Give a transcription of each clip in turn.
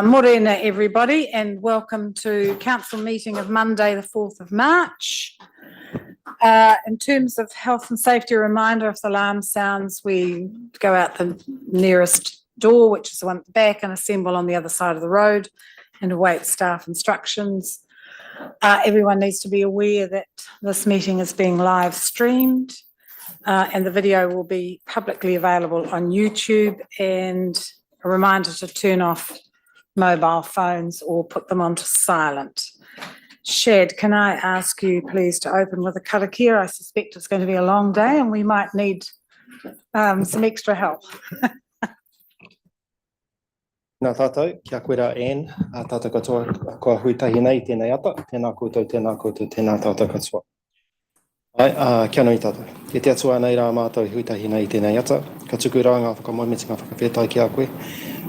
Morena everybody, and welcome to council meeting of Monday the 4th of March. In terms of health and safety, a reminder, if the alarm sounds, we go out the nearest door, which is the one at the back, and assemble on the other side of the road and await staff instructions. Everyone needs to be aware that this meeting is being live streamed and the video will be publicly available on YouTube, and a reminder to turn off mobile phones or put them onto silent. Shed, can I ask you please to open with a karakia? I suspect it's going to be a long day and we might need some extra help. Nā tātou, kia koera Anne, tātou katoa, kua huitahi nei tēnei ata, tēnā koutou, tēnā tātou katoa. Ai, kia nui tātou. Ke te atua nei rā mātou huitahi nei tēnei ata, ka tuku rā ngā whakamoemeti ngā whakawhetai ki a koe,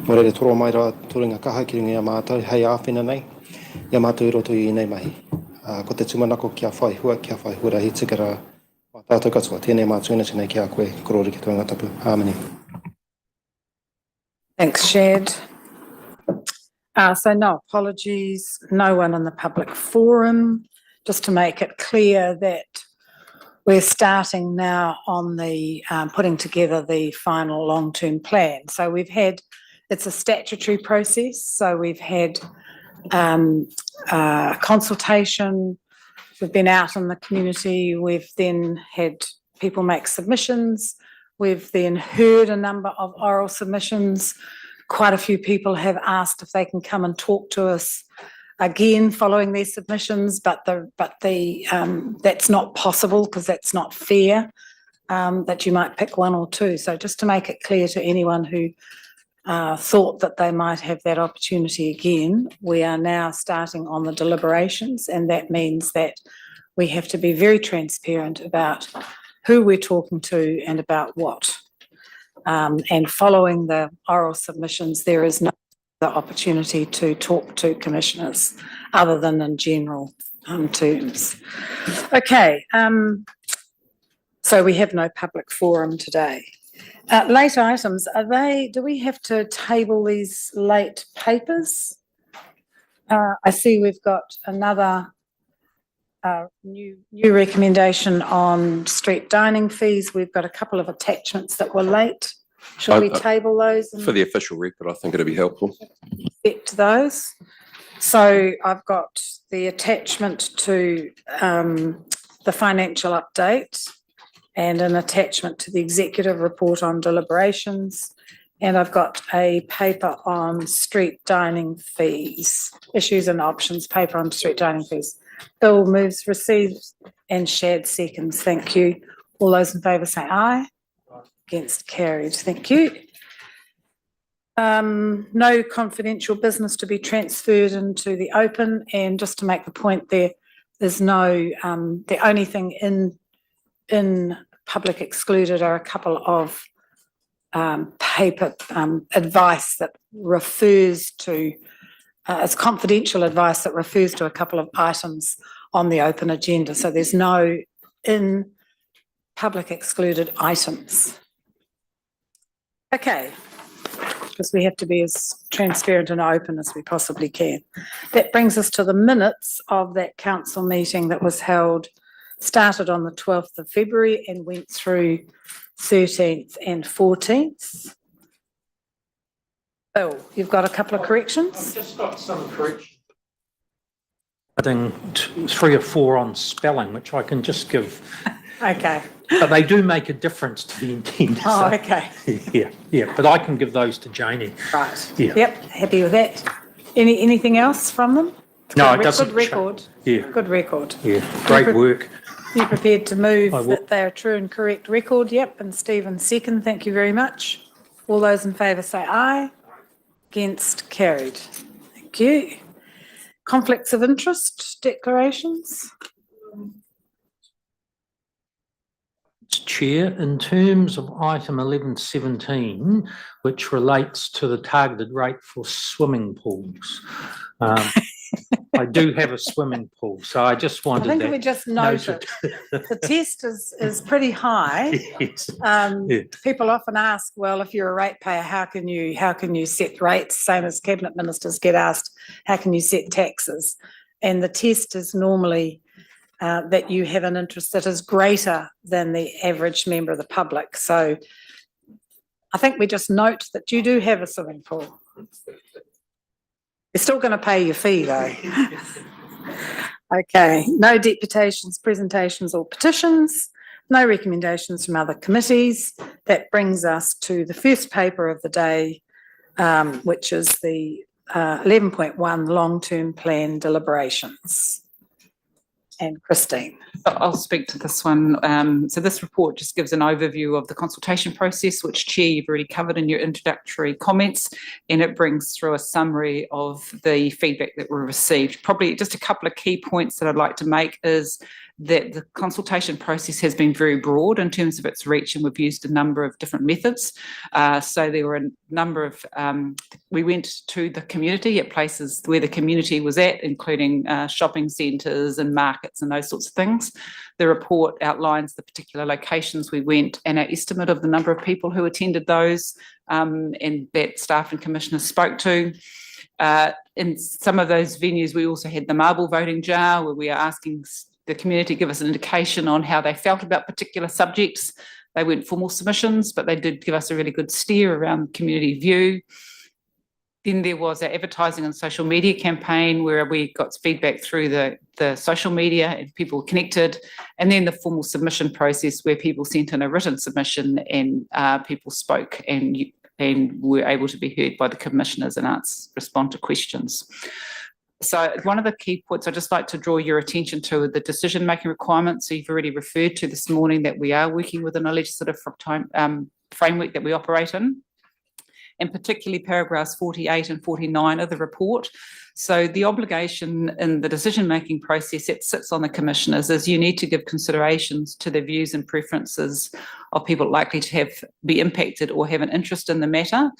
mo reire toro mai rā turinga kaha ki runga a mātou, hei āwhina nei, ia mātou roto I nei mahi. Ko te tumanako kia whai hua, kia whai hura hi tika rā tātou katoa, tēnei mātuina tēnei ki a koe, korori ki tuanga tapu, harmony. Thanks, Shed. So no apologies, no one in the public forum. Just to make it clear that we're starting now on the putting together the final long-term plan. So we've had, it's a statutory process, so we've had consultation, we've been out in the community, we've then had people make submissions, we've then heard a number of oral submissions. Quite a few people have asked if they can come and talk to us again following their submissions, but that's not possible because that's not fair, that you might pick one or two. So just to make it clear to anyone who thought that they might have that opportunity again, we are now starting on the deliberations, and that means that we have to be very transparent about who we're talking to and about what. And following the oral submissions, there is no other opportunity to talk to commissioners other than in general terms. Okay, so we have no public forum today. Late items, do we have to table these late papers? I see we've got another new recommendation on street dining fees. We've got a couple of attachments that were late. Should we table those? For the official record, I think it'd be helpful. Accept those. So I've got the attachment to the financial update and an attachment to the executive report on deliberations. And I've got a paper on street dining fees, issues and options, paper on street dining fees. Bill moves, received, and Shad seconds. Thank you. All those in favour say aye. Against, carried. Thank you. No confidential business to be transferred into the open, and just to make the point, there is no, the only thing in public excluded are a couple of paper advice that refers to, it's confidential advice that refers to a couple of items on the open agenda. So there's no in public excluded items. Okay, because we have to be as transparent and open as we possibly can. That brings us to the minutes of that council meeting that was held, started on the 12th of February and went through 13th and 14th. Bill, you've got a couple of corrections? I've just got some corrections. I think 3 or 4 on spelling, which I can just give. Okay. But they do make a difference to the intent. Oh, so, okay. Yeah. But I can give those to Janie. Right. Yeah. Yep. Happy with that. Anything else from them? No, it doesn't. Good record. Yeah. Good record. Yeah. Great work. You prepared to move that they're a true and correct record? Yep. And Stephen second. Thank you very much. All those in favour say aye. Against, carried. Thank you. Conflicts of interest declarations. Chair, in terms of item 1117, which relates to the targeted rate for swimming pools, I do have a swimming pool, so I just I wanted think that we just noted the test is pretty high. Yes. People often ask, well, if you're a ratepayer, how can you set rates? Same as cabinet ministers get asked, how can you set taxes? And the test is normally that you have an interest that is greater than the average member of the public. So I think we just note that you do have a swimming pool. You're still going to pay your fee though. Okay, no deputations, presentations or petitions, no recommendations from other committees. That brings us to the first paper of the day, which is the 11.1 long-term plan deliberations. And Christine. I'll speak to this one. So this report just gives an overview of the consultation process, which, Chair, you've already covered in your introductory comments, and it brings through a summary of the feedback that we received. Probably just a couple of key points that I'd like to make is that the consultation process has been very broad in terms of its reach, and we've used a number of different methods. So there were a number of, we went to the community at places where the community was at, including shopping centres and markets and those sorts of things. The report outlines the particular locations we went and our estimate of the number of people who attended those and that staff and commissioners spoke to. In some of those venues, we also had the marble voting jar where we are asking the community give us an indication on how they felt about particular subjects. They weren't formal submissions, but they did give us a really good steer around community view. Then there was our advertising and social media campaign where we got feedback through the social media and people were connected. And then the formal submission process where people sent in a written submission and people spoke and were able to be heard by the commissioners and respond to questions. So one of the key points I'd just like to draw your attention to are the decision-making requirements. So you've already referred to this morning that we are working within a legislative framework that we operate in, and particularly paragraphs 48 and 49 of the report. So the obligation in the decision-making process that sits on the commissioners is you need to give considerations to the views and preferences of people likely to be impacted or have an interest in the matter.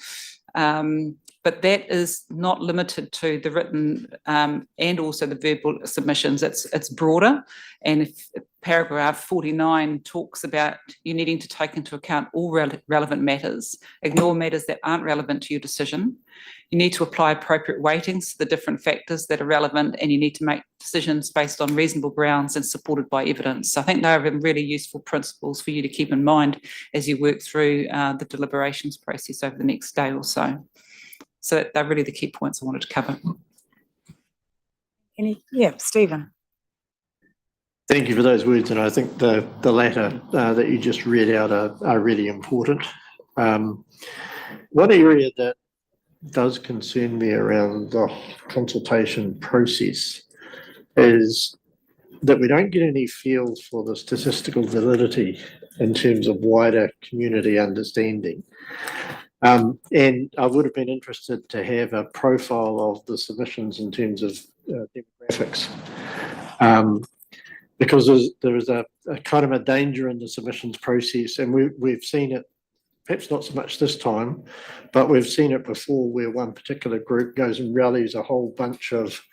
But that is not limited to the written and also the verbal submissions. It's broader. And if paragraph 49 talks about you needing to take into account all relevant matters, ignore matters that aren't relevant to your decision. You need to apply appropriate weightings to the different factors that are relevant, and you need to make decisions based on reasonable grounds and supported by evidence. So I think they're really useful principles for you to keep in mind as you work through the deliberations process over the next day or so. So they're really the key points I wanted to cover. Yeah, Stephen. Thank you for those words, and I think the latter that you just read out are really important. One area that does concern me around the consultation process is that we don't get any feel for the statistical validity in terms of wider community understanding. And I would have been interested to have a profile of the submissions in terms of demographics, because there is a kind of a danger in the submissions process, and we've seen it, perhaps not so much this time, but we've seen it before where one particular group goes and rallies a whole bunch of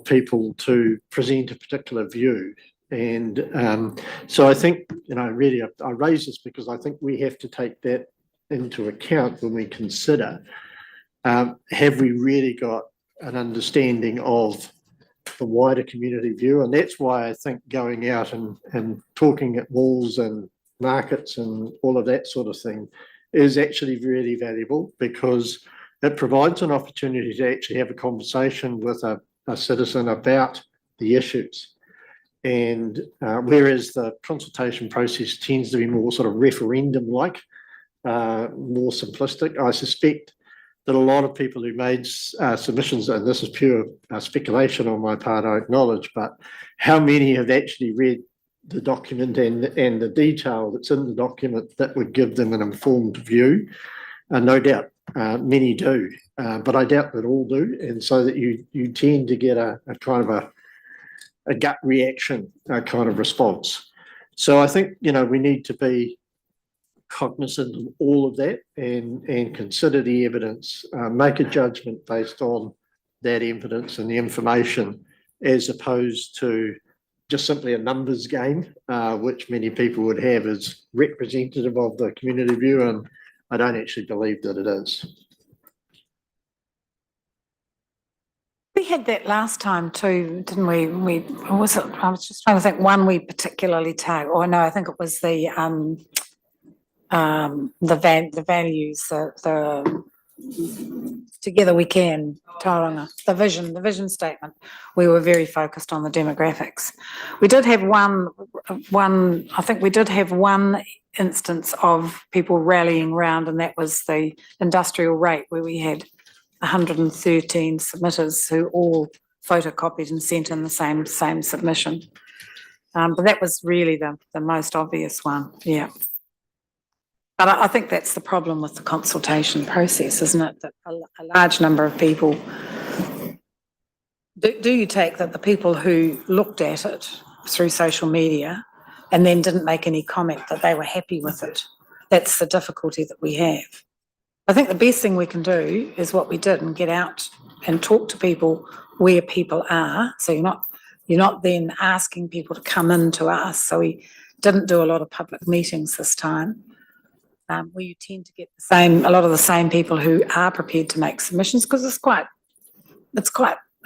people to present a particular view. And so I think, really I raise this because I think we have to take that into account when we consider, have we really got an understanding of the wider community view? And that's why I think going out and talking at malls and markets and all of that sort of thing is actually really valuable, because it provides an opportunity to actually have a conversation with a citizen about the issues. And whereas the consultation process tends to be more sort of referendum-like, more simplistic, I suspect that a lot of people who made submissions, and this is pure speculation on my part, I acknowledge, but how many have actually read the document and the detail that's in the document that would give them an informed view? No doubt many do, but I doubt that all do, and so that you tend to get a kind of a gut reaction kind of response. So I think, we need to be cognizant of all of that and consider the evidence, make a judgment based on that evidence and the information, as opposed to just simply a numbers game, which many people would have as representative of the community view, and I don't actually believe that it is. We had that last time too, didn't we? I was just trying to think one we particularly or no, I think it was the values, the Together We Can, Tauranga, the vision statement. We were very focused on the demographics. We did have I think we did have one instance of people rallying round, and that was the industrial rate, where we had 113 submitters who all photocopied and sent in the same submission. But that was really the most obvious one, yeah. But I think that's the problem with the consultation process, isn't it? That a large number of people, do you take that the people who looked at it through social media and then didn't make any comment that they were happy with it? That's the difficulty that we have. I think the best thing we can do is what we did, and get out and talk to people where people are. So you're not then asking people to come in to us. So we didn't do a lot of public meetings this time, where you tend to get a lot of the same people who are prepared to make submissions, because it's quite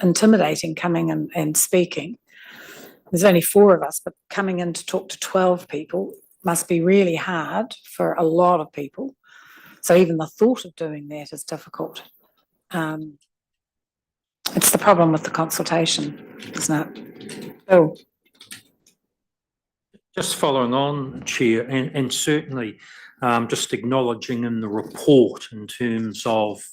intimidating coming and speaking. There's only 4 of us, but coming in to talk to 12 people must be really hard for a lot of people. So even the thought of doing that is difficult. It's the problem with the consultation, isn't it? Bill? Just following on, Chair, and certainly just acknowledging in the report in terms of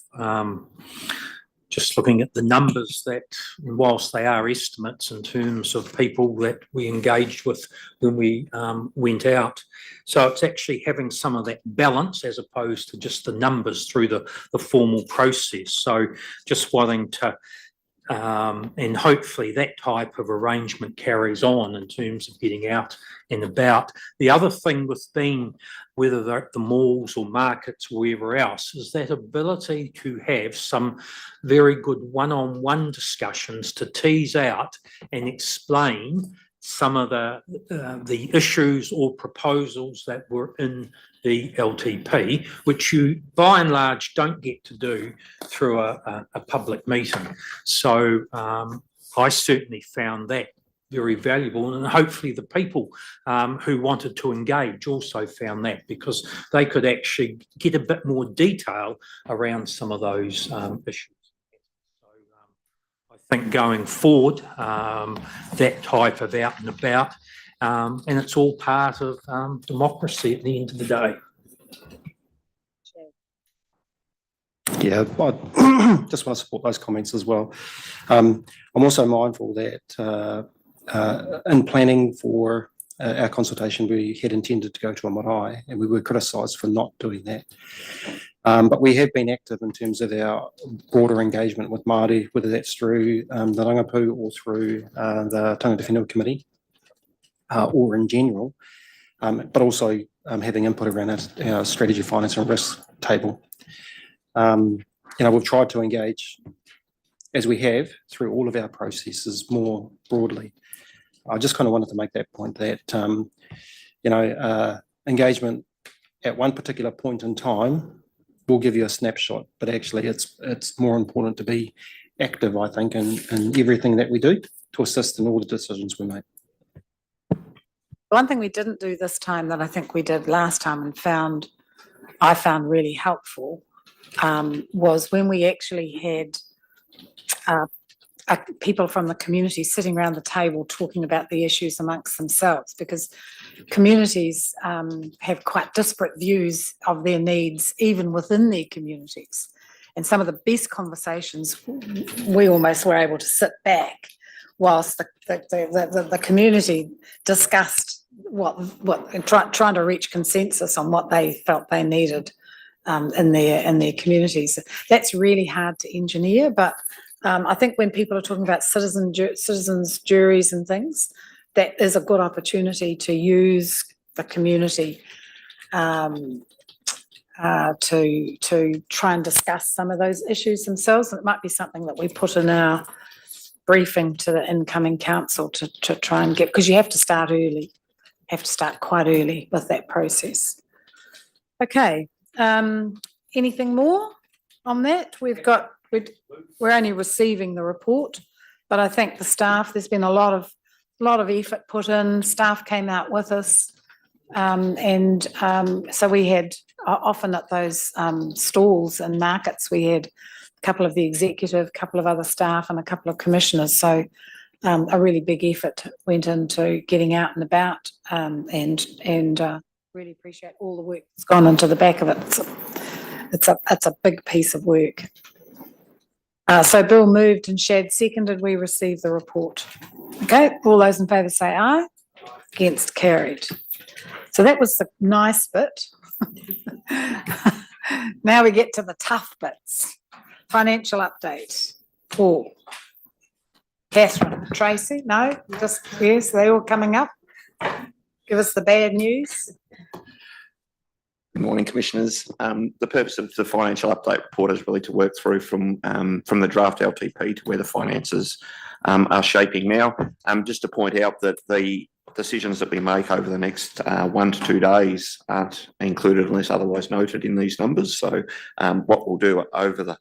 just looking at the numbers that, whilst they are estimates in terms of people that we engaged with when we went out. So it's actually having some of that balance as opposed to just the numbers through the formal process. So just wanting to, and hopefully that type of arrangement carries on in terms of getting out and about. The other thing with being, whether they're at the malls or markets or wherever else, is that ability to have some very good one-on-one discussions to tease out and explain some of the issues or proposals that were in the LTP, which you by and large don't get to do through a public meeting. So I certainly found that very valuable, and hopefully the people who wanted to engage also found that, because they could actually get a bit more detail around some of those issues. So I think going forward, that type of out and about, and it's all part of democracy at the end of the day. Yeah, I just want to support those comments as well. I'm also mindful that in planning for our consultation, we had intended to go to a marae, and we were criticised for not doing that. But we have been active in terms of our broader engagement with Maori, whether that's through the Rangapu or through the Tangata Whenua Committee, or in general, but also having input around our strategy, finance and risk table. We've tried to engage, as we have, through all of our processes more broadly. I just kind of wanted to make that point that, engagement at one particular point in time will give you a snapshot, but actually it's more important to be active, I think, in everything that we do to assist in all the decisions we make. One thing we didn't do this time that I think we did last time and I found really helpful was when we actually had people from the community sitting around the table talking about the issues amongst themselves, because communities have quite disparate views of their needs even within their communities. And some of the best conversations, we almost were able to sit back whilst the community discussed trying to reach consensus on what they felt they needed in their communities. That's really hard to engineer, but I think when people are talking about citizens juries and things, that is a good opportunity to use the community to try and discuss some of those issues themselves. And it might be something that we put in our briefing to the incoming council to try and get, because you have to start early, have to start quite early with that process. Okay, anything more on that? We're only receiving the report, but I think the staff, there's been a lot of effort put in. Staff came out with us, so we had often at those stalls and markets, we had a couple of the executive, a couple of other staff, and a couple of commissioners. So a really big effort went into getting out and about, and really appreciate all the work that's gone into the back of it. It's a big piece of work. So Bill moved and Shad seconded. We received the report. Okay, all those in favour say aye. Against, carried. So that was the nice bit. Now we get to the tough bits. Financial update. Paul. Catherine. Tracy? No? Just, yes, they're all coming up. Give us the bad news. Good morning, Commissioners. The purpose of the financial update report is really to work through from the draft LTP to where the finances are shaping now. Just to point out that the decisions that we make over the next 1 to 2 days aren't included unless otherwise noted in these numbers. So what we'll do over the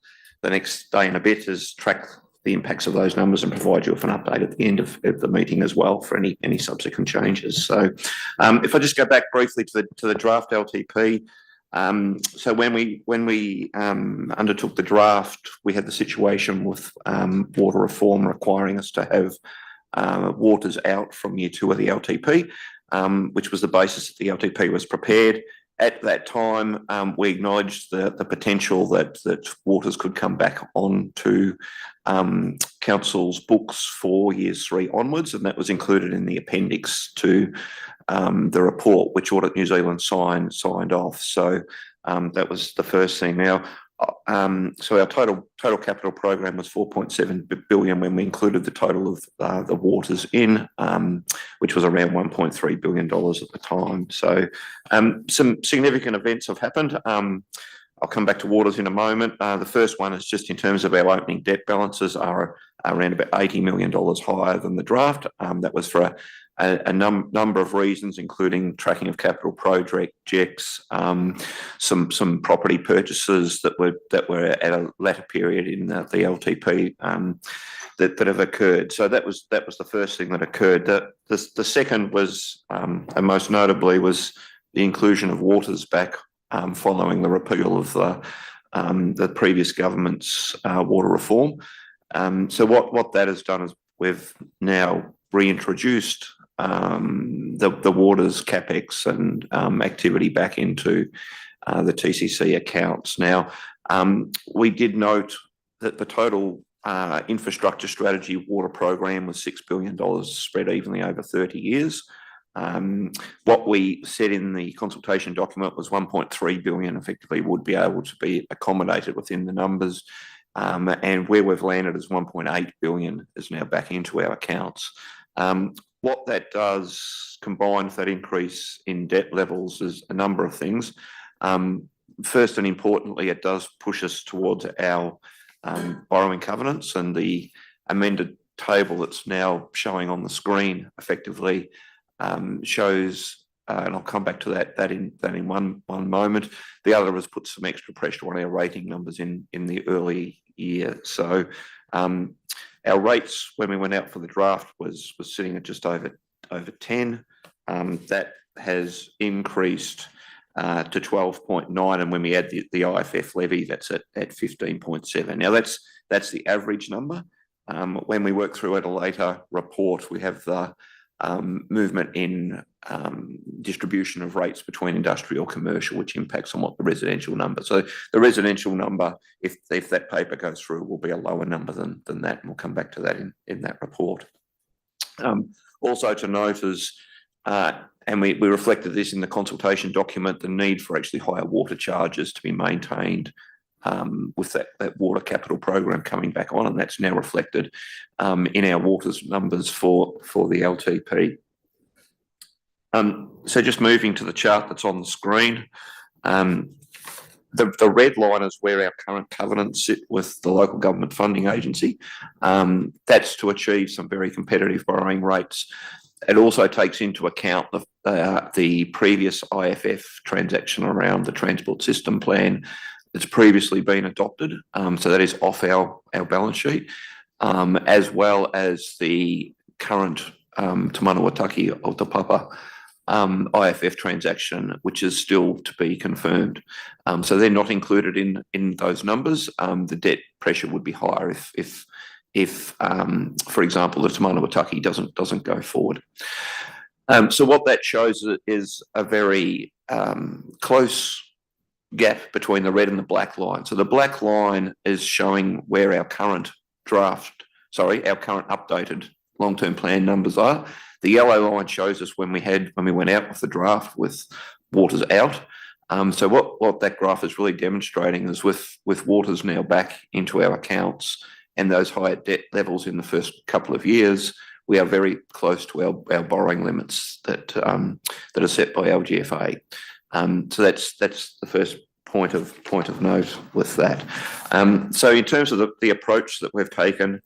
next day and a bit is track the impacts of those numbers and provide you with an update at the end of the meeting as well for any subsequent changes. So if I just go back briefly to the draft LTP, so when we undertook the draft, we had the situation with water reform requiring us to have waters out from year 2 of the LTP, which was the basis that the LTP was prepared. At that time, we acknowledged the potential that waters could come back onto council's books for years 3 onwards, and that was included in the appendix to the report, which Audit New Zealand signed off. So that was the first thing. Now, so our total capital program was 4.7 billion when we included the total of the waters in, which was around 1.3 billion dollars at the time. So some significant events have happened. I'll come back to waters in a moment. The first one is just in terms of our opening debt balances are around about 80 million dollars higher than the draft. That was for a number of reasons, including tracking of capital projects, some property purchases that were at a latter period in the LTP that have occurred. So that was the first thing that occurred. The second was, and most notably, was the inclusion of waters back following the repeal of the previous government's water reform. So what that has done is we've now reintroduced the waters capex and activity back into the TCC accounts. Now, we did note that the total infrastructure strategy water program was $6 billion spread evenly over 30 years. What we said in the consultation document was 1.3 billion effectively would be able to be accommodated within the numbers, and where we've landed is 1.8 billion is now back into our accounts. What that does, combined with that increase in debt levels, is a number of things. First and importantly, it does push us towards our borrowing covenants, and the amended table that's now showing on the screen effectively shows, and I'll come back to that in one moment. The other has put some extra pressure on our rating numbers in the early year. So our rates when we went out for the draft was sitting at just over 10. That has increased to 12.9, and when we add the IFF levy, that's at 15.7. Now that's the average number. When we work through at a later report, we have the movement in distribution of rates between industrial and commercial, which impacts on what the residential number. So the residential number, if that paper goes through, will be a lower number than that, and we'll come back to that in that report. Also to note is, and we reflected this in the consultation document, the need for actually higher water charges to be maintained with that water capital program coming back on, and that's now reflected in our waters numbers for the LTP. So just moving to the chart that's on the screen, The red line is where our current covenants sit with the local government funding agency. That's to achieve some very competitive borrowing rates. It also takes into account the previous IFF transaction around the transport system plan that's previously been adopted. So that is off our balance sheet, as well as the current Te Manawataki o Te Papa IFF transaction, which is still to be confirmed. So they're not included in those numbers. The debt pressure would be higher if for example, the Te Manawataki doesn't go forward. So what that shows is a very close gap between the red and the black line. So the black line is showing where our current updated long-term plan numbers are. The yellow line shows us when we went out with the draft with waters out. So what that graph is really demonstrating is with waters now back into our accounts and those higher debt levels in the first couple of years, we are very close to our borrowing limits that are set by our GFA. So that's the first point of note with that. So in terms of the approach that we've taken,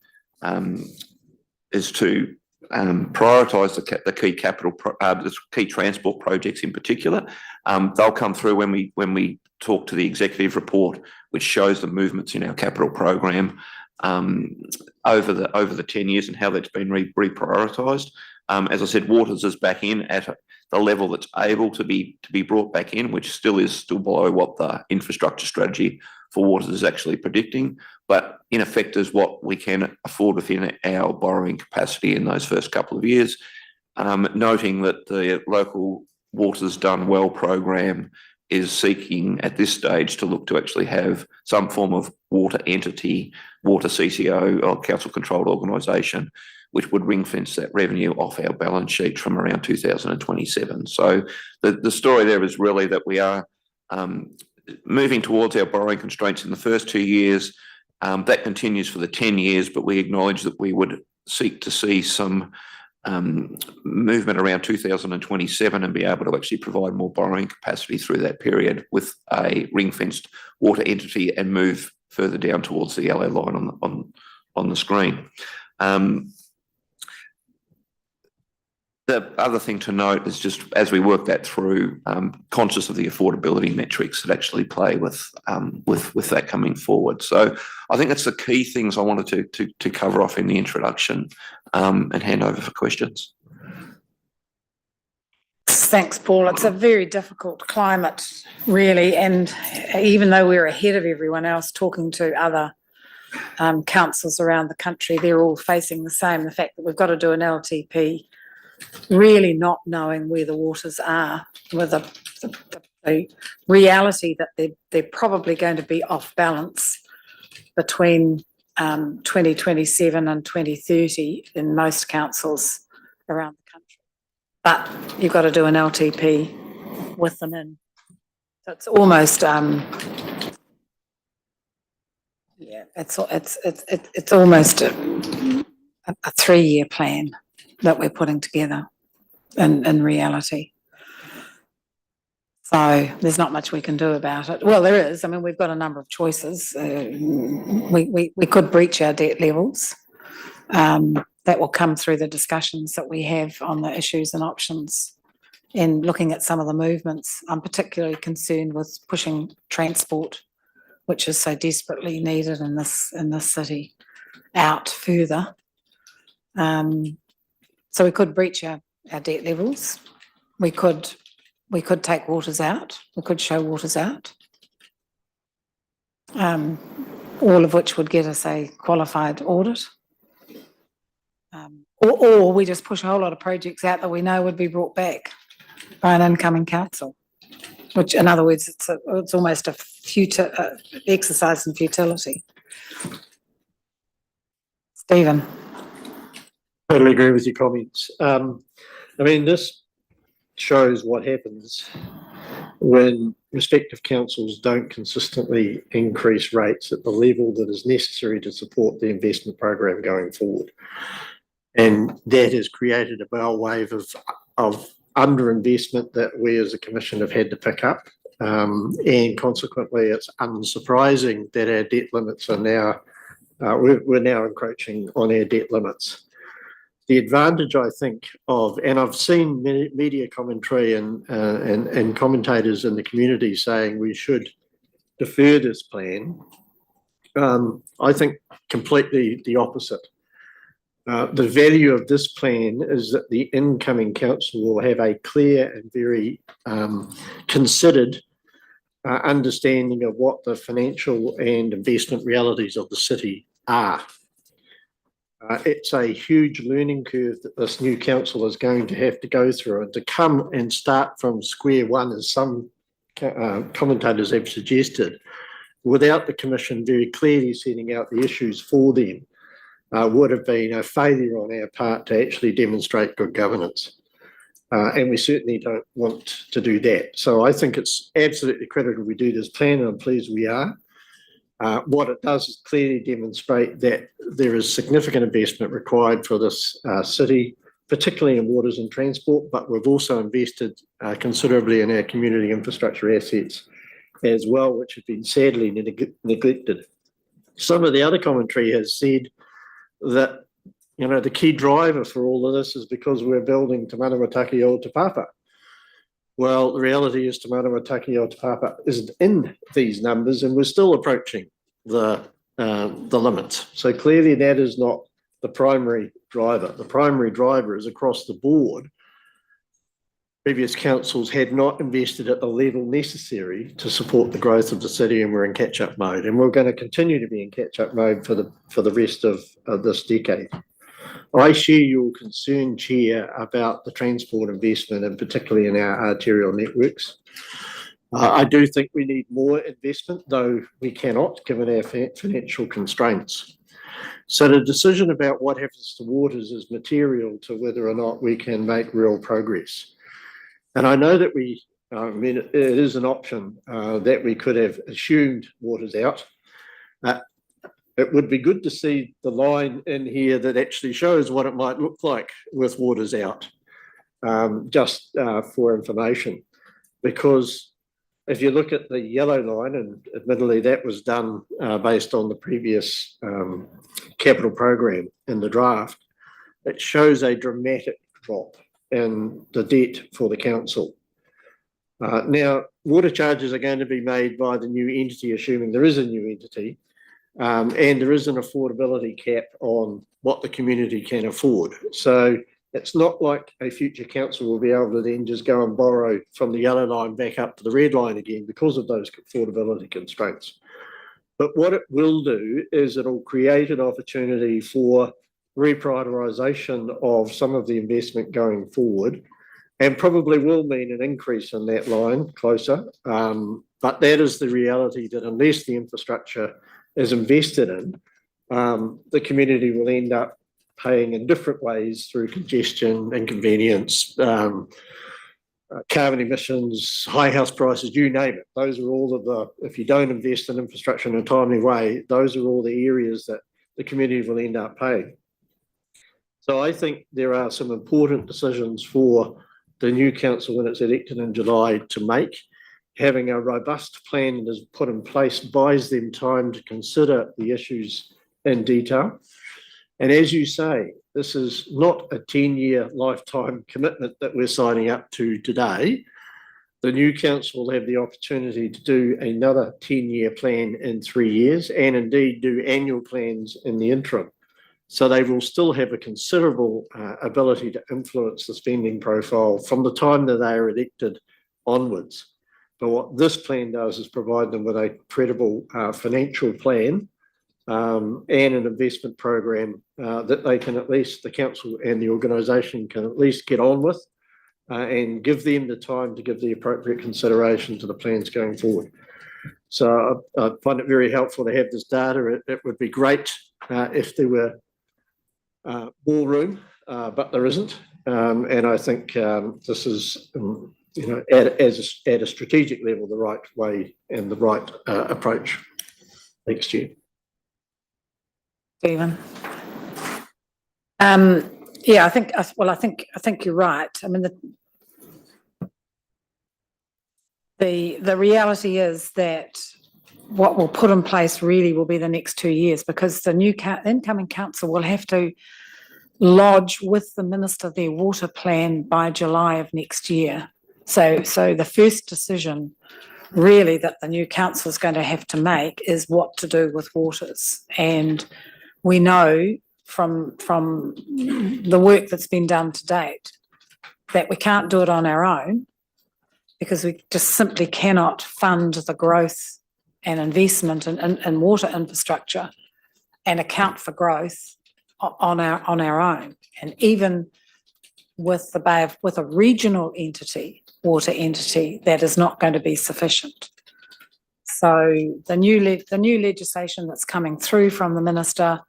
is to prioritise the key transport projects in particular. They'll come through when we talk to the executive report, which shows the movements in our capital program over the 10 years and how that's been reprioritised. As I said, waters is back in at the level that's able to be brought back in, which is still below what the infrastructure strategy for waters is actually predicting, but in effect is what we can afford within our borrowing capacity in those first couple of years. Noting that the local Waters Done Well program is seeking at this stage to look to actually have some form of water entity, water CCO or council controlled organisation, which would ring fence that revenue off our balance sheet from around 2027. So the story there is really that we are moving towards our borrowing constraints in the first 2 years. That continues for the 10 years, but we acknowledge that we would seek to see some movement around 2027 and be able to actually provide more borrowing capacity through that period with a ring-fenced water entity and move further down towards the yellow line on the screen. The other thing to note is just as we work that through, conscious of the affordability metrics that actually play with that coming forward. So I think that's the key things I wanted to cover off in the introduction, and hand over for questions. Thanks, Paul. It's a very difficult climate, really, and even though we're ahead of everyone else talking to other councils around the country, they're all facing the same, the fact that we've got to do an LTP, really not knowing where the waters are, with the reality that they're probably going to be off balance between 2027 and 2030 in most councils around the country. But you've got to do an LTP with them in. So it's almost it's almost a 3-year plan that we're putting together in reality. So there's not much we can do about it. Well, there is. I mean, we've got a number of choices. We could breach our debt levels. That will come through the discussions that we have on the issues and options and looking at some of the movements. I'm particularly concerned with pushing transport, which is so desperately needed in this city, out further. So we could breach our debt levels. We could take waters out. We could show waters out. All of which would get us a qualified audit. Or we just push a whole lot of projects out that we know would be brought back by an incoming council. Which, in other words, it's almost a futile exercise in futility. Stephen. Totally agree with your comments. I mean, this shows what happens when respective councils don't consistently increase rates at the level that is necessary to support the investment program going forward. And that has created a bow wave of underinvestment that we as a commission have had to pick up And consequently, it's unsurprising that our debt limits are now, we're now encroaching on our debt limits. The advantage, I think, and I've seen media commentary and commentators in the community saying we should defer this plan. I think completely the opposite. The value of this plan is that the incoming council will have a clear and very considered understanding of what the financial and investment realities of the city are. It's a huge learning curve that this new council is going to have to go through, and to come and start from square one, as some commentators have suggested, without the Commission very clearly setting out the issues for them, would have been a failure on our part to actually demonstrate good governance. And we certainly don't want to do that. So I think it's absolutely critical we do this plan, and I'm pleased we are. What it does is clearly demonstrate that there is significant investment required for this city, particularly in waters and transport, but we've also invested considerably in our community infrastructure assets as well, which have been sadly neglected. Some of the other commentary has said that, you know, the key driver for all of this is because we're building Te Manawa o Te Papa. Well, the reality is Te Manawa o Te Papa isn't in these numbers, and we're still approaching the limits. So clearly that is not the primary driver. The primary driver is across the board. Previous councils had not invested at the level necessary to support the growth of the city, and we're in catch-up mode. And we're going to continue to be in catch-up mode for the rest of this decade. I share your concern, Chair, about the transport investment, and particularly in our arterial networks. I do think we need more investment, though we cannot, given our financial constraints. So the decision about what happens to waters is material to whether or not we can make real progress. And I know that it is an option that we could have assumed waters out. It would be good to see the line in here that actually shows what it might look like with waters out, just for information. Because if you look at the yellow line, and admittedly that was done based on the previous capital program in the draft, it shows a dramatic drop in the debt for the council. Now, water charges are going to be made by the new entity, assuming there is a new entity, and there is an affordability cap on what the community can afford. So it's not like a future council will be able to then just go and borrow from the yellow line back up to the red line again because of those affordability constraints. But what it will do is it'll create an opportunity for reprioritisation of some of the investment going forward, and probably will mean an increase in that line closer. But that is the reality, that unless the infrastructure is invested in, the community will end up paying in different ways through congestion, inconvenience, carbon emissions, high house prices, you name it. Those are all of the, if you don't invest in infrastructure in a timely way, those are all the areas that the community will end up paying. So I think there are some important decisions for the new council when it's elected in July to make. Having a robust plan that is put in place buys them time to consider the issues in detail. And as you say, this is not a 10-year lifetime commitment that we're signing up to today. The new council will have the opportunity to do another 10-year plan in 3 years, and indeed do annual plans in the interim. So they will still have a considerable ability to influence the spending profile from the time that they are elected onwards. But what this plan does is provide them with a credible financial plan and an investment program that they can, at least the council and the organisation can at least get on with, and give them the time to give the appropriate consideration to the plans going forward. So I find it very helpful to have this data. It would be great if there were more room, but there isn't. And I think this is, you know, at a strategic level, the right way and the right approach. Next year. Stephen. Yeah, I think you're right. I mean, the reality is that what we'll put in place really will be the next 2 years, because the new incoming council will have to lodge with the minister their water plan by July of next year. So the first decision really that the new council is going to have to make is what to do with waters. And we know from the work that's been done to date that we can't do it on our own, because we just simply cannot fund the growth and investment in water infrastructure and account for growth on our own. And even with a regional entity, water entity, that is not going to be sufficient. So the new legislation that's coming through from the minister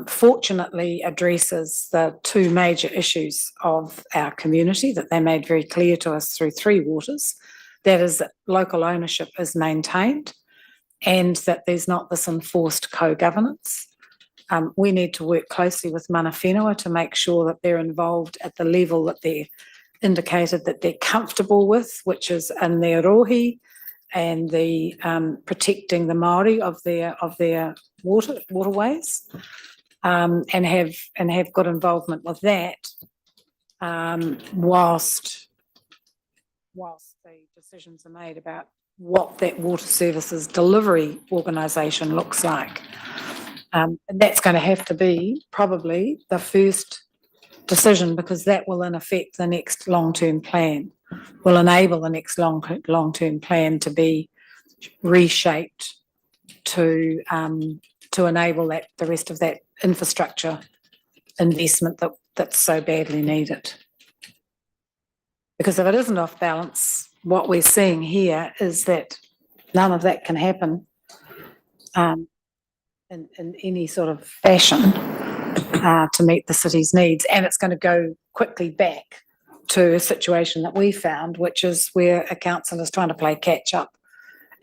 fortunately addresses the two major issues of our community that they made very clear to us through Three Waters. That is that local ownership is maintained and that there's not this enforced co-governance. We need to work closely with mana whenua to make sure that they're involved at the level that they're indicated that they're comfortable with, which is in their rohi and the protecting the Maori of their waterways, and have good involvement with that, whilst the decisions are made about what that water services delivery organisation looks like. And that's going to have to be probably the first decision, because that will in effect the next long-term plan, will enable the next long-term plan to be reshaped to enable that the rest of that infrastructure investment that's so badly needed. Because if it isn't off balance, what we're seeing here is that none of that can happen in any sort of fashion to meet the city's needs, and it's going to go quickly back to a situation that we found, which is where a council is trying to play catch up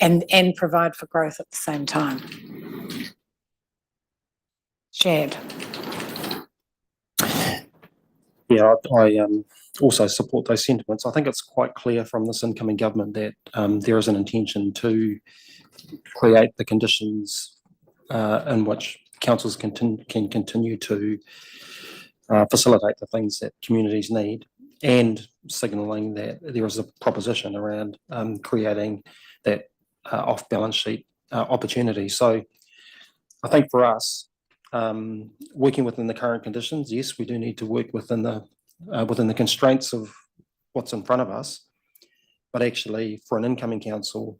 and provide for growth at the same time. Shad. Yeah, I also support those sentiments. I think it's quite clear from this incoming government that there is an intention to create the conditions in which councils can continue to facilitate the things that communities need, and signalling that there is a proposition around creating that off-balance sheet opportunity. So I think for us, working within the current conditions, yes, we do need to work within the constraints of what's in front of us, but actually for an incoming council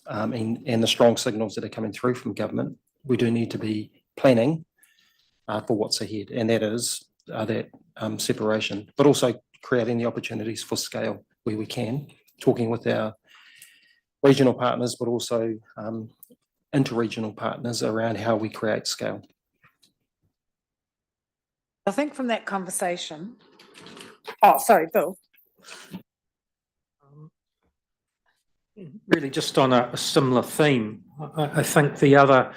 and the strong signals that are coming through from government, we do need to be planning for what's ahead, and that is that separation, but also creating the opportunities for scale where we can, talking with our regional partners, but also inter-regional partners around how we create scale. I think from that conversation, oh, sorry, Bill. Really just on a similar theme, I think the other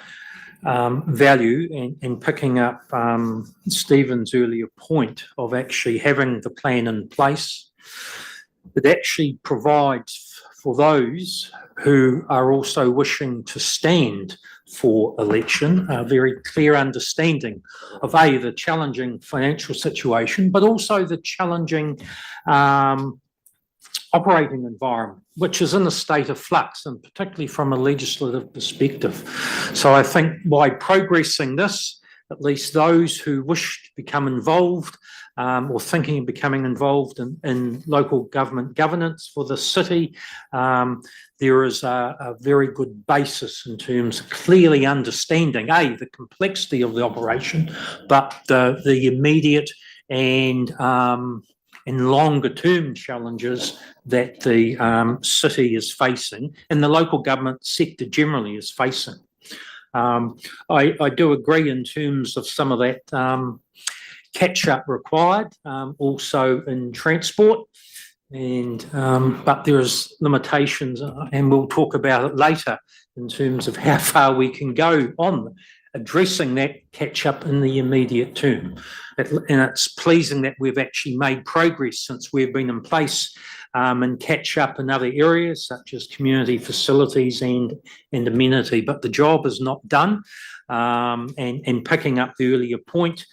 value in picking up Stephen's earlier point of actually having the plan in place, it actually provides for those who are also wishing to stand for election a very clear understanding of the challenging financial situation, but also the challenging operating environment, which is in a state of flux, and particularly from a legislative perspective. So I think by progressing this, at least those who wish to become involved or thinking of becoming involved in local government governance for the city, there is a very good basis in terms of clearly understanding, the complexity of the operation, but the immediate and longer term challenges that the city is facing and the local government sector generally is facing. I do agree in terms of some of that catch-up required, also in transport, and but there is limitations, and we'll talk about it later in terms of how far we can go on addressing that catch up in the immediate term. And it's pleasing that we've actually made progress since we've been in place, and catch up in other areas such as community facilities and amenity, but the job is not done. And picking up the earlier point,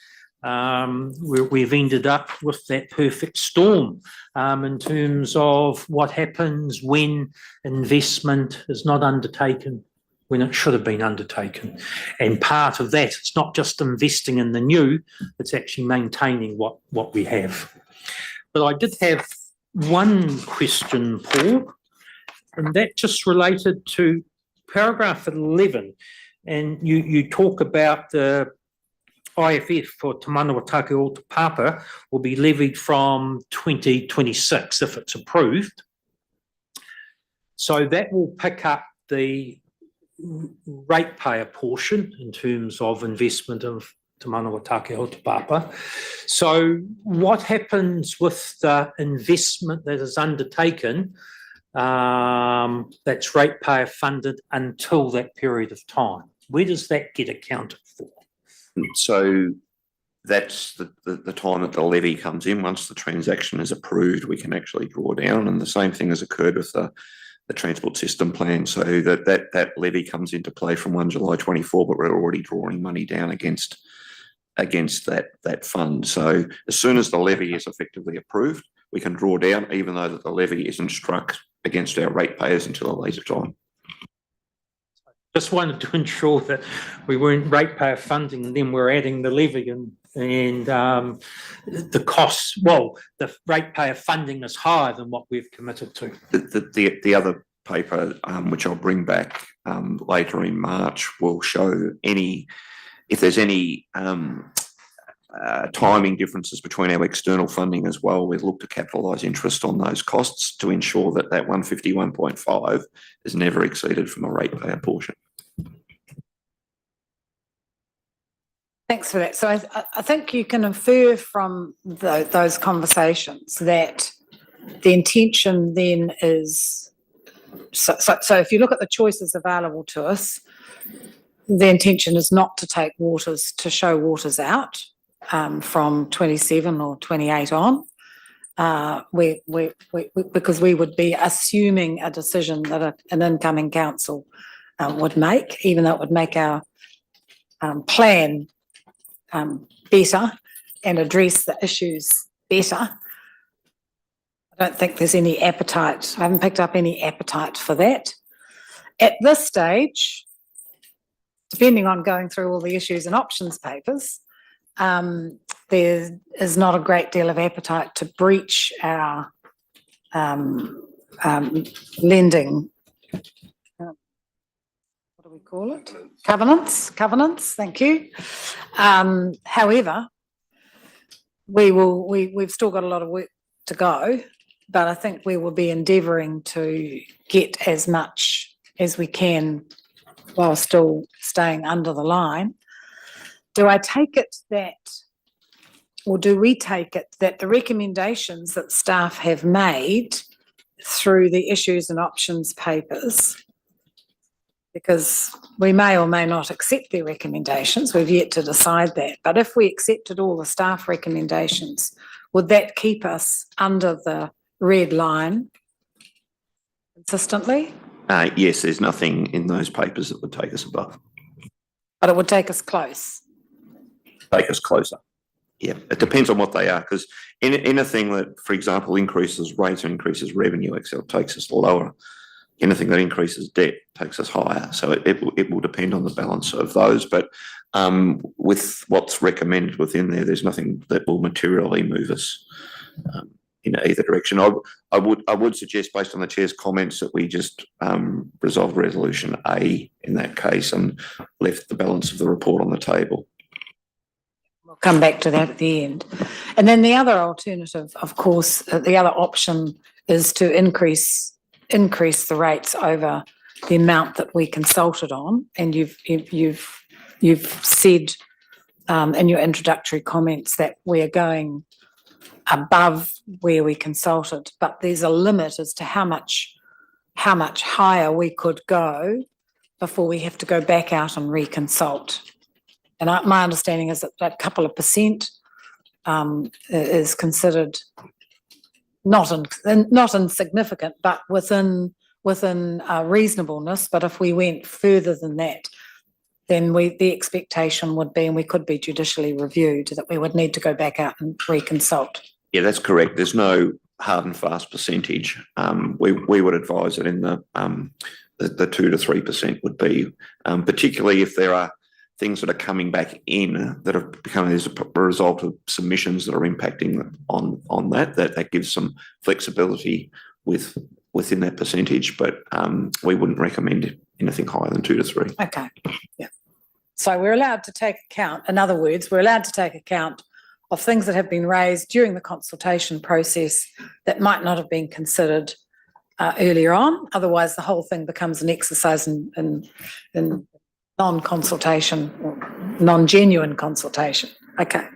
we've ended up with that perfect storm in terms of what happens when investment is not undertaken when it should have been undertaken. And part of that, it's not just investing in the new, it's actually maintaining what we have. But I did have one question, Paul, and that just related to paragraph 11. And you talk about the IFF for Te Manawatake o Te Papa will be levied from 2026 if it's approved. So that will pick up the ratepayer portion in terms of investment of Te Manawatake o Te Papa. So what happens with the investment that is undertaken that's ratepayer funded until that period of time? Where does that get accounted for? So that's the time that the levy comes in. Once the transaction is approved, we can actually draw down, and the same thing has occurred with the transport system plan. So that levy comes into play from 1 July 24, but we're already drawing money down against that fund. So as soon as the levy is effectively approved, we can draw down, even though that the levy isn't struck against our ratepayers until a later time. Just wanted to ensure that we weren't ratepayer funding and then we're adding the levy and the costs. Well, the ratepayer funding is higher than what we've committed to. The other paper, which I'll bring back later in March, will show if there's any timing differences between our external funding as well. We've looked to capitalise interest on those costs to ensure that 151.5 is never exceeded from a ratepayer portion. Thanks for that. So I think you can infer from those conversations that the intention then is, so if you look at the choices available to us, the intention is not to take waters, to show waters out from 27 or 28 on, because we would be assuming a decision that an incoming council would make, even though it would make our plan better and address the issues better. I don't think there's any appetite. I haven't picked up any appetite for that. At this stage, depending on going through all the issues and options papers, there is not a great deal of appetite to breach our lending, what do we call it? Covenants, thank you. However, we've still got a lot of work to go, but I think we will be endeavouring to get as much as we can while still staying under the line. Do I take it that, or do we take it that the recommendations that staff have made through the issues and options papers, because we may or may not accept their recommendations, we've yet to decide that, but if we accepted all the staff recommendations, would that keep us under the red line consistently? Yes, there's nothing in those papers that would take us above. But it would take us close. Take us closer. Yeah, it depends on what they are, because anything that, for example, increases rates or increases revenue, Excel takes us lower. Anything that increases debt takes us higher. So it will depend on the balance of those. But with what's recommended within there, there's nothing that will materially move us in either direction. I would suggest, based on the chair's comments, that we just resolve resolution A in that case and left the balance of the report on the table. We'll come back to that at the end. And then the other alternative, of course, the other option is to increase the rates over the amount that we consulted on. And you've said in your introductory comments that we're going above where we consulted, but there's a limit as to how much higher we could go before we have to go back out and reconsult. and my understanding is that a couple of percent is considered not insignificant, but within reasonableness. But if we went further than that, then the expectation would be, and we could be judicially reviewed, that we would need to go back out and reconsult. Yeah, that's correct. There's no hard and fast percentage. We would advise that in the 2 to 3% would be, particularly if there are things that are coming back in that have become as a result of submissions that are impacting on that gives some flexibility within that percentage, but we wouldn't recommend anything higher than 2 to 3. Okay, yeah. So we're allowed to take account, in other words, we're allowed to take account of things that have been raised during the consultation process that might not have been considered earlier on. Otherwise, the whole thing becomes an exercise in non-consultation or non-genuine consultation. Okay,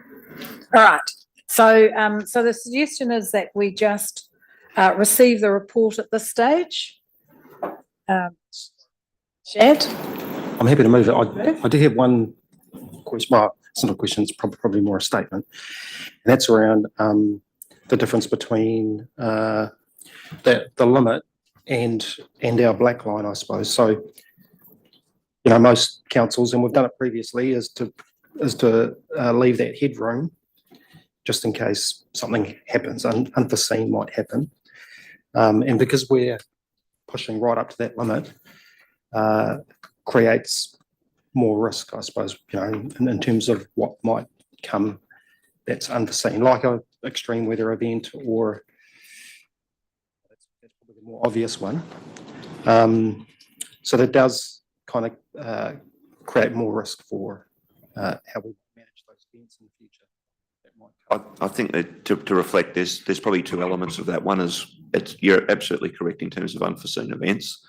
all right. So, so the suggestion is that we just receive the report at this stage. Shad? I'm happy to move it. I do have one question. Well, it's not a question, it's probably more a statement. And that's around the difference between the limit and our black line, I suppose. So, you know, most councils, and we've done it previously, is to leave that headroom just in case something happens, unforeseen might happen. And because we're pushing right up to that limit, creates more risk, I suppose, you know, in terms of what might come that's unforeseen, like an extreme weather event, or that's probably the more obvious one. So that does kind of create more risk for how we manage those events in the future. That might come. I think that to reflect this, there's probably two elements of that. One is you're absolutely correct in terms of unforeseen events.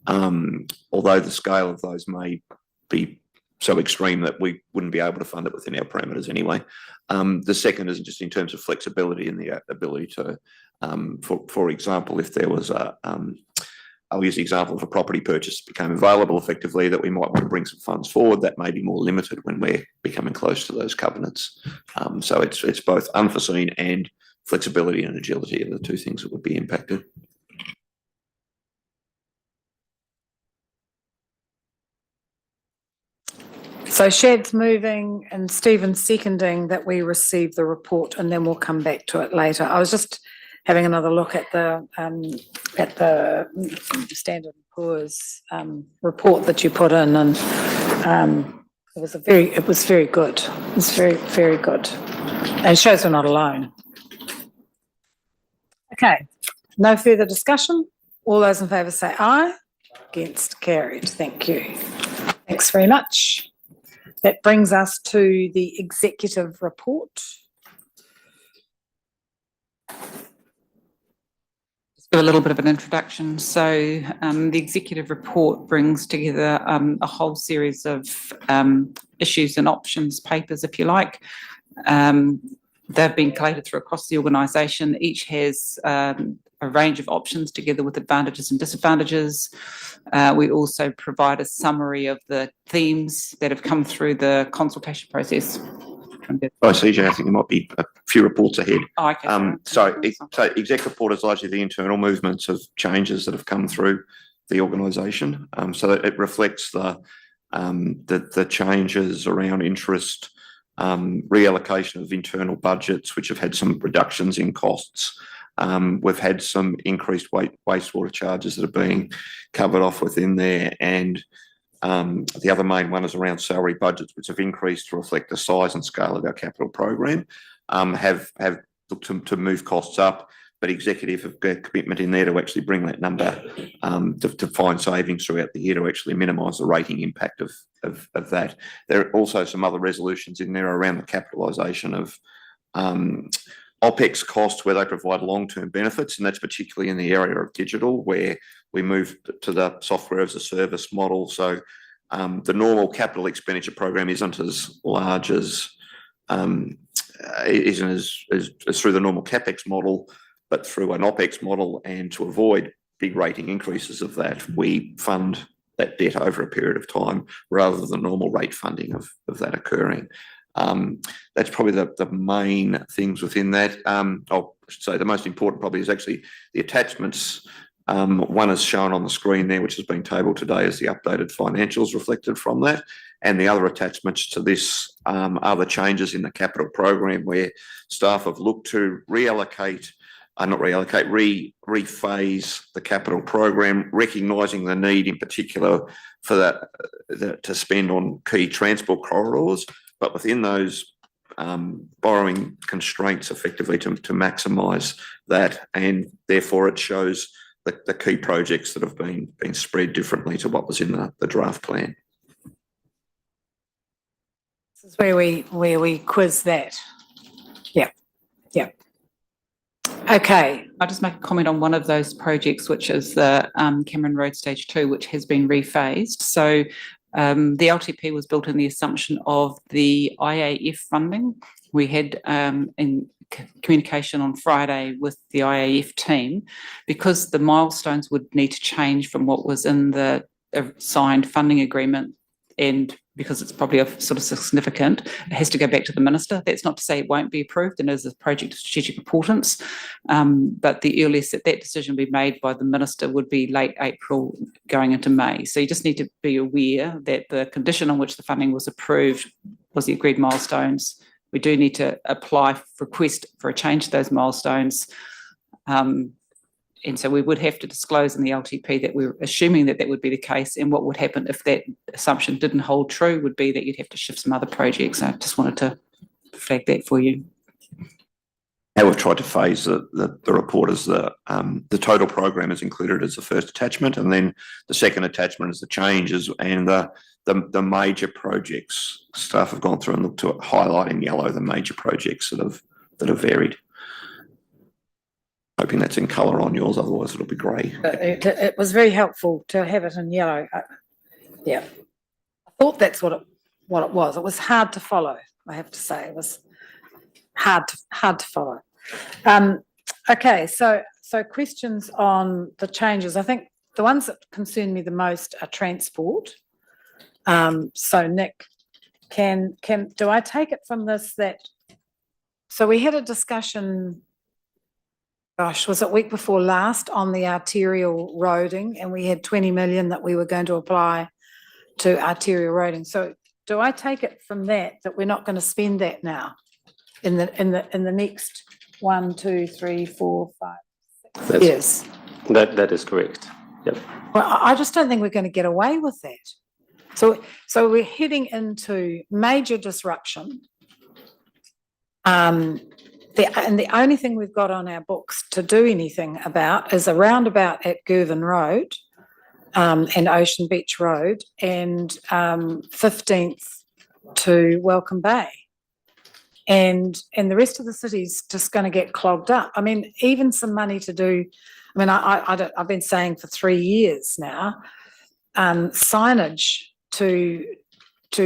Although the scale of those may be so extreme that we wouldn't be able to fund it within our parameters anyway. The second is just in terms of flexibility and the ability to, for example, if there was I'll use the example of a property purchase became available effectively that we might want to bring some funds forward, that may be more limited when we're becoming close to those covenants. So it's both unforeseen and flexibility and agility are the two things that would be impacted. So Shad's moving and Stephen's seconding that we receive the report, and then we'll come back to it later. I was just having another look at the Standard & Poor's report that you put in, and it was very good. It was very good, and it shows we're not alone. Okay, no further discussion. All those in favour say aye. Against, carried. Thank you. Thanks very much. That brings us to the executive report. Just give a little bit of an introduction. So the executive report brings together a whole series of issues and options papers, if you like. They've been collated through across the organisation. Each has a range of options together with advantages and disadvantages. We also provide a summary of the themes that have come through the consultation process. Oh, CJ, I think there might be a few reports ahead. Oh, okay. So exec report is largely the internal movements of changes that have come through the organisation. So it reflects the changes around interest, reallocation of internal budgets, which have had some reductions in costs. We've had some increased wastewater charges that are being covered off within there, and the other main one is around salary budgets, which have increased to reflect the size and scale of our capital program. Have looked to move costs up, but executive have got a commitment in there to actually bring that number to find savings throughout the year to actually minimise the rating impact of that. There are also some other resolutions in there around the capitalisation of OPEX costs where they provide long-term benefits, and that's particularly in the area of digital, where we moved to the software as a service model. So the normal capital expenditure program isn't as large as isn't as through the normal CapEx model, but through an OPEX model. And to avoid big rating increases of that, we fund that debt over a period of time rather than normal rate funding of that occurring. That's probably the main things within that. I should say the most important probably is actually the attachments. One is shown on the screen there, which has been tabled today, is the updated financials reflected from that. And the other attachments to this are the changes in the capital program where staff have looked to rephase the capital program, recognising the need in particular for that to spend on key transport corridors, but within those borrowing constraints effectively to maximise that, and therefore it shows the key projects that have been spread differently to what was in the draft plan. This is where we quiz that. Yeah. Okay. I'll just make a comment on one of those projects, which is the Cameron Road Stage 2, which has been rephased. So the LTP was built in the assumption of the IAF funding. We had in communication on Friday with the IAF team, because the milestones would need to change from what was in the signed funding agreement, and because it's probably sort of significant, it has to go back to the minister. That's not to say it won't be approved and is a project of strategic importance, but the earliest that decision will be made by the minister would be late April going into May. So you just need to be aware that the condition on which the funding was approved was the agreed milestones. We do need to request for a change to those milestones. And so we would have to disclose in the LTP that we're assuming that would be the case, and what would happen if that assumption didn't hold true would be that you'd have to shift some other projects. I just wanted to flag that for you. How we've tried to phase the report is the total program is included as the first attachment, and then the second attachment is the changes and the major projects. Staff have gone through and looked to highlight in yellow the major projects that have varied. Hoping that's in colour on yours, otherwise it'll be grey. It was very helpful to have it in yellow. Yeah, I thought that's what it was. It was hard to follow, I have to say. It was hard to follow. Okay, so questions on the changes. I think the ones that concern me the most are transport. So Nick, do I take it from this that, so we had a discussion, gosh, was it week before last, on the arterial roading, and we had 20 million that we were going to apply to arterial roading. So do I take it from that we're not going to spend that now in the next 1, 2, 3, 4, 5, 6 years? That is correct. Yep. Well, I just don't think we're going to get away with that. So we're heading into major disruption. And the only thing we've got on our books to do anything about is a roundabout at Girvan Road and Ocean Beach Road, and 15th to Welcome Bay. And the rest of the city's just going to get clogged up. I mean, even some money to do, I mean, I've been saying for 3 years now, signage to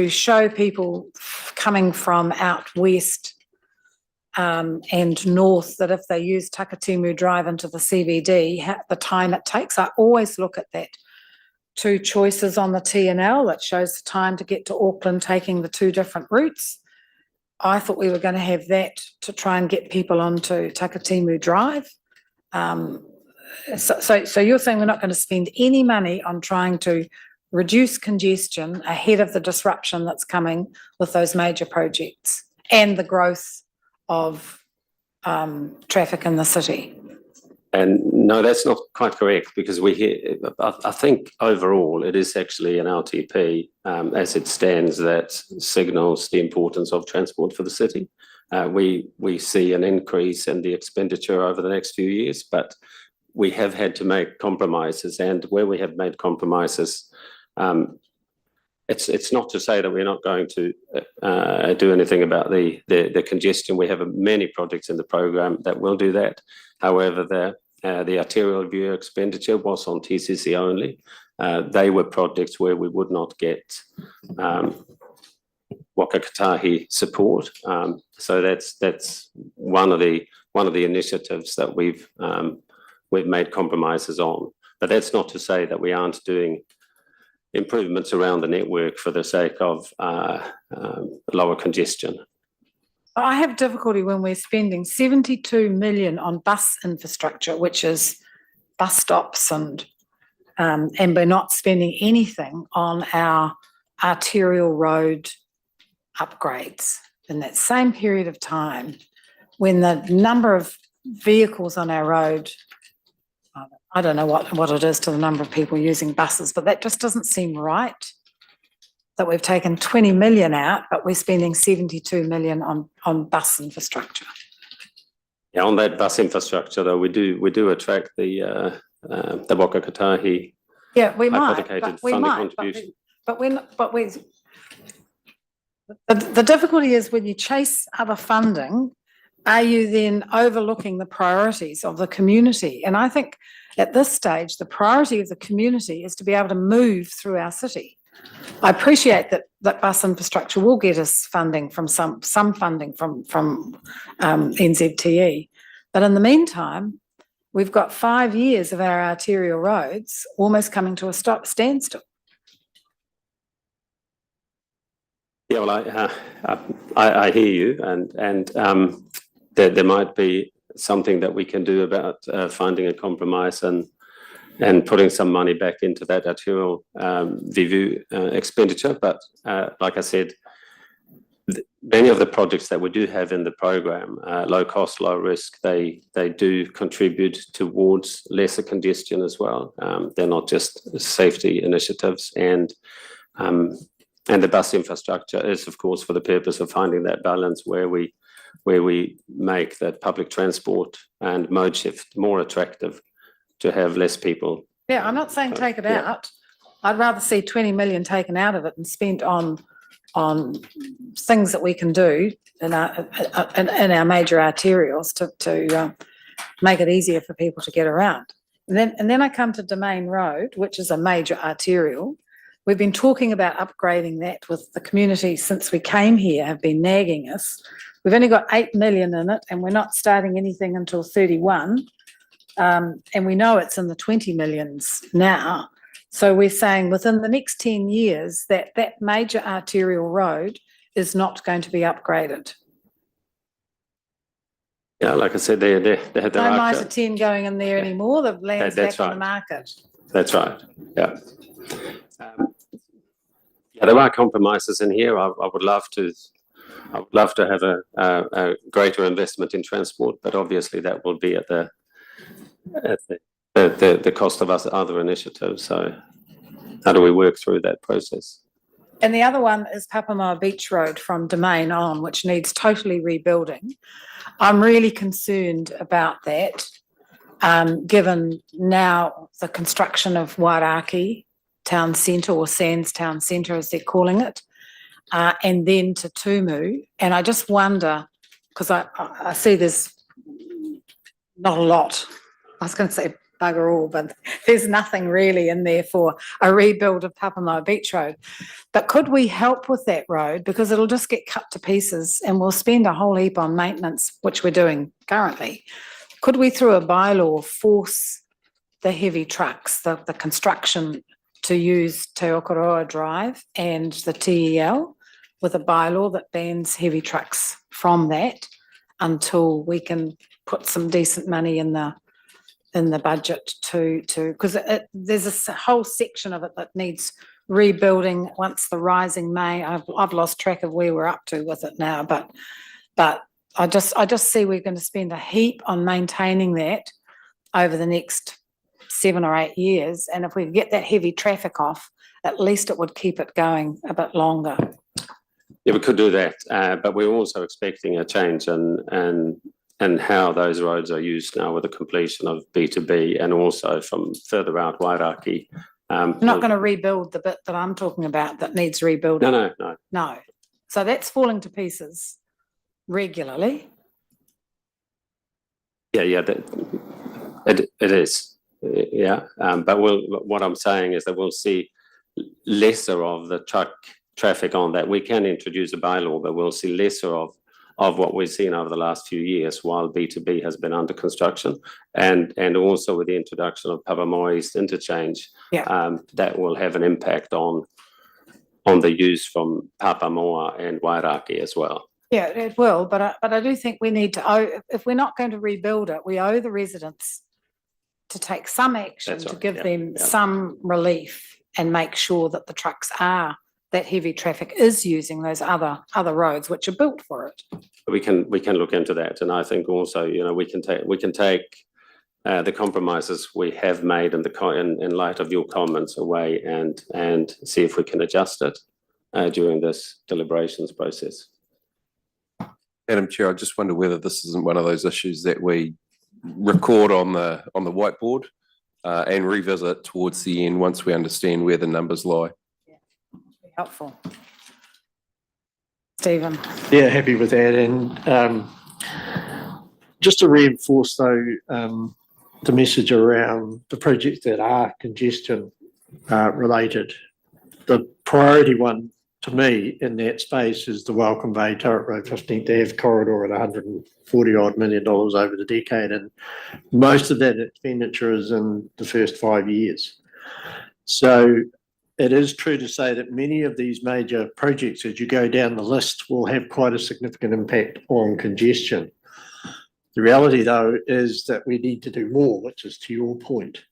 show people coming from out west and north that if they use Tumu Drive into the CBD, the time it takes. I always look at that. 2 choices on the T&L that shows the time to get to Auckland taking the 2 different routes. I thought we were going to have that to try and get people onto Tumu Drive. So you're saying we're not going to spend any money on trying to reduce congestion ahead of the disruption that's coming with those major projects and the growth of traffic in the city? And no, that's not quite correct, because I think overall it is actually an LTP as it stands that signals the importance of transport for the city. We see an increase in the expenditure over the next few years, but we have had to make compromises, and where we have made compromises, it's not to say that we're not going to do anything about the congestion. We have many projects in the program that will do that. However, the arterial review expenditure was on TCC only. They were projects where we would not get Wakakatahi support. So that's one of the initiatives that we've made compromises on. But that's not to say that we aren't doing improvements around the network for the sake of lower congestion. I have difficulty when we're spending 72 million on bus infrastructure, which is bus stops and we're not spending anything on our arterial road upgrades in that same period of time, when the number of vehicles on our road, I don't know what it is to the number of people using buses, but that just doesn't seem right, that we've taken 20 million out, but we're spending 72 million on bus infrastructure. Yeah, on that bus infrastructure, though, we do attract the Waka Kotahi. Yeah, we might, hypothecated but we funding might, contribution. but we're not, but we. The difficulty is when you chase other funding, are you then overlooking the priorities of the community? And I think at this stage, the priority of the community is to be able to move through our city. I appreciate that bus infrastructure will get us funding from some funding from NZTE, but in the meantime, we've got 5 years of our arterial roads almost coming to a standstill. Yeah, well, I hear you, and there might be something that we can do about finding a compromise and putting some money back into that arterial VVU expenditure. But like I said, many of the projects that we do have in the program, low cost, low risk, they do contribute towards lesser congestion as well. They're not just safety initiatives, and the bus infrastructure is, of course, for the purpose of finding that balance where we make that public transport and mode shift more attractive to have less people. Yeah, I'm not saying take it Yeah. out. I'd rather see 20 million taken out of it and spent on things that we can do in our major arterials to make it easier for people to get around. And then I come to Domain Road, which is a major arterial. We've been talking about upgrading that with the community since we came here, have been nagging us. We've only got 8 million in it, and we're not starting anything until 31. And we know it's in the 20 millions now. So we're saying within the next 10 years that major arterial road is not going to be upgraded. Yeah, like I said, there No mitre 10 going in there anymore. The land's back on the market. That's right. Yeah. Yeah, there are compromises in here. I would love to have a greater investment in transport, but obviously that will be at the cost of us other initiatives. So how do we work through that process? And the other one is Papamoa Beach Road from Domain on, which needs totally rebuilding. I'm really concerned about that, given now the construction of Wairaki Town Centre, or Sands Town Centre as they're calling it, and then to Tumu. And I just wonder, because I see there's not a lot, I was going to say bugger all, but there's nothing really in there for a rebuild of Papamoa Beach Road. But could we help with that road? Because it'll just get cut to pieces and we'll spend a whole heap on maintenance, which we're doing currently. Could we, through a bylaw, force the heavy trucks, the construction, to use Te Okoroa Drive and the TEL with a bylaw that bans heavy trucks from that until we can put some decent money in the budget to because there's a whole section of it that needs rebuilding once the rising May. I've lost track of where we're up to with it now, but I just see we're going to spend a heap on maintaining that over the next 7 or 8 years, and if we could get that heavy traffic off, at least it would keep it going a bit longer. Yeah, we could do that, but we're also expecting a change in how those roads are used now with the completion of B2B, and also from further out Wairaki. We're not going to rebuild the bit that I'm talking about that needs rebuilding. No. So that's falling to pieces regularly. Yeah, it is. Yeah, but what I'm saying is that we'll see lesser of the truck traffic on that. We can introduce a bylaw, but we'll see lesser of of what we've seen over the last few years while B2B has been under construction, and also with the introduction of Papamoa East interchange, that will have an impact on the use from Papamoa and Wairaki as well. Yeah, it will, but I do think we need to, if we're not going to rebuild it, we owe the residents to take some action That's to right, give yeah, them yeah. some relief and make sure that the trucks that heavy traffic is using those other roads which are built for it. We can look into that, and I think also, you know, we can take the compromises we have made in light of your comments away and see if we can adjust it during this deliberations process. Madam Chair, I just wonder whether this isn't one of those issues that we record on the whiteboard and revisit towards the end once we understand where the numbers lie. Helpful. Stephen. Yeah, happy with that. And just to reinforce though, the message around the projects that are congestion related, the priority one to me in that space is the Welcome Bay Turret Road 15th Ave corridor at $140 million over the decade. And most of that expenditure is in the first 5 years. So it is true to say that many of these major projects, as you go down the list, will have quite a significant impact on congestion. The reality, though, is that we need to do more, which is to your point.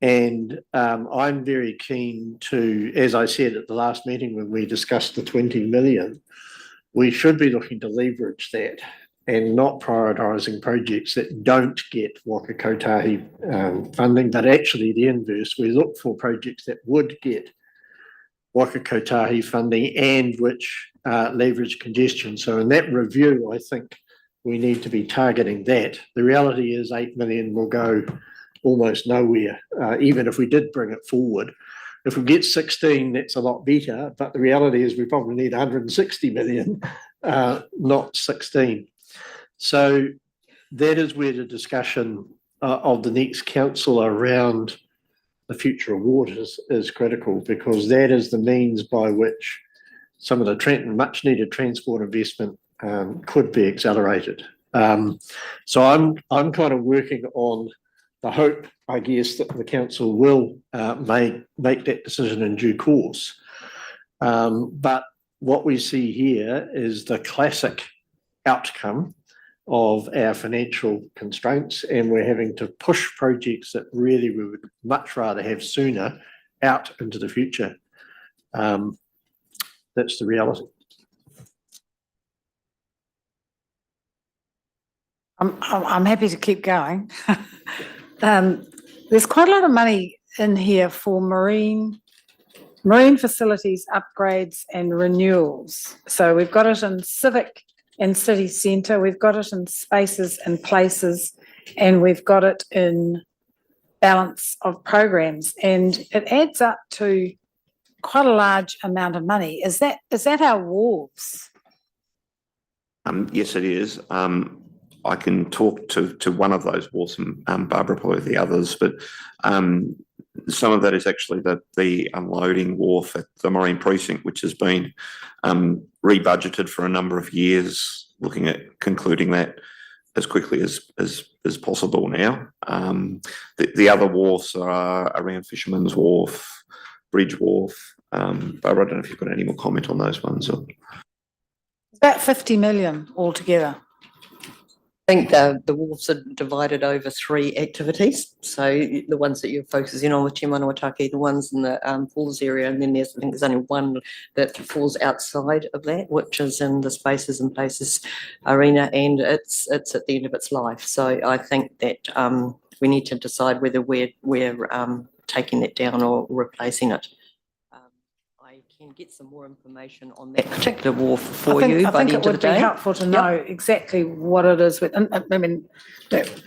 And I'm very keen to, as I said at the last meeting when we discussed the 20 million, we should be looking to leverage that and not prioritising projects that don't get Waka Kotahi funding, but actually the inverse. We look for projects that would get Waka Kotahi funding and which leverage congestion. So in that review, I think we need to be targeting that. The reality is 8 million will go almost nowhere, even if we did bring it forward. If we get 16, that's a lot better, but the reality is we probably need 160 million, not 16. So that is where the discussion of the next council around the future of waters is critical, because that is the means by which some of the much needed transport investment could be accelerated. So I'm kind of working on the hope, I guess, that the council will make that decision in due course. But what we see here is the classic outcome of our financial constraints, and we're having to push projects that really we would much rather have sooner out into the future. That's the reality. I'm happy to keep going. There's quite a lot of money in here for marine facilities upgrades and renewals. So we've got it in civic and city centre, we've got it in spaces and places, and we've got it in balance of programs, and it adds up to quite a large amount of money. Is that our wharves? Yes, it is. I can talk to one of those wharves, and Barbara probably the others, but some of that is actually the unloading wharf at the Marine Precinct, which has been rebudgeted for a number of years, looking at concluding that as quickly as possible now. The other wharfs are around Fisherman's Wharf, Bridge Wharf. Barbara, I don't know if you've got any more comment on those ones. Or... About 50 million altogether. I think the wharfs are divided over 3 activities. So the ones that you're focusing on with Te Manawataki, the ones in the falls area, and then I think there's only one that falls outside of that, which is in the Spaces and Places arena, and it's at the end of its life. So I think that we need to decide whether we're taking that down or replacing it. I can get some more information on that particular wharf for you by the end of the day. I think it would be helpful to know exactly what it is with, and I mean,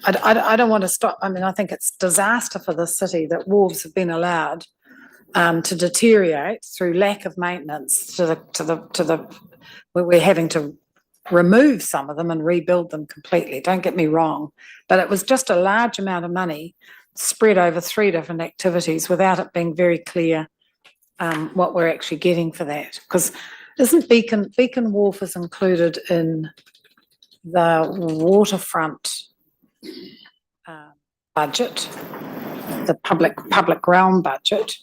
I don't want to stop. I mean, I think it's disaster for the city that wharves have been allowed to deteriorate through lack of maintenance to the where we're having to remove some of them and rebuild them completely. Don't get me wrong, but it was just a large amount of money spread over 3 different activities without it being very clear what we're actually getting for that. Because isn't Beacon Wharf is included in the waterfront budget, the public realm budget.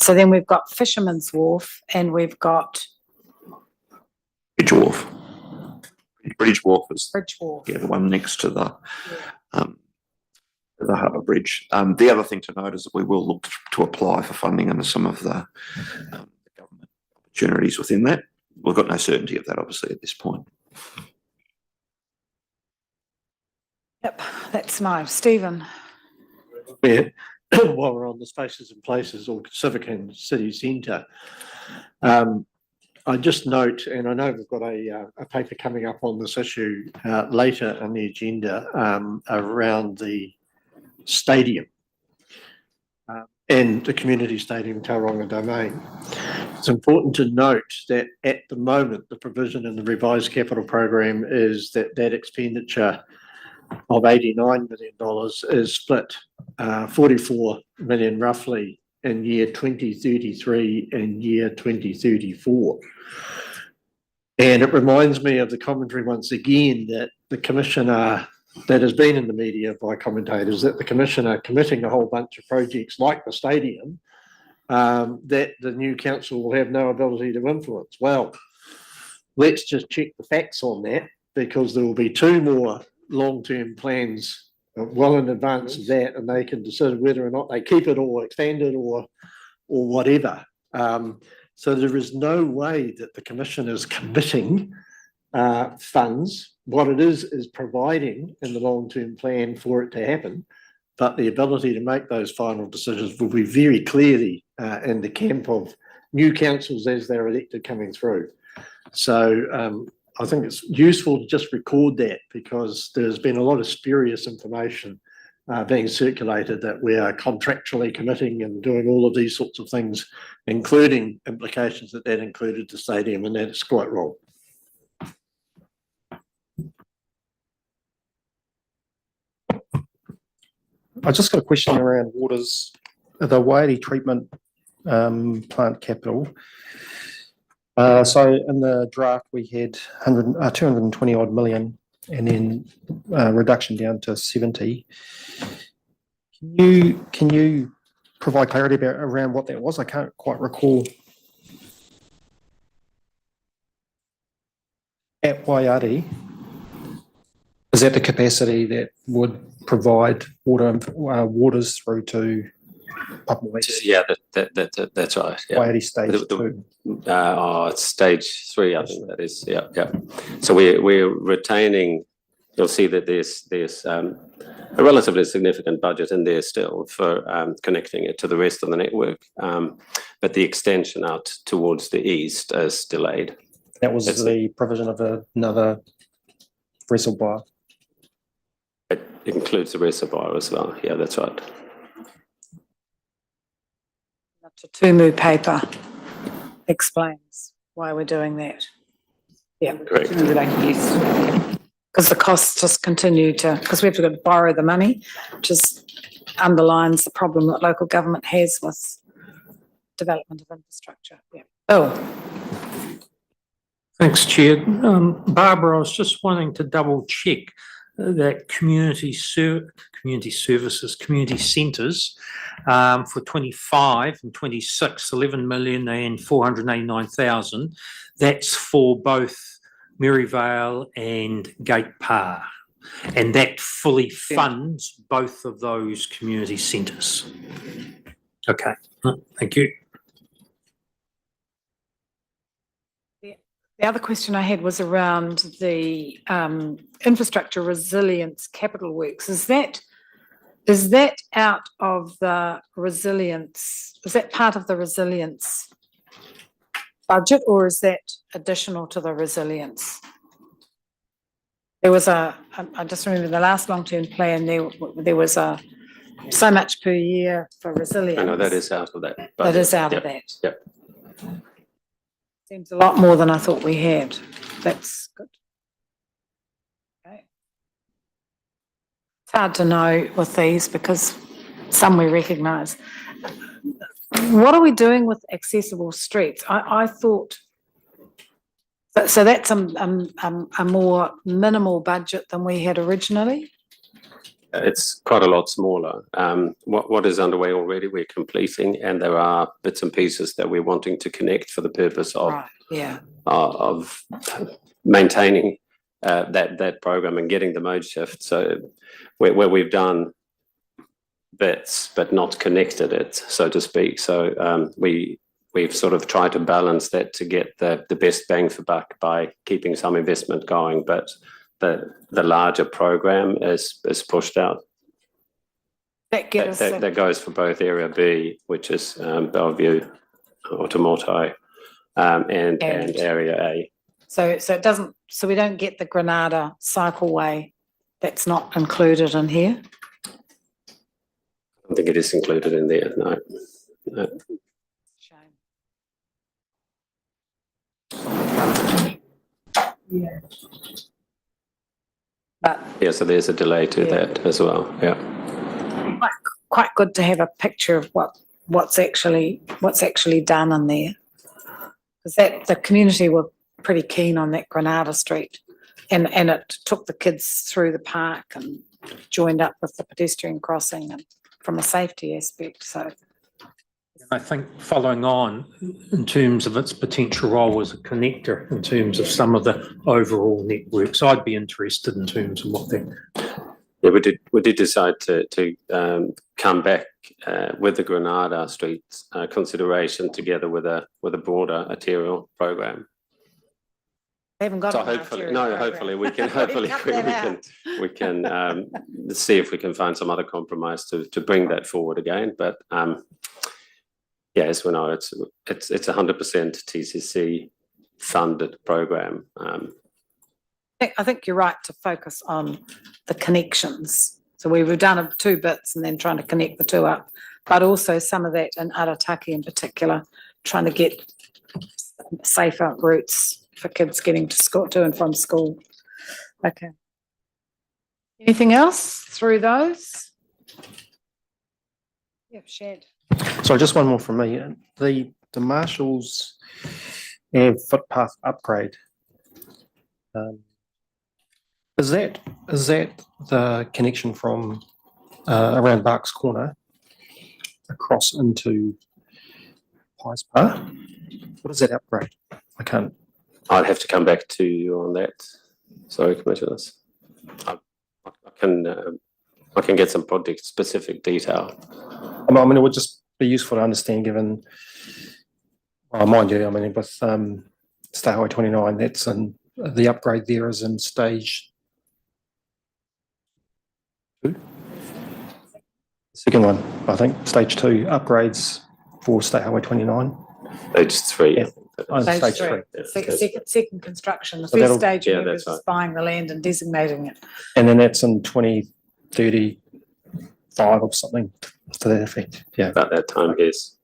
So then we've got Fisherman's Wharf and we've got Bridge Wharf. Bridge Wharf is, Bridge Wharf. yeah, the one next to the Harbour Bridge. The other thing to note is that we will look to apply for funding under some of the government opportunities within that. We've got no certainty of that, obviously, at this point. Yep, that's nice. Stephen. Yeah, while we're on the spaces and places or civic and city centre, I just note, and I know we've got a paper coming up on this issue later in the agenda around the stadium and the community stadium Tauranga domain. It's important to note that at the moment, the provision in the revised capital program is that that expenditure of $89 million is split 44 million roughly in year 2033 and year 2034. And it reminds me of the commentary once again that the commissioner, that has been in the media by commentators, that the commissioner committing a whole bunch of projects like the stadium that the new council will have no ability to influence. Well, let's just check the facts on that, because there will be 2 more long-term plans well in advance of that, and they can decide whether or not they keep it or expand it or whatever. So there is no way that the commission is committing funds. What it is providing in the long-term plan for it to happen, but the ability to make those final decisions will be very clearly in the camp of new councils as they're elected coming through. So I think it's useful to just record that, because there's been a lot of spurious information being circulated that we are contractually committing and doing all of these sorts of things, including implications that included the stadium, and that's quite wrong. I just got a question around waters, the Waiari treatment plant capital. So in the draft, we had 220 odd million, and then reduction down to 70. Can you provide clarity around what that was? I can't quite recall. At Waiari, is that the capacity that would provide waters through to Papua? Yeah, that's right. Yeah. Waiari stage 2. It's stage 3, I think that is. Yeah, yeah. So we're retaining. You'll see that there's a relatively significant budget in there still for connecting it to the rest of the network, but the extension out towards the east is delayed. That was the provision of another reservoir. It includes the reservoir as well. Yeah, that's right. The Tumu paper explains why we're doing that. Yeah. Correct. Yes. Because the costs just continue to, because we have to go to borrow the money, just underlines the problem that local government has with development of infrastructure. Yeah. Oh. Thanks, Chair. Barbara, I was just wanting to double check that community services, community centres for 25 and 26, 11 million and 489,000. That's for both Maryvale and Gate Par. And that fully funds both of those community centres. Okay, thank you. The other question I had was around the infrastructure resilience capital works. Is that out of the resilience? Is that part of the resilience budget, or is that additional to the resilience? There was I just remember the last long-term plan, there was so much per year for resilience. No, that is out of that. That is out of that. Yep. Seems a lot more than I thought we had. That's good. Okay. It's hard to know with these because some we recognise. What are we doing with accessible streets? I thought So that's a more minimal budget than we had originally. It's quite a lot smaller. What is underway already, we're completing, and there are bits and pieces that we're wanting to connect for the purpose of Right, yeah. of maintaining that program and getting the mode shift. So where we've done bits but not connected it, so to speak. So we've sort of tried to balance that to get the best bang for buck by keeping some investment going, but the larger program is pushed out. That goes for both Area B, which is Bellevue, Otamotai, and Area A. So it doesn't, so we don't get the Granada cycleway, that's not included in here? I don't think it is included in there, no. Shame. Yeah. But Yeah, so there's a delay to that as well, yeah. quite good to have a picture of what's actually done in there. Because the community were pretty keen on that Granada Street, and it took the kids through the park and joined up with the pedestrian crossing and from a safety aspect. So I think following on in terms of its potential role as a connector in terms of some of the overall networks, I'd be interested in terms of what that. Yeah, we did decide to come back with the Granada Street consideration together with a broader arterial program. they haven't got So an arterial program. hopefully we can Cut we can see if we can find some other compromise to bring that forward again. But yeah, as we know, it's 100% TCC funded program. I think you're right to focus on the connections. So we've done 2 bits and then trying to connect the 2 up, but also some of that in Arataki in particular, trying to get safer routes for kids getting to and from school. Okay. Anything else through those? Yeah, Shad. So just one more from me. The Marshalls footpath upgrade. Is that the connection from around Barks Corner across into Pies Park? What is that upgrade? I can't. I'd have to come back to you on that. Sorry, Commissioners. I can get some project specific detail. I mean, it would just be useful to understand, given, well, mind you, I mean, with State Highway 29, that's in the upgrade there is in stage 2. Second one, I think, stage 2 upgrades for State Highway 29. Stage 3. Yeah. Stage 3. Second construction. The So first stage yeah, of it that's is buying the land and designating it. And then that's in 2035 or something to that effect. Yeah. About that time, yes.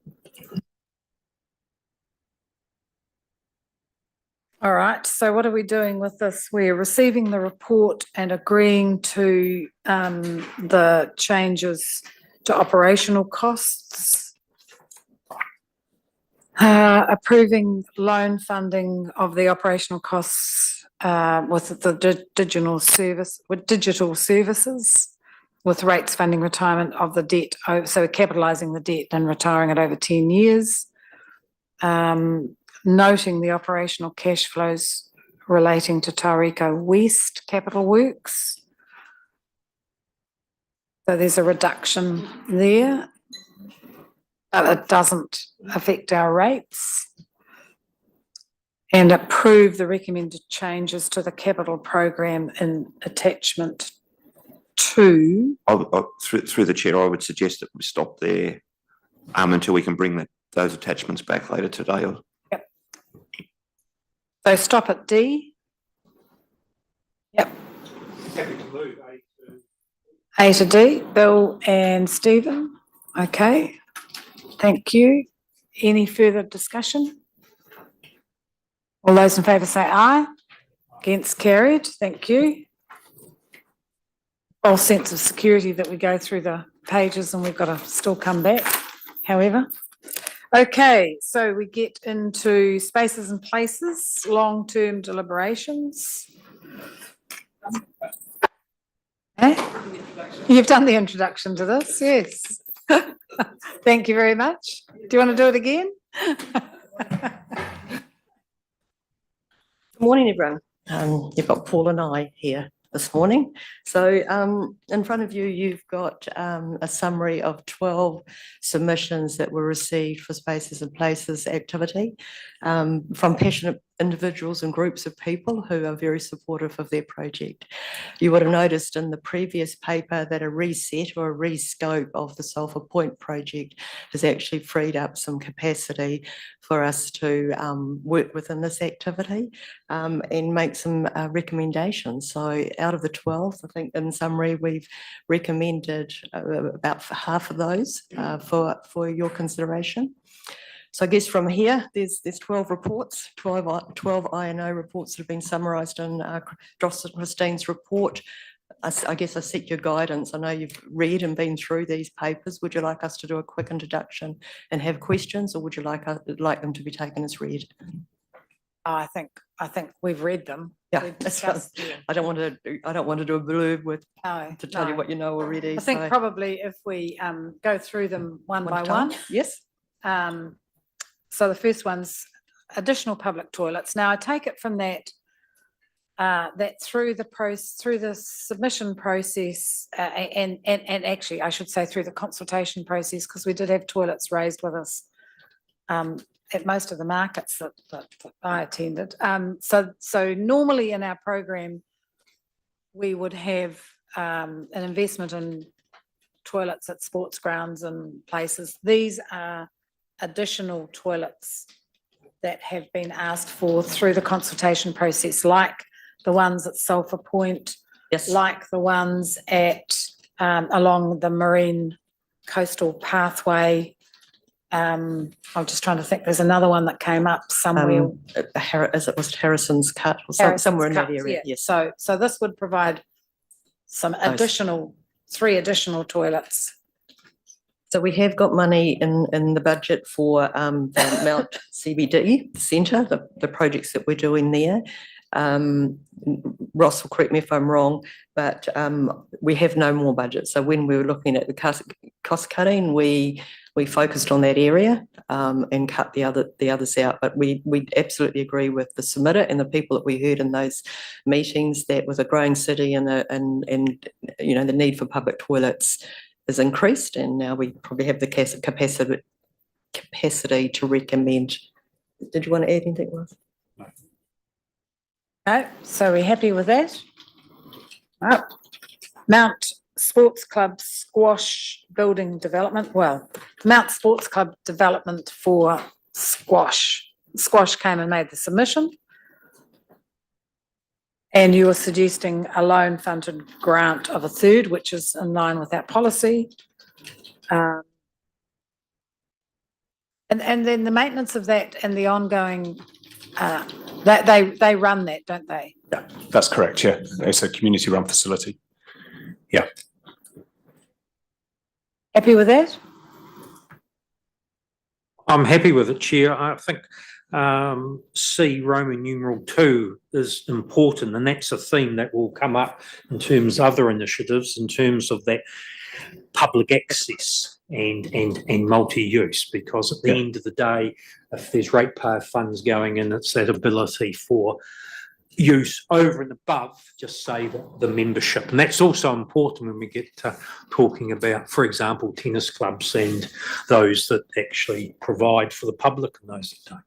All right, so what are we doing with this? We're receiving the report and agreeing to the changes to operational costs. Approving loan funding of the operational costs with the digital services, with rates funding retirement of the debt. So we're capitalising the debt and retiring it over 10 years. Noting the operational cash flows relating to Tauranga West Capital Works. So there's a reduction there, but it doesn't affect our rates. And approve the recommended changes to the capital program in attachment 2. Through the chair, I would suggest that we stop there until we can bring those attachments back later today. So stop at D. Yep. Happy to move A to D, Bill and Stephen. Okay, thank you. Any further discussion? All those in favour say aye. Against, carried, thank you. False sense of security that we go through the pages and we've got to still come back, however. Okay, so we get into spaces and places, long-term deliberations. Eh? You've done the introduction to this, yes. Thank you very much. Do you want to do it again? Good morning, everyone. You've got Paul and I here this morning. So in front of you, you've got a summary of 12 submissions that were received for Spaces and Places activity from passionate individuals and groups of people who are very supportive of their project. You would have noticed in the previous paper that a reset or a rescope of the Sulphur Point project has actually freed up some capacity for us to work within this activity and make some recommendations. So out of the 12, I think in summary, we've recommended about half of those for your consideration. So I guess from here, there's 12 reports, 12 I&O reports that have been summarised in Christine's report. I guess I seek your guidance. I know you've read and been through these papers. Would you like us to do a quick introduction and have questions, or would you like them to be taken as read? I think we've read them. Yeah, We've that's fine. discussed them. I don't want to do a blurb No, to tell you no. what you know already. I think so- probably if we go through them one by at a time. one. Yes. So the first one's additional public toilets. Now I take it from that through the submission process and actually I should say through the consultation process, because we did have toilets raised with us at most of the markets that I attended. So normally in our program we would have an investment in toilets at sports grounds and places. These are additional toilets that have been asked for through the consultation process, like the ones at Sulphur Point, Yes. like the ones at along the marine coastal pathway. I'm just trying to think. There's another one that came up somewhere. Was it Harrison's Cut or Harrison's somewhere in that Cut, area? yeah. Yes. So this would provide some three additional toilets. So we have got money in the budget for the Mount CBD Centre, the projects that we're doing there. Ross will correct me if I'm wrong, but we have no more budget. So when we were looking at the cost cutting, we focused on that area and cut the others out. But we absolutely agree with the submitter and the people that we heard in those meetings that with a growing city and you know the need for public toilets is increased, and now we probably have the capacity to recommend. Did you want to add anything, Ross? No, so we're happy with that. Oh. Mount Sports Club squash building development. Well, Mount Sports Club development for squash. Squash came and made the submission. And you were suggesting a loan funded grant of a third, which is in line with our policy. And then the maintenance of that and the ongoing, they run that, don't they? Yeah, that's correct. Yeah, it's a community-run facility. Yeah. Happy with that? I'm happy with it, Chair. I think C Roman numeral 2 is important, and that's a theme that will come up in terms of other initiatives, in terms of that public access and multi-use, because at the end of the day, if there's ratepayer funds going in, it's that ability for use over and above just say the membership. And that's also important when we get to talking about, for example, tennis clubs and those that actually provide for the public and those that don't.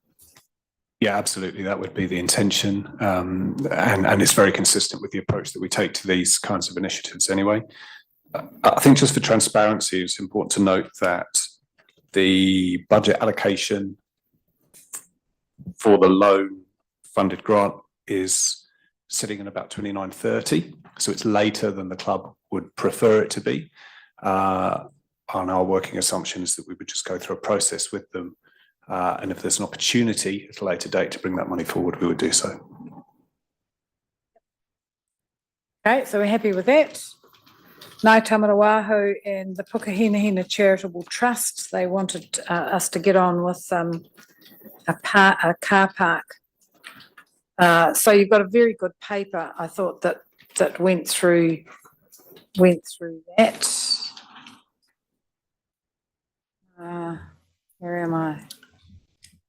Yeah, absolutely. That would be the intention. And it's very consistent with the approach that we take to these kinds of initiatives anyway. I think just for transparency, it's important to note that the budget allocation for the loan funded grant is sitting at about 29:30. So it's later than the club would prefer it to be. On our working assumptions that we would just go through a process with them. And if there's an opportunity at a later date to bring that money forward, we would do so. Okay, so we're happy with that. Ngāi Tamarawaho and the Pukahinahina Charitable Trust, they wanted us to get on with a car park. So you've got a very good paper, I thought, that went through that. Where am I?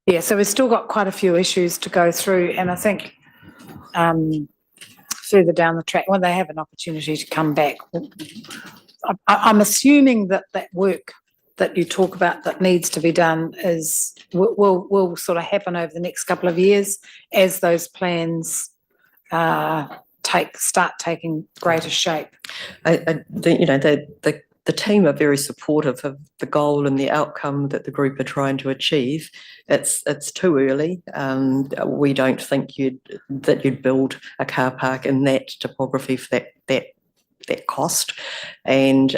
Yeah, so we've still got quite a few issues to go through, and I think further down the track, when they have an opportunity to come back, I'm assuming that work that you talk about that needs to be done will sort of happen over the next couple of years as those plans start taking greater shape. The team are very supportive of the goal and the outcome that the group are trying to achieve. It's too early. We don't think that you'd build a car park in that topography for that cost, and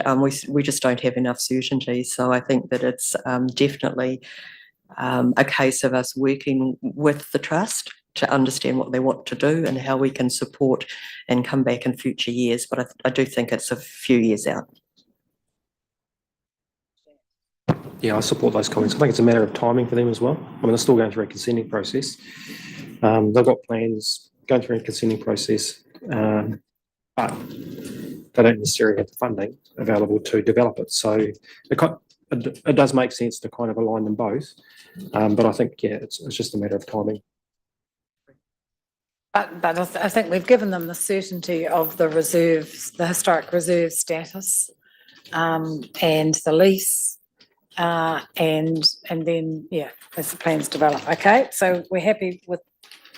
we just don't have enough certainty. So I think that it's definitely a case of us working with the trust to understand what they want to do and how we can support and come back in future years. But I do think it's a few years out. Yeah, I support those comments. I think it's a matter of timing for them as well. I mean, they're still going through a consenting process. They've got plans going through a consenting process, but they don't necessarily have the funding available to develop it. So it does make sense to kind of align them both. But I think, yeah, it's just a matter of timing. But I think we've given them the certainty of the reserves, the historic reserve status, and the lease. And then, yeah, as the plans develop. Okay, so we're happy with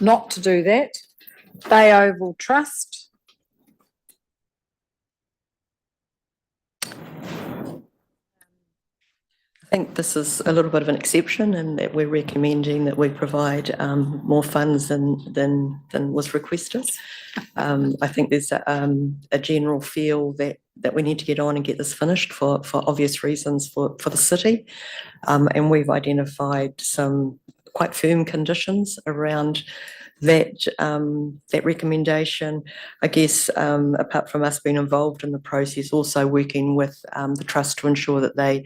not to do that. Bay Oval Trust. I think this is a little bit of an exception in that we're recommending that we provide more funds than was requested. I think there's a general feel that we need to get on and get this finished for obvious reasons for the city. And we've identified some quite firm conditions around that recommendation. I guess apart from us being involved in the process, also working with the trust to ensure that they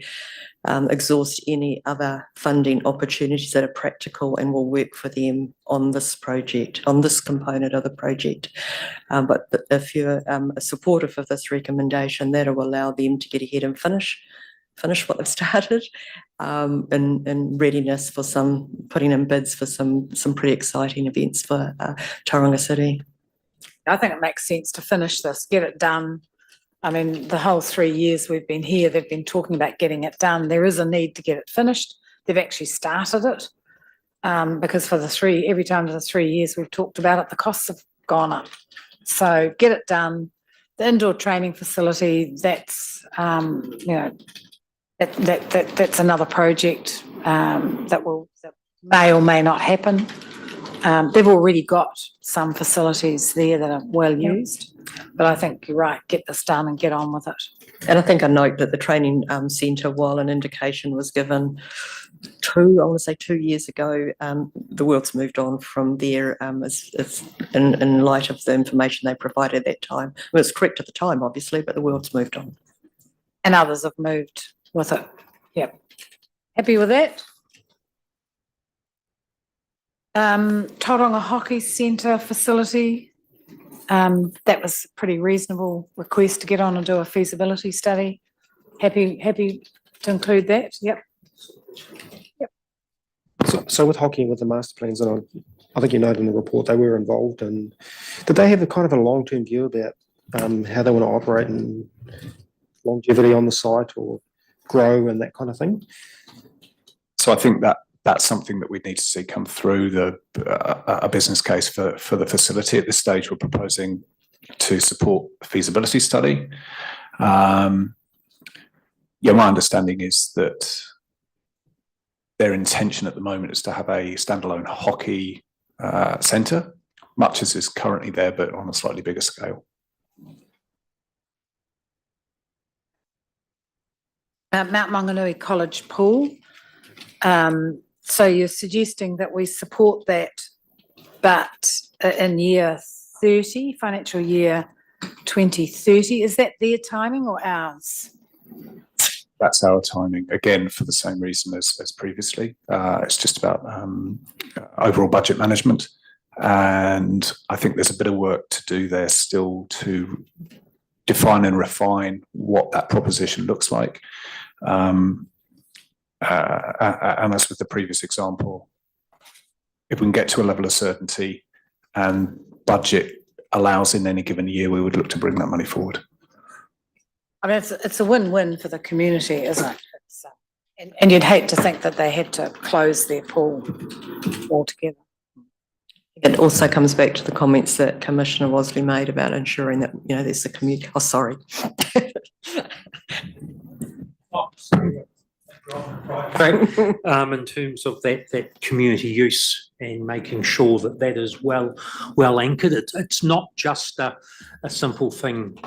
exhaust any other funding opportunities that are practical and will work for them on this project, on this component of the project. But if you're supportive of this recommendation, that will allow them to get ahead and finish what they've started, in readiness for putting in bids for some pretty exciting events for Tauranga City. I think it makes sense to finish this, get it done. I mean, the whole 3 years we've been here, they've been talking about getting it done. There is a need to get it finished. They've actually started it, because for every time for the 3 years we've talked about it, the costs have gone up. So get it done. The indoor training facility, that's that's another project that may or may not happen. They've already got some facilities there that are well used, but I think you're right, get this done and get on with it. And I think I note that the training centre, while an indication was given 2 years ago, the world's moved on from there, in light of the information they provided at that time. Well, it was correct at the time, obviously, but the world's moved on. And others have moved with it. Yep. Happy with that? Tauranga Hockey Centre facility. That was a pretty reasonable request to get on and do a feasibility study. Happy to include that. Yep. So with hockey and with the master plans, and I think you noted in the report they were involved, and did they have a kind of a long-term view about how they want to operate and longevity on the site or grow and that kind of thing? So I think that's something that we need to see come through a business case for the facility. At this stage, we're proposing to support a feasibility study. My understanding is that their intention at the moment is to have a standalone hockey centre, much as is currently there, but on a slightly bigger scale. Mount Maunganui College Pool. So you're suggesting that we support that, but in year 30, financial year 2030. Is that their timing or ours? That's our timing, again, for the same reason as previously. It's just about overall budget management. And I think there's a bit of work to do there still to define and refine what that proposition looks like. And as with the previous example, if we can get to a level of certainty and budget allows in any given year, we would look to bring that money forward. I mean, it's a win-win for the community, isn't it? And you'd hate to think that they had to close their pool altogether. It also comes back to the comments that Commissioner Wasley made about ensuring that, you know, there's a community, oh, sorry. In terms of that community use and making sure that that is well anchored. It's not just a simple thing.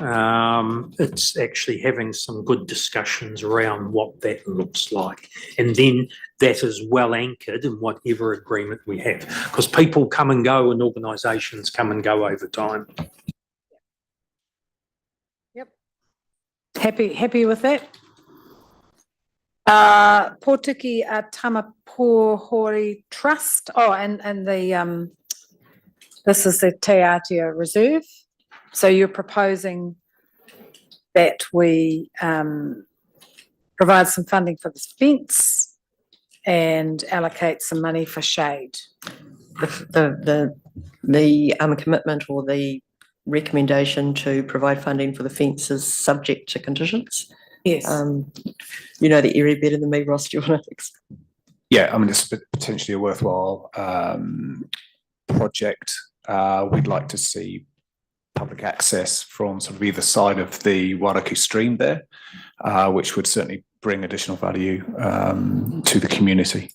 It's actually having some good discussions around what that looks like, and then that is well anchored in whatever agreement we have, because people come and go and organisations come and go over time. Yep. Happy with that? Pōtiki Tamapohori Trust. Oh, and the this is the Te Atia Reserve. So you're proposing that we provide some funding for this fence and allocate some money for shade. The commitment or the recommendation to provide funding for the fence is subject to conditions. Yes. You know the area better than me, Ross. Do you want to? Yeah, I mean, it's potentially a worthwhile project. We'd like to see public access from sort of either side of the Wairakei stream there, which would certainly bring additional value to the community.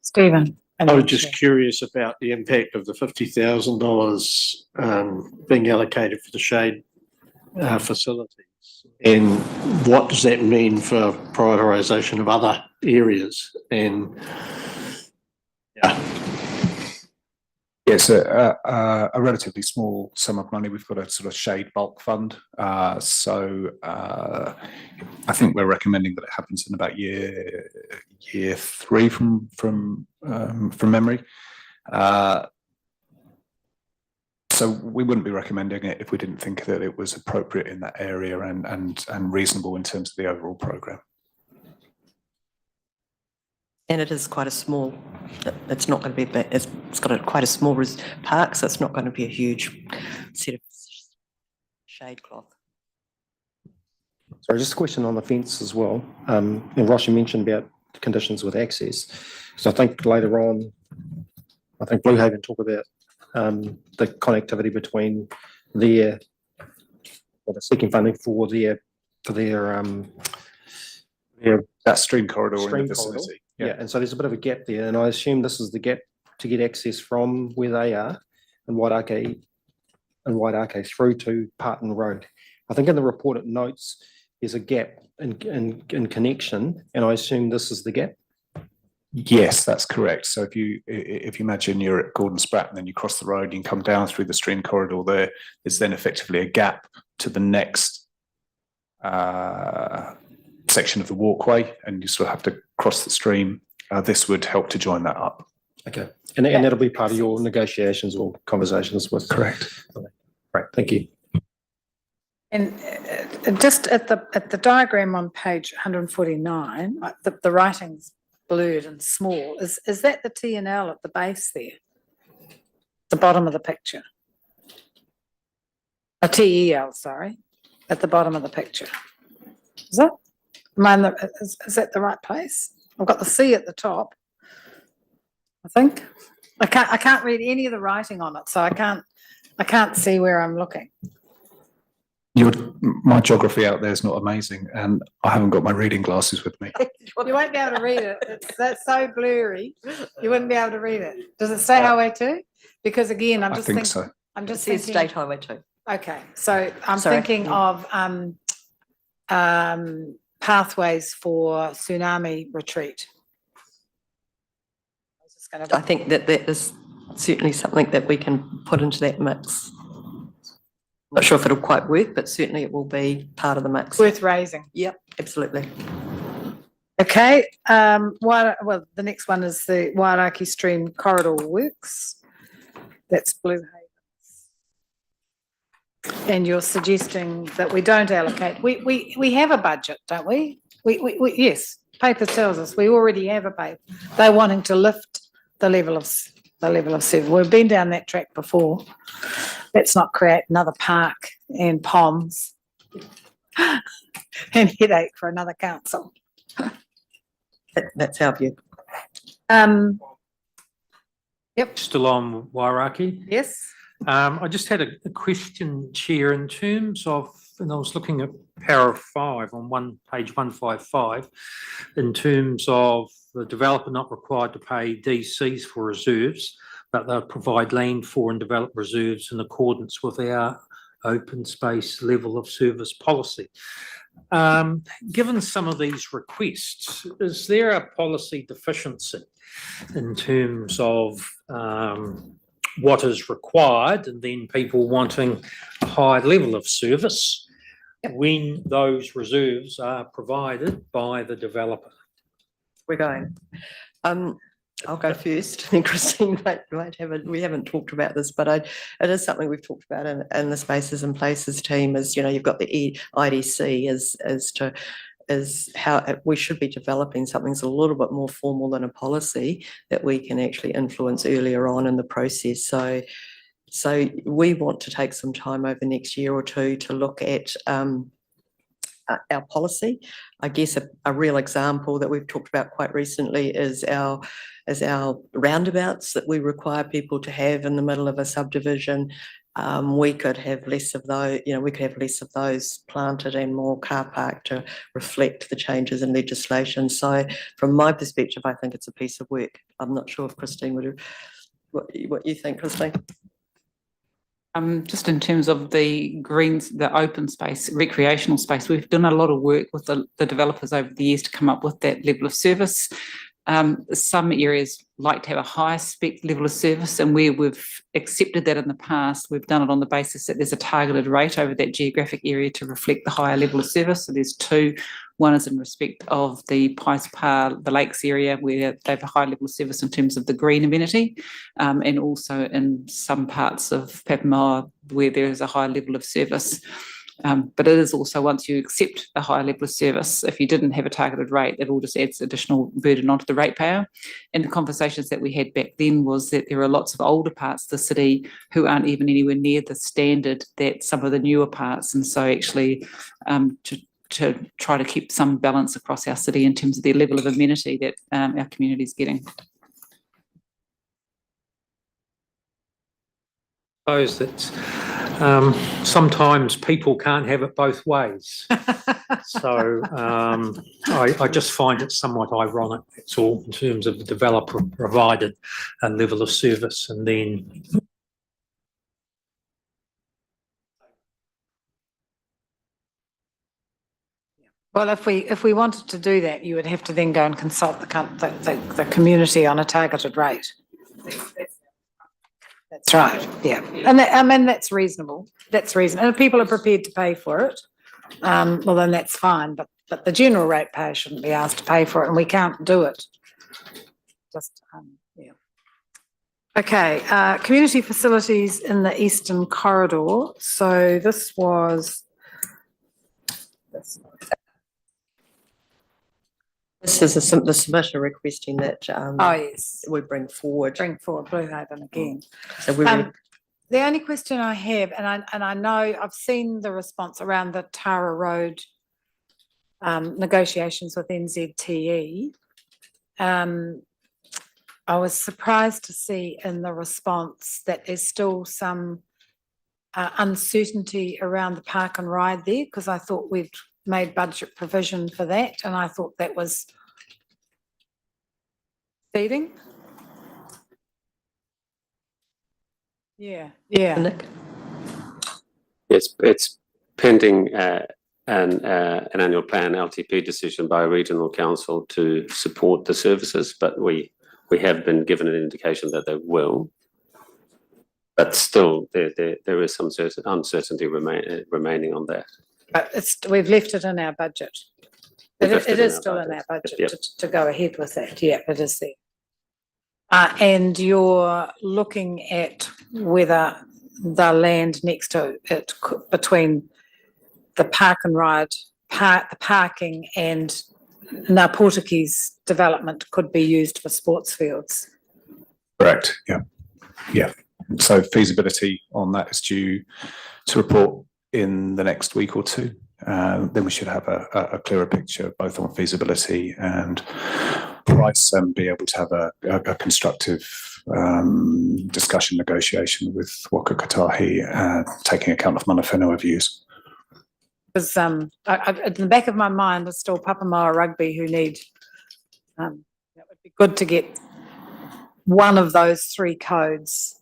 Stephen. I was just curious about the impact of the $50,000 being allocated for the shade facilities. And what does that mean for prioritisation of other areas? And yeah. It's a relatively small sum of money. We've got a sort of shade bulk fund. So I think we're recommending that it happens in about year 3 from memory. So we wouldn't be recommending it if we didn't think that it was appropriate in that area and reasonable in terms of the overall programme. And it is quite a small, it's not going to be, it's got quite a small park, so it's not going to be a huge set of shade cloth. Sorry, just a question on the fence as well. And Ross, you mentioned about conditions with access. So I think later on, I think Blue Haven talk about the connectivity between their, or the seeking funding for their that stream corridor stream in the corridor. vicinity. Yeah, and so there's a bit of a gap there, and I assume this is the gap to get access from where they are and Wairakei through to Parton Road. I think in the report it notes there's a gap in connection, and I assume this is the gap. Yes, that's correct. So if you imagine you're at Gordon Spratt and then you cross the road, you can come down through the stream corridor there. There's then effectively a gap to the next section of the walkway, and you sort of have to cross the stream. This would help to join that up. Okay, and that'll be part of your negotiations or conversations with. Correct. Right, thank you. And just at the diagram on page 149, the writing's blurred and small. Is that the T&L at the base there? The bottom of the picture. A TEL, sorry, at the bottom of the picture. Is that? Is that the right place? I've got the C at the top, I think. I can't read any of the writing on it, so I can't see where I'm looking. My geography out there is not amazing, and I haven't got my reading glasses with me. You won't be able to read it. That's so blurry. You wouldn't be able to read it. Does it say Highway 2? Because again, I'm just thinking. So. I'm just It says thinking. State Highway 2. Okay, so I'm Sorry. thinking of pathways for tsunami retreat. it's going to. I think that is certainly something that we can put into that mix. Not sure if it'll quite work, but certainly it will be part of the mix. Worth raising. Yep, absolutely. Okay, well, the next one is the Wairaki Stream Corridor Works. That's Blue Havens. And you're suggesting that we don't allocate, we have a budget, don't we? Yes, paper tells us we already have a paper. They're wanting to lift the level of service. We've been down that track before. Let's not create another park and ponds and headache for another council. That's our view. Yep. Still on Wairaki. Yes. I just had a question, Chair, in terms of, and I was looking at para 5 on page 155, in terms of the developer not required to pay DCs for reserves, but they'll provide land for and develop reserves in accordance with our open space level of service policy. Given some of these requests, is there a policy deficiency in terms of what is required and then people wanting a high level of service when those reserves are provided by the developer? We're going. I'll go first. And Christine might have it. We haven't talked about this, but it is something we've talked about in the Spaces and Places team. Is, you know, you've got the IDC is how we should be developing something that's a little bit more formal than a policy that we can actually influence earlier on in the process. So we want to take some time over the next year or two to look at our policy. I guess a real example that we've talked about quite recently is our roundabouts that we require people to have in the middle of a subdivision. We could have less of those, you know, we could have less of those planted and more car park to reflect the changes in legislation. So from my perspective, I think it's a piece of work. I'm not sure if Christine would, what you think, Christine? Just in terms of the greens, the open space, recreational space, we've done a lot of work with the developers over the years to come up with that level of service. Some areas like to have a higher spec level of service, and where we've accepted that in the past, we've done it on the basis that there's a targeted rate over that geographic area to reflect the higher level of service. So there's two. One is in respect of the Paispa, the lakes area, where they have a high level of service in terms of the green amenity, and also in some parts of Papamoa where there is a high level of service. But it is also, once you accept a higher level of service, if you didn't have a targeted rate, it all just adds additional burden onto the ratepayer. And the conversations that we had back then was that there are lots of older parts of the city who aren't even anywhere near the standard that some of the newer parts. And so actually to try to keep some balance across our city in terms of the level of amenity that our community is getting. I suppose that sometimes people can't have it both ways. So I just find it somewhat ironic, that's all, in terms of the developer provided a level of service and then Well, if we wanted to do that, you would have to then go and consult the community on a targeted rate. That's right, yeah. And I mean, that's reasonable. That's reasonable. And if people are prepared to pay for it, well, then that's fine. But the general ratepayer shouldn't be asked to pay for it, and we can't do it. Just, yeah. Okay, community facilities in the Eastern Corridor. So this was... This is the submitter requesting that Oh, yes. we bring forward. Bring forward Blue Haven again. So we The only question I have, and I know I've seen the response around the Tara Road negotiations with NZTE. I was surprised to see in the response that there's still some uncertainty around the park and ride there, because I thought we'd made budget provision for that, and I thought that was feeding. Yeah. Nick? It's pending an annual plan LTP decision by a regional council to support the services, but we We have been given an indication that they will. But still, there is some uncertainty remaining on that. But we've left it in our budget. We've It left it it in is our still in budget. our budget Yep. to go ahead with that. Yeah, it is there. And you're looking at whether the land next to it, between the park and ride, the parking and Ngā Portuguese development could be used for sports fields. Correct, yeah. Yeah. So feasibility on that is due to report in the next week or two. Then we should have a clearer picture both on feasibility and price, and be able to have a constructive discussion, negotiation with Waka Kotahi, taking account of mana whenua views. Because in the back of my mind is still Papamoa Rugby who need, it would be good to get one of those three codes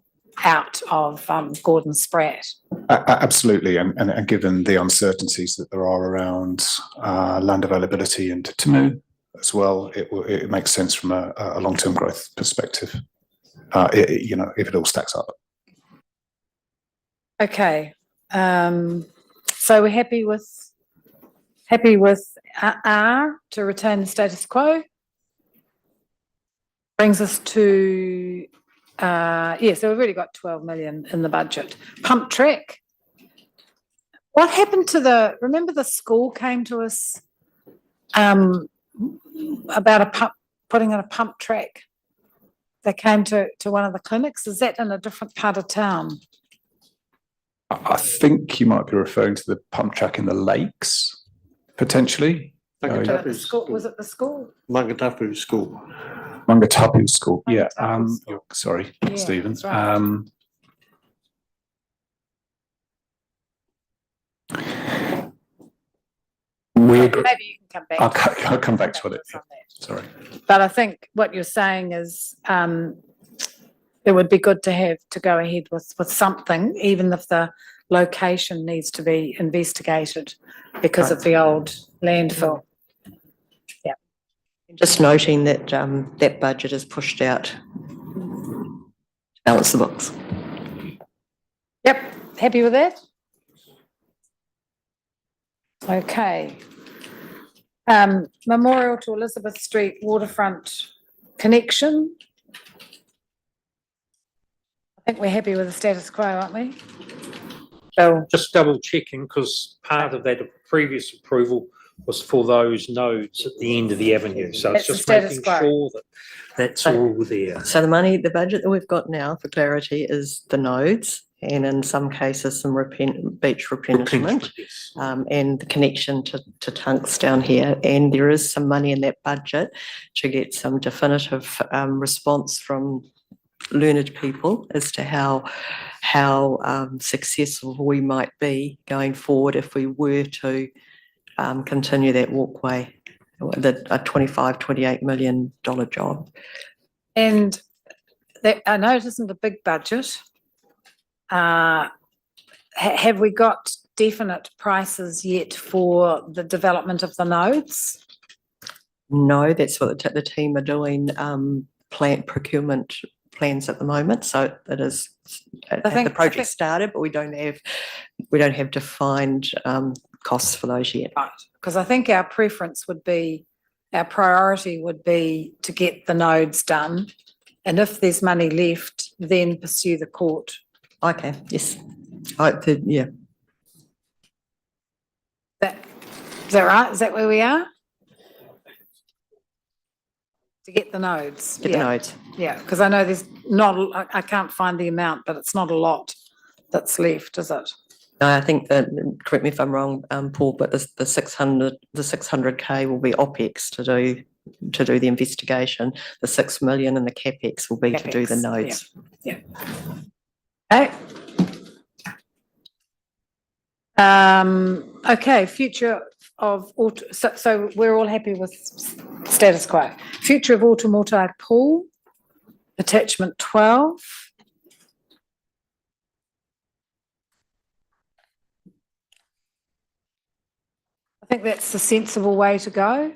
out of Gordon Spratt. Absolutely, and given the uncertainties that there are around land availability into Tumu as well, it makes sense from a long-term growth perspective. If it all stacks up. Okay, so we're happy with R to retain the status quo. Brings us to so we've already got 12 million in the budget. Pump track. What happened to remember the school came to us about putting in a pump track? They came to one of the clinics. Is that in a different part of town? I think you might be referring to the pump track in the lakes, potentially. Mangatapu School, was it the school? Mangatapu School. Mangatapu School, yeah. Mangatapu School. Sorry, Yeah, Stephen. that's right. Maybe you can come back. I'll come back to it. Yeah. on that. Sorry. But I think what you're saying is it would be good to go ahead with something, even if the location needs to be investigated because of the old landfill. Just noting that that budget is pushed out. Balance the books. Yep, happy with that? Okay. Memorial to Elizabeth Street waterfront connection. I think we're happy with the status quo, aren't we? Bill? Just double checking, because part of that previous approval was for those nodes at the end of the avenue. So That's it's the just status making quo. sure that that's all there. So the budget that we've got now for clarity is the nodes, and in some cases some beach replenishment, Yes. and the connection to Tunks down here. And there is some money in that budget to get some definitive response from learned people as to how successful we might be going forward if we were to continue that walkway, a $28 million job. And that, I know it isn't a big budget. Have we got definite prices yet for the development of the nodes? No, that's what the team are doing, plant procurement plans at the moment. So it is, the project started, but we don't have defined costs for those yet. Right, because I think our priority would be to get the nodes done. And if there's money left, then pursue the court. Okay, yes. Yeah. Is that right? Is that where we are? To get the nodes? Get the nodes. Yeah, because I know there's not, I can't find the amount, but it's not a lot that's left, is it? No, I think that, correct me if I'm wrong, Paul, but the 600K will be OPEX to do the investigation. The 6 million and the CapEx will be to do the nodes. Yeah. Okay. Okay, future of auto, so we're all happy with status quo. Future of Automotai Pool, attachment 12. I think that's the sensible way to go.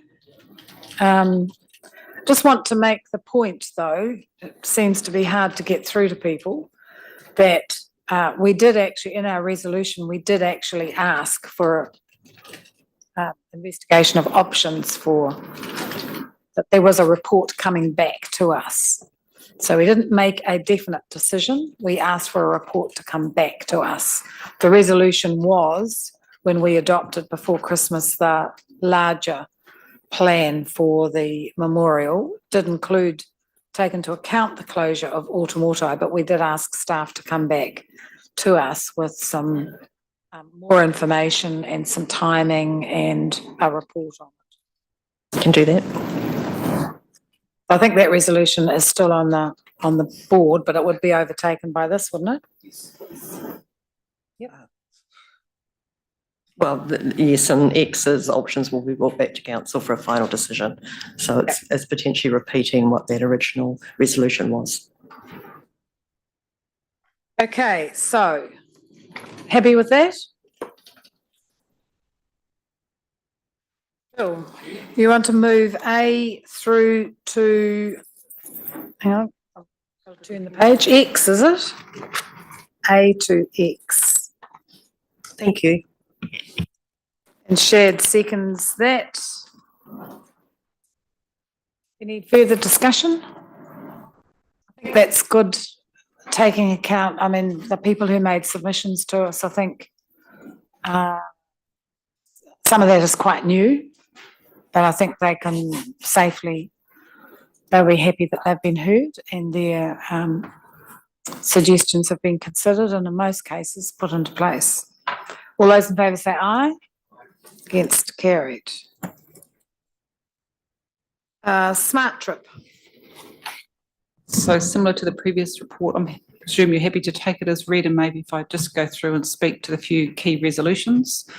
just want to make the point, though, it seems to be hard to get through to people, that we did actually, in our resolution, we did actually ask for investigation of options for, that there was a report coming back to us. So we didn't make a definite decision. We asked for a report to come back to us. The resolution was, when we adopted before Christmas, the larger plan for the memorial did include, take into account the closure of Automoto, but we did ask staff to come back to us with some more information and some timing and a report on it. Can do that. I think that resolution is still on the board, but it would be overtaken by this, wouldn't it? Yep. Well, yes, and X's options will be brought back to council for a final decision. So it's potentially repeating what that original resolution was. Okay, so happy with that? Cool. You want to move A through to, hang on, I'll turn the page, X, is it? A to X. Thank you. And Shad seconds that. Any further discussion? I think that's good, taking account, I mean, the people who made submissions to us, I think some of that is quite new, but I think they can safely, they'll be happy that they've been heard and their suggestions have been considered and in most cases put into place. All those in favour say aye. Against, carried. Smart Trip. So similar to the previous report, I presume you're happy to take it as read, and maybe if I just go through and speak to the few key resolutions.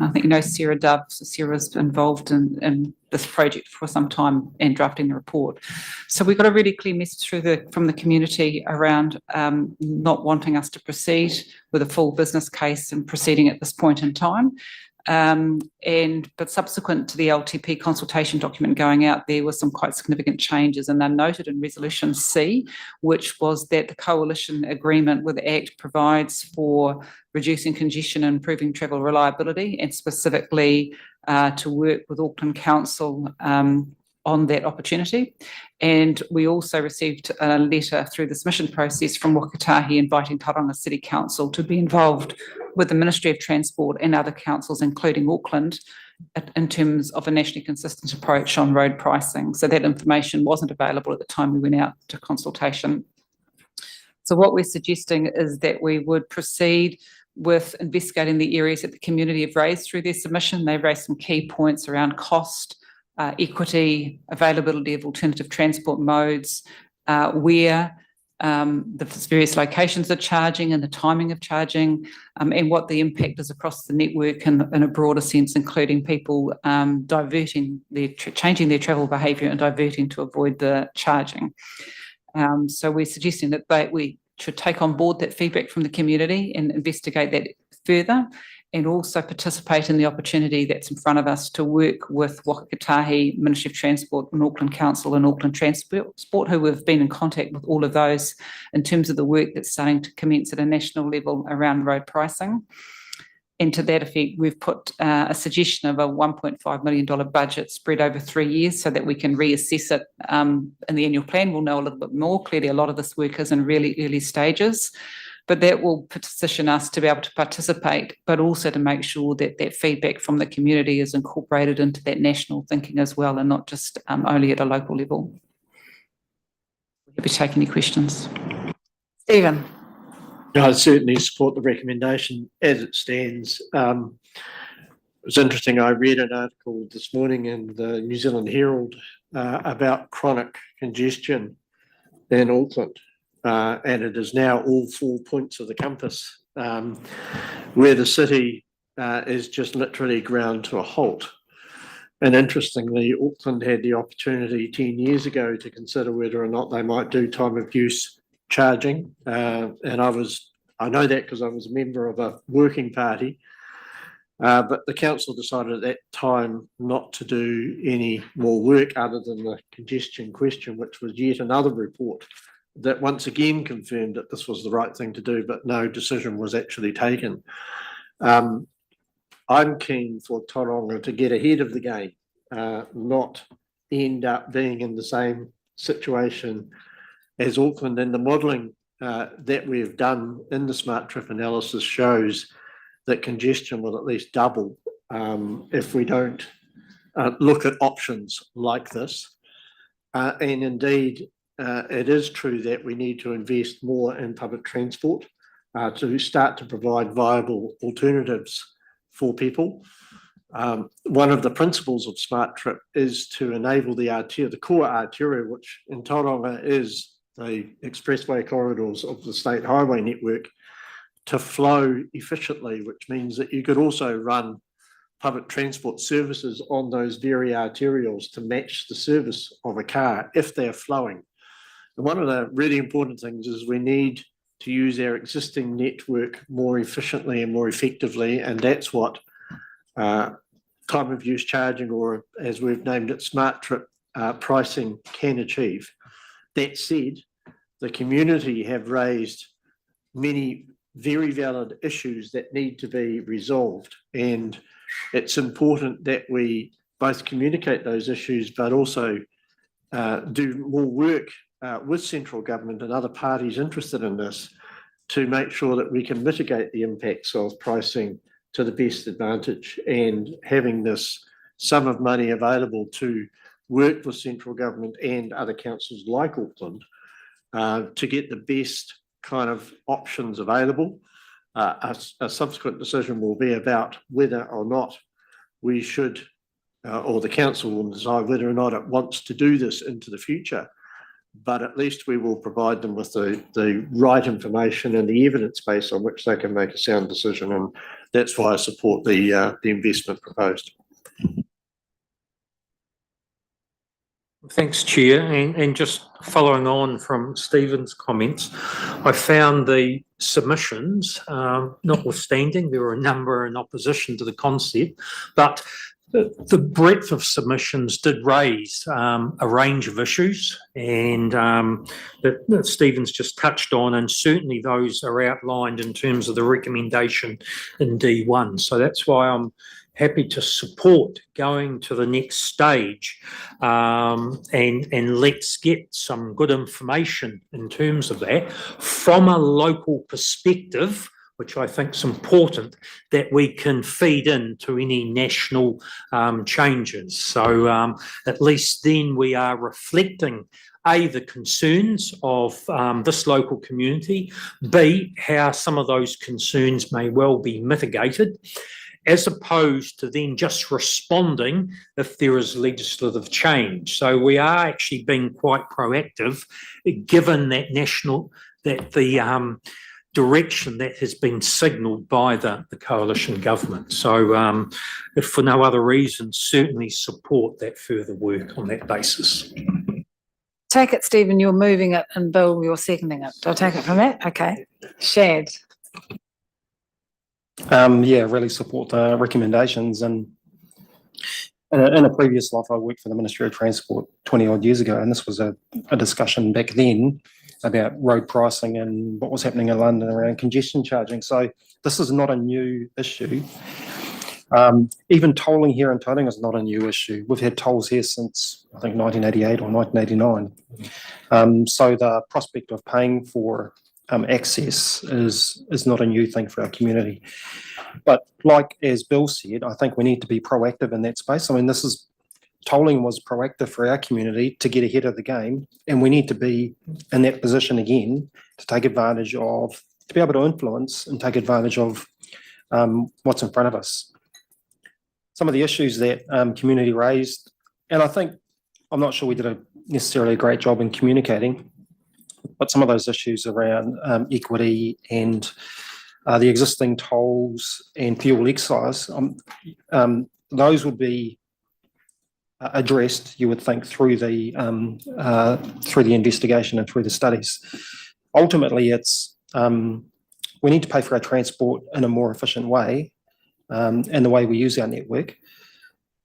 I think you know Sarah Dove, so Sarah's involved in this project for some time and drafting the report. So we got a really clear message from the community around not wanting us to proceed with a full business case and proceeding at this point in time. But subsequent to the LTP consultation document going out, there were some quite significant changes, and they're noted in Resolution C, which was that the coalition agreement with the Act provides for reducing congestion and improving travel reliability, and specifically to work with Auckland Council on that opportunity. And we also received a letter through the submission process from Wakatahi inviting Tauranga City Council to be involved with the Ministry of Transport and other councils, including Auckland, in terms of a nationally consistent approach on road pricing. So that information wasn't available at the time we went out to consultation. So what we're suggesting is that we would proceed with investigating the areas that the community have raised through their submission. They've raised some key points around cost, equity, availability of alternative transport modes, where the various locations are charging and the timing of charging, and what the impact is across the network in a broader sense, including people changing their travel behaviour and diverting to avoid the charging. So we're suggesting that we should take on board that feedback from the community and investigate that further, and also participate in the opportunity that's in front of us to work with Wakatahi, Ministry of Transport and Auckland Council and Auckland Transport, who have been in contact with all of those in terms of the work that's starting to commence at a national level around road pricing. And to that effect, we've put a suggestion of a $1.5 million budget spread over 3 years so that we can reassess it in the annual plan. We'll know a little bit more. Clearly, a lot of this work is in really early stages, but that will position us to be able to participate, but also to make sure that that feedback from the community is incorporated into that national thinking as well, and not just only at a local level. We'll be taking any questions. Stephen. I certainly support the recommendation as it stands. It was interesting, I read an article this morning in the New Zealand Herald about chronic congestion in Auckland. And it is now all 4 points of the compass, where the city is just literally ground to a halt. And interestingly, Auckland had the opportunity 10 years ago to consider whether or not they might do time of use charging. And I know that because I was a member of a working party But the council decided at that time not to do any more work other than the congestion question, which was yet another report that once again confirmed that this was the right thing to do, but no decision was actually taken. I'm keen for Tauranga to get ahead of the game, not end up being in the same situation as Auckland. And the modelling that we've done in the smart trip analysis shows that congestion will at least double if we don't look at options like this. And indeed, it is true that we need to invest more in public transport to start to provide viable alternatives for people. One of the principles of Smart Trip is to enable the core arteria, which in Tauranga is the expressway corridors of the state highway network, to flow efficiently, which means that you could also run public transport services on those very arterials to match the service of a car if they're flowing. And one of the really important things is we need to use our existing network more efficiently and more effectively, and that's what time of use charging, or as we've named it, Smart Trip pricing, can achieve. That said, the community have raised many very valid issues that need to be resolved, and it's important that we both communicate those issues but also do more work with central government and other parties interested in this to make sure that we can mitigate the impacts of pricing to the best advantage, and having this sum of money available to work with central government and other councils like Auckland to get the best kind of options available. A subsequent decision will be about whether or not we should, or the council will decide whether or not it wants to do this into the future. But at least we will provide them with the right information and the evidence base on which they can make a sound decision. And that's why I support the investment proposed. Thanks, Chair. And just following on from Stephen's comments, I found the submissions, notwithstanding, there were a number in opposition to the concept, but the breadth of submissions did raise a range of issues, and that Stephen's just touched on, and certainly those are outlined in terms of the recommendation in D1. So that's why I'm happy to support going to the next stage, and let's get some good information in terms of that from a local perspective, which I think is important, that we can feed into any national changes. So at least then we are reflecting A, the concerns of this local community, B, how some of those concerns may well be mitigated, as opposed to then just responding if there is legislative change. So we are actually being quite proactive, given that the direction that has been signalled by the coalition government. So if for no other reason, certainly support that further work on that basis. Take it, Stephen, you're moving it, and Bill, you're seconding it. Do I take it from that? Okay. Shad. Yeah, really support the recommendations. And in a previous life, I worked for the Ministry of Transport 20 odd years ago, and this was a discussion back then about road pricing and what was happening in London around congestion charging. So this is not a new issue. Even tolling here in Tauranga is not a new issue. We've had tolls here since, I think, 1988 or 1989. So the prospect of paying for access is not a new thing for our community. But like as Bill said, I think we need to be proactive in that space. I mean, tolling was proactive for our community to get ahead of the game, and we need to be in that position again to take advantage of, to be able to influence and take advantage of what's in front of us. Some of the issues that community raised, and I think, I'm not sure we did necessarily a great job in communicating, but some of those issues around equity and the existing tolls and fuel excise, those would be addressed, you would think, through the investigation and through the studies. Ultimately, it's we need to pay for our transport in a more efficient way, and the way we use our network.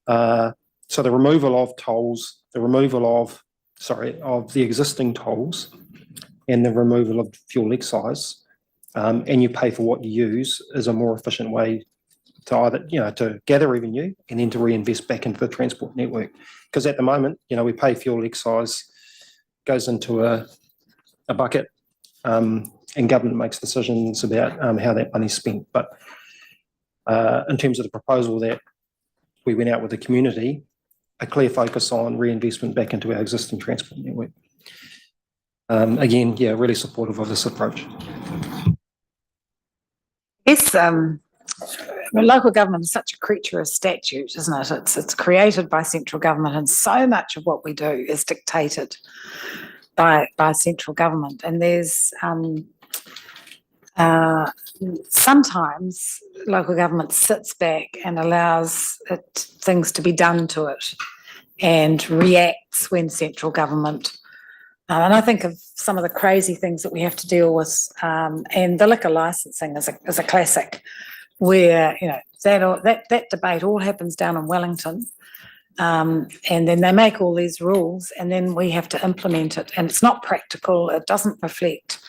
So the removal of tolls, the existing tolls, and the removal of fuel excise, and you pay for what you use, is a more efficient way to either, to gather revenue and then to reinvest back into the transport network. Because at the moment, we pay fuel excise, goes into a bucket, and government makes decisions about how that money's spent. But in terms of the proposal that we went out with the community, a clear focus on reinvestment back into our existing transport network. Again, really supportive of this approach. Yes, local government is such a creature of statute, isn't it? It's created by central government, and so much of what we do is dictated by central government. And there's sometimes local government sits back and allows things to be done to it and reacts when central government. And I think of some of the crazy things that we have to deal with, and the liquor licensing is a classic, where that debate all happens down in Wellington, and then they make all these rules, and then we have to implement it, and it's not practical. It doesn't reflect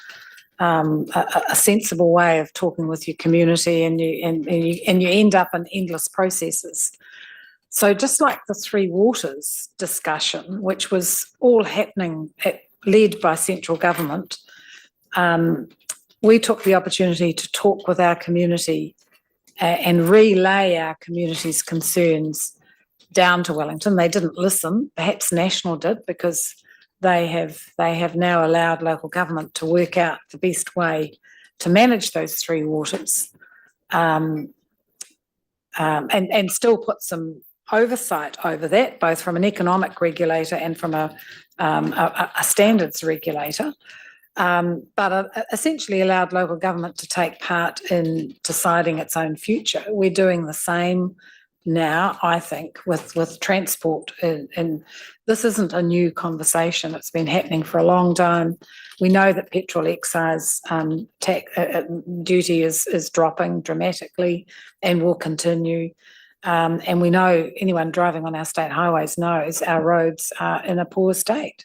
a sensible way of talking with your community, and you end up in endless processes. So just like the Three Waters discussion, which was all happening led by central government, we took the opportunity to talk with our community and relay our community's concerns down to Wellington. They didn't listen. Perhaps National did, because they have now allowed local government to work out the best way to manage those three waters, and still put some oversight over that, both from an economic regulator and from a standards regulator, but essentially allowed local government to take part in deciding its own future. We're doing the same now, I think, with transport, and this isn't a new conversation. It's been happening for a long time. We know that petrol excise duty is dropping dramatically and will continue. And we know, anyone driving on our state highways knows our roads are in a poor state.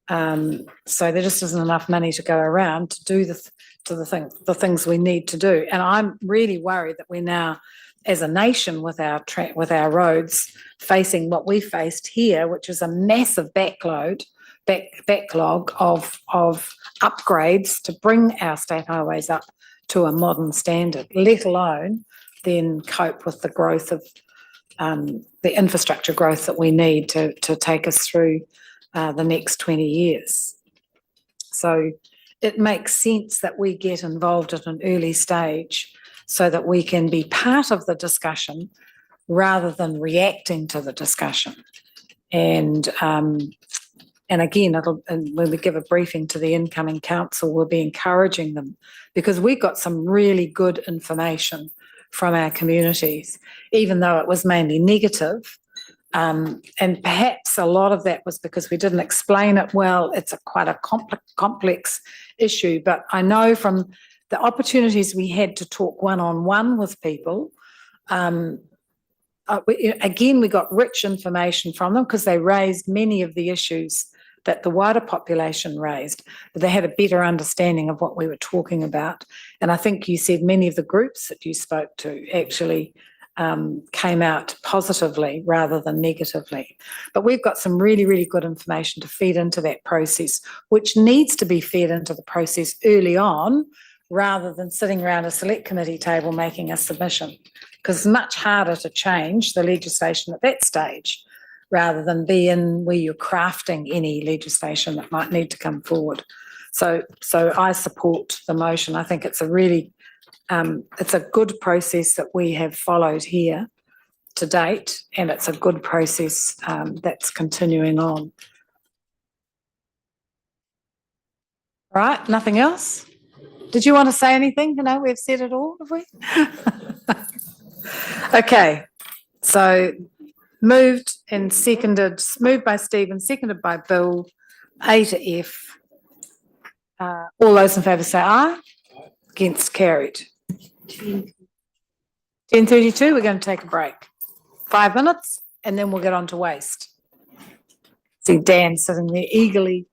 So there just isn't enough money to go around to do the things we need to do. And I'm really worried that we're now, as a nation, with our roads facing what we faced here, which is a massive backlog of upgrades to bring our state highways up to a modern standard, let alone then cope with the growth of the infrastructure growth that we need to take us through the next 20 years. So it makes sense that we get involved at an early stage so that we can be part of the discussion rather than reacting to the discussion. And again, when we give a briefing to the incoming council, we'll be encouraging them, because we got some really good information from our communities, even though it was mainly negative. And perhaps a lot of that was because we didn't explain it well. It's quite a complex issue, but I know from the opportunities we had to talk one-on-one with people, again, we got rich information from them, because they raised many of the issues that the wider population raised, but they had a better understanding of what we were talking about. And I think you said many of the groups that you spoke to actually came out positively rather than negatively. But we've got some really, really good information to feed into that process, which needs to be fed into the process early on, rather than sitting around a select committee table making a submission, because it's much harder to change the legislation at that stage rather than be in where you're crafting any legislation that might need to come forward. So I support the motion. I think it's a really, it's a good process that we have followed here to date, and it's a good process that's continuing on. Right, nothing else? Did you want to say anything? No, we've said it all, have we? Okay, so moved by Stephen, seconded by Bill, A to F. All those in favour say aye. Against, carried. 10 10:32, we're going to take a break. 5 minutes and then we'll get on to waste. See Dan sitting there eagerly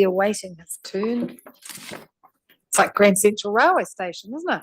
awaiting his turn. It's like Grand Central Railway Station, isn't it?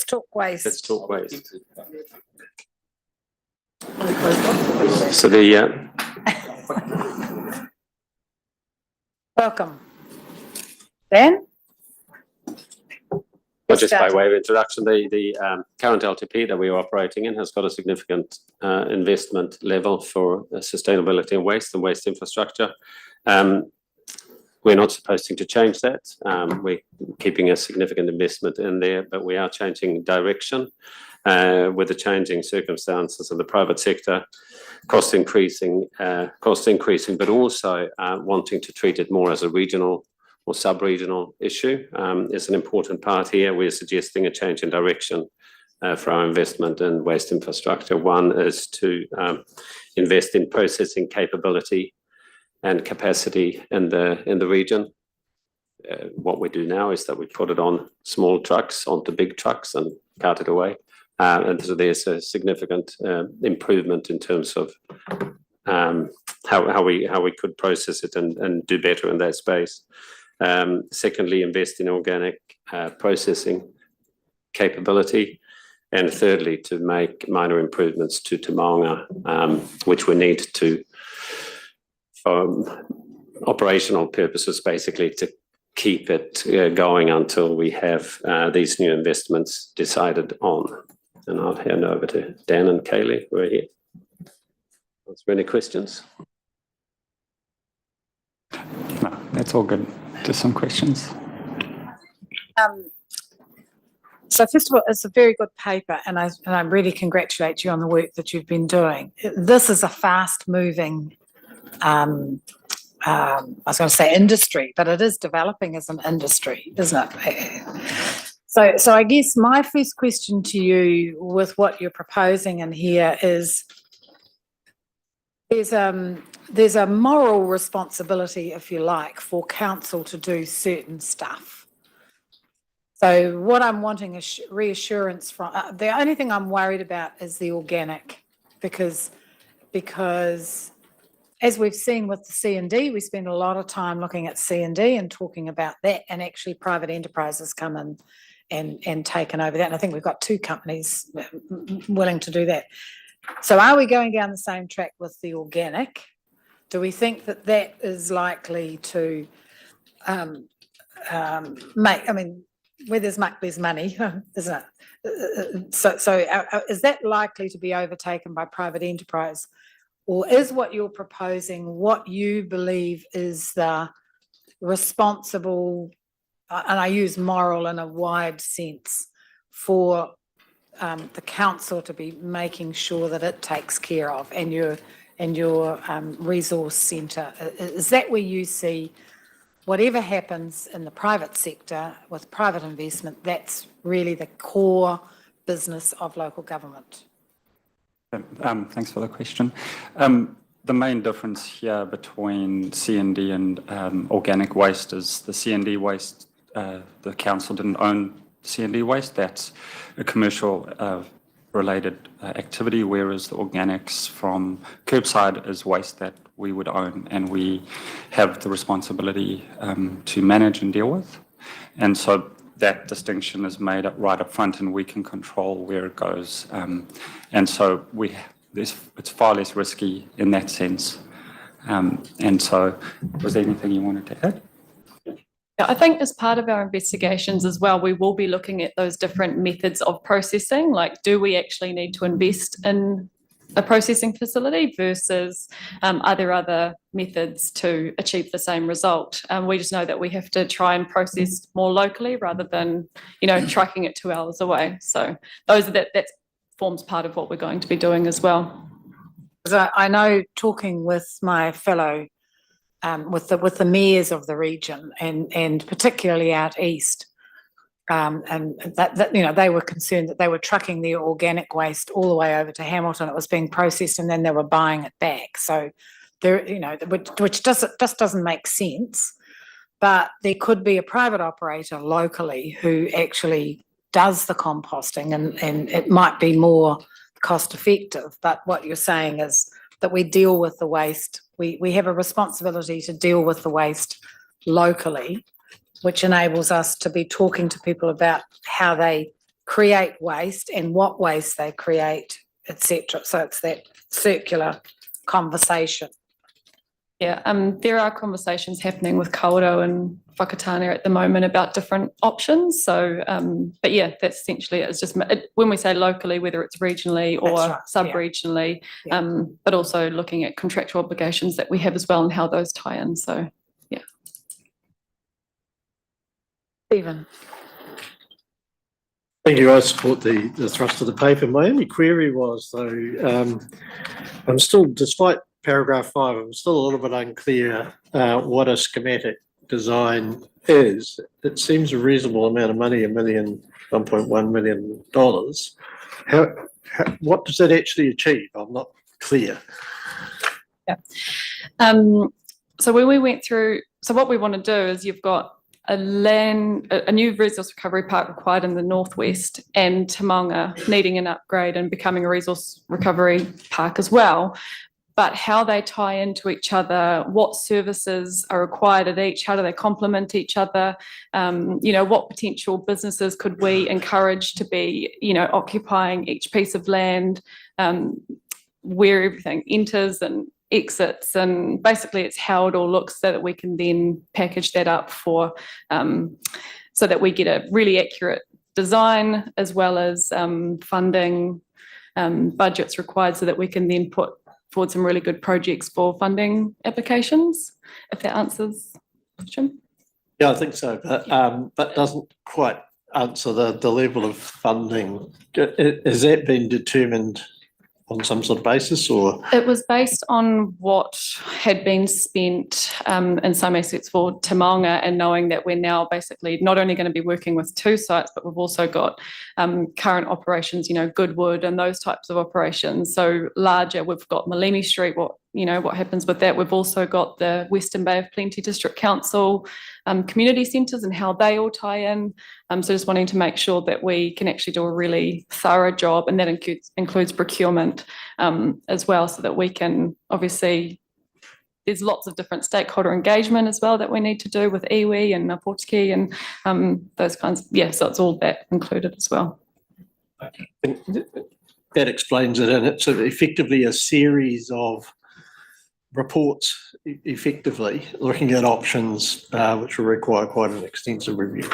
talk waste. Let's talk waste. So the, Welcome. Dan? well, just by way of introduction, the current LTP that we are operating in has got a significant investment level for sustainability and waste infrastructure. We're not supposed to change that. We're keeping a significant investment in there, but we are changing direction with the changing circumstances of the private sector, cost increasing, but also wanting to treat it more as a regional or sub-regional issue is an important part here. We're suggesting a change in direction for our investment in waste infrastructure. One is to invest in processing capability and capacity in the region. What we do now is that we put it on small trucks onto big trucks and cart it away. And so there's a significant improvement in terms of how we could process it and do better in that space. Secondly, invest in organic processing capability. And thirdly, to make minor improvements to Tauranga, which we need to, for operational purposes, basically to keep it going until we have these new investments decided on. And I'll hand over to Dan and Kaylee, who are here. Is there any questions? No, that's all good. Just some questions. So first of all, it's a very good paper, and I really congratulate you on the work that you've been doing. This is a fast-moving, I was going to say industry, but it is developing as an industry, isn't it? So I guess my first question to you with what you're proposing in here is there's a moral responsibility, if you like, for council to do certain stuff. So what I'm wanting is reassurance from, the only thing I'm worried about is the organic, because as we've seen with the C&D, we spend a lot of time looking at C&D and talking about that, and actually private enterprises come in and taken over that. And I think we've got 2 companies willing to do that. So are we going down the same track with the organic? Do we think that that is likely to where there's muck, there's money, isn't it? So is that likely to be overtaken by private enterprise? Or is what you're proposing what you believe is the responsible, and I use moral in a wide sense, for the council to be making sure that it takes care of, and your resource centre? Is that where you see whatever happens in the private sector with private investment, that's really the core business of local government? Thanks for the question. The main difference here between C&D and organic waste is the C&D waste, the council didn't own C&D waste. That's a commercial related activity, whereas the organics from curbside is waste that we would own and we have the responsibility to manage and deal with. And so that distinction is made up right up front, and we can control where it goes. And so it's far less risky in that sense. And so was there anything you wanted to add? I think as part of our investigations as well, we will be looking at those different methods of processing. Like, do we actually need to invest in a processing facility versus are there other methods to achieve the same result? We just know that we have to try and process more locally rather than, trucking it 2 hours away. So that forms part of what we're going to be doing as well. So I know, talking with my fellow with the mayors of the region, and particularly out east, and that they were concerned that they were trucking their organic waste all the way over to Hamilton. It was being processed, and then they were buying it back. So there, which just doesn't make sense. But there could be a private operator locally who actually does the composting, and it might be more cost effective. But what you're saying is that we deal with the waste. We have a responsibility to deal with the waste locally, which enables us to be talking to people about how they create waste and what waste they create, etc. So it's that circular conversation. Yeah, there are conversations happening with Kauro and Whakatane at the moment about different options. So, but yeah, that's essentially it. It's just when we say locally, whether it's regionally or That's right, sub-regionally, Yeah. but also looking at contractual obligations that we have as well and how those tie in. So, yeah. Stephen. Thank you. I support the thrust of the paper. My only query was though, I'm still, despite paragraph 5, I'm still a little bit unclear what a schematic design is. It seems a reasonable amount of money, $1.1 million. What does that actually achieve? I'm not clear. Yeah. So when we went through, so what we want to do is you've got a new resource recovery park required in the northwest, and Tauranga needing an upgrade and becoming a resource recovery park as well. But how they tie into each other, what services are required at each, how do they complement each other? What potential businesses could we encourage to be, occupying each piece of land, where everything enters and exits, and basically it's how it all looks so that we can then package that up for, so that we get a really accurate design as well as funding, budgets required so that we can then put forward some really good projects for funding applications, if that answers the question. Yeah, I think so, but doesn't quite answer the level of funding. Has that been determined on some sort of basis, or? It was based on what had been spent in some assets for Tauranga, and knowing that we're now basically not only going to be working with 2 sites, but we've also got current operations, Goodwood and those types of operations. So larger, we've got Malini Street, what happens with that. We've also got the Western Bay of Plenty District Council, community centres and how they all tie in. So just wanting to make sure that we can actually do a really thorough job, and that includes procurement as well, so that we can, obviously, there's lots of different stakeholder engagement as well that we need to do with iwi and Napotiki and those kinds. Yeah, so it's all that included as well. That explains it, and it's effectively a series of reports, effectively looking at options, which will require quite an extensive review.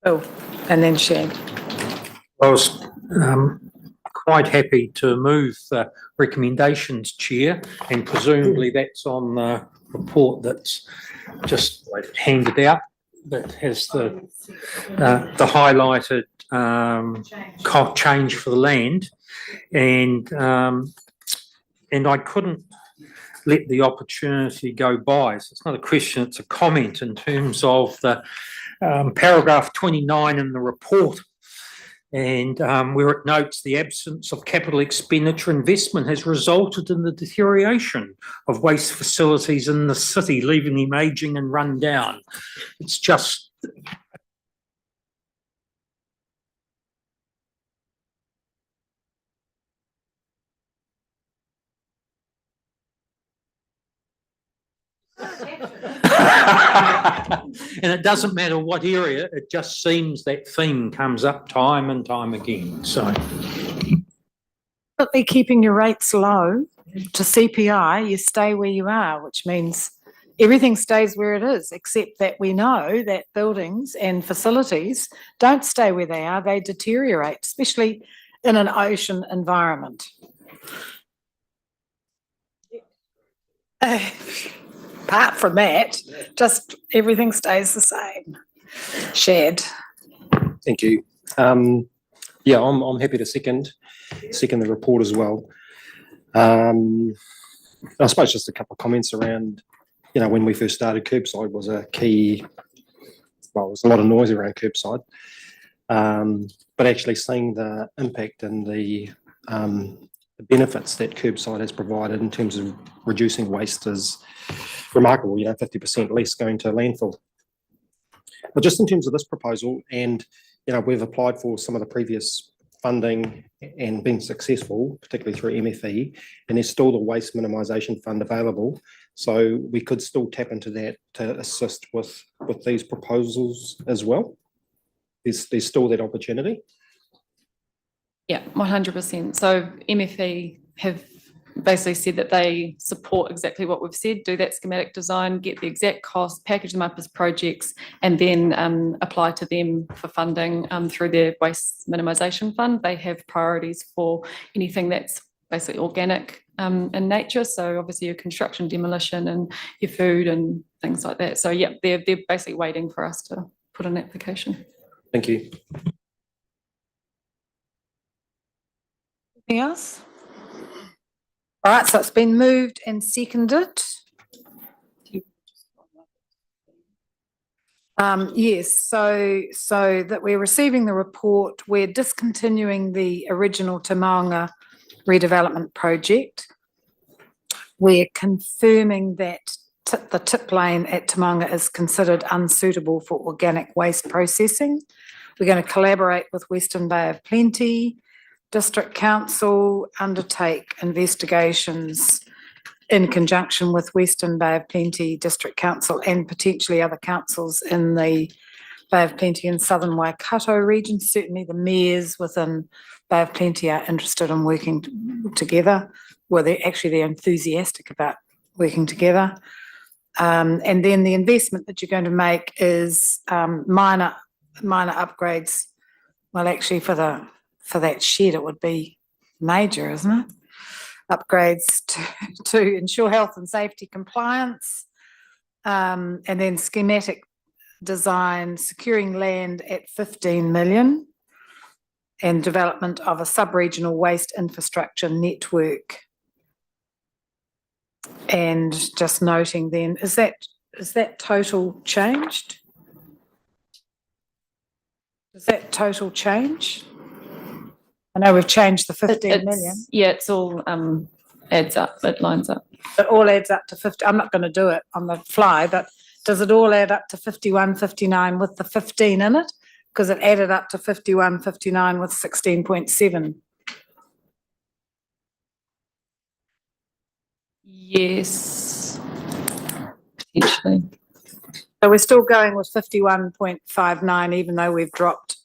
Oh, and then Shane. I was quite happy to move the recommendations, Chair, and presumably that's on the report that's just handed out, that has the highlighted change for the land, and I couldn't let the opportunity go by. So it's not a question, it's a comment in terms of the paragraph 29 in the report, and where it notes the absence of capital expenditure investment has resulted in the deterioration of waste facilities in the city, leaving them ageing and run down. It's just and it doesn't matter what area, it just seems that theme comes up time and time again. So, But they're keeping your rates low to CPI, you stay where you are, which means everything stays where it is, except that we know that buildings and facilities don't stay where they are, they deteriorate, especially in an ocean environment. Apart from that, just everything stays the same. Shared. Thank you. Yeah, I'm happy to second the report as well. I suppose just a couple of comments around, when we first started, curbside was a key. Well, there was a lot of noise around curbside, but actually seeing the impact and the benefits that curbside has provided in terms of reducing waste is remarkable. 50% less going to landfill. But just in terms of this proposal, and we've applied for some of the previous funding and been successful, particularly through MFE, and there's still the waste minimisation fund available. So we could still tap into that to assist with these proposals as well. there's still that opportunity. Yeah, 100%. So MFE have basically said that they support exactly what we've said, do that schematic design, get the exact cost, package them up as projects, and then apply to them for funding through their waste minimisation fund. They have priorities for anything that's basically organic in nature. So obviously your construction, demolition, and your food and things like that. So yeah, they're basically waiting for us to put an application. Thank you. Anything else? All right, so it's been moved and seconded. Yes, so that we're receiving the report, we're discontinuing the original Tauranga redevelopment project. We're confirming that the tip lane at Tauranga is considered unsuitable for organic waste processing. We're going to collaborate with Western Bay of Plenty, District Council, undertake investigations in conjunction with Western Bay of Plenty, District Council, and potentially other councils in the Bay of Plenty and Southern Waikato region. Certainly the mayors within Bay of Plenty are interested in working together. Well, they're enthusiastic about working together. And then the investment that you're going to make is minor upgrades. Well, actually for that shed, it would be major, isn't it? Upgrades to ensure health and safety compliance, and then schematic design, securing land at 15 million, and development of a sub-regional waste infrastructure network. And just noting then, is that total changed? Does that total change? I know we've changed the 15 million. Yeah, it's all adds up, it lines up. It all adds up to 50. I'm not going to do it on the fly, but does it all add up to 51.59 with the 15 in it? Because it added up to 51.59 with 16.7. Yes, potentially. So we're still going with 51.59, even though we've dropped.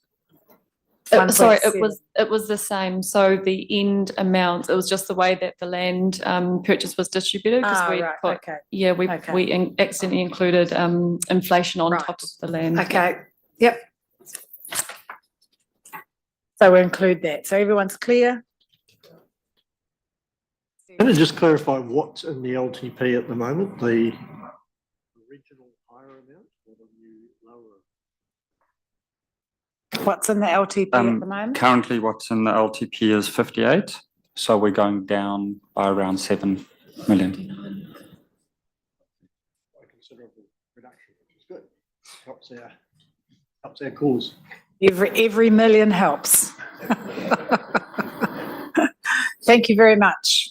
Sorry, 1.7. it was the same. So the end amount, it was just the way that the land purchase was distributed, because we right, put, okay. yeah, we Okay. accidentally included inflation on Right. top of the land. Okay, yep. So we include that. So everyone's clear? Can I just clarify what's in the LTP at the moment, the original higher amount or the new lower? What's in the LTP at the moment? Currently, what's in the LTP is 58, so we're going down by around 7 million. A considerable reduction, which is good. Helps our cause. Every million helps. Thank you very much.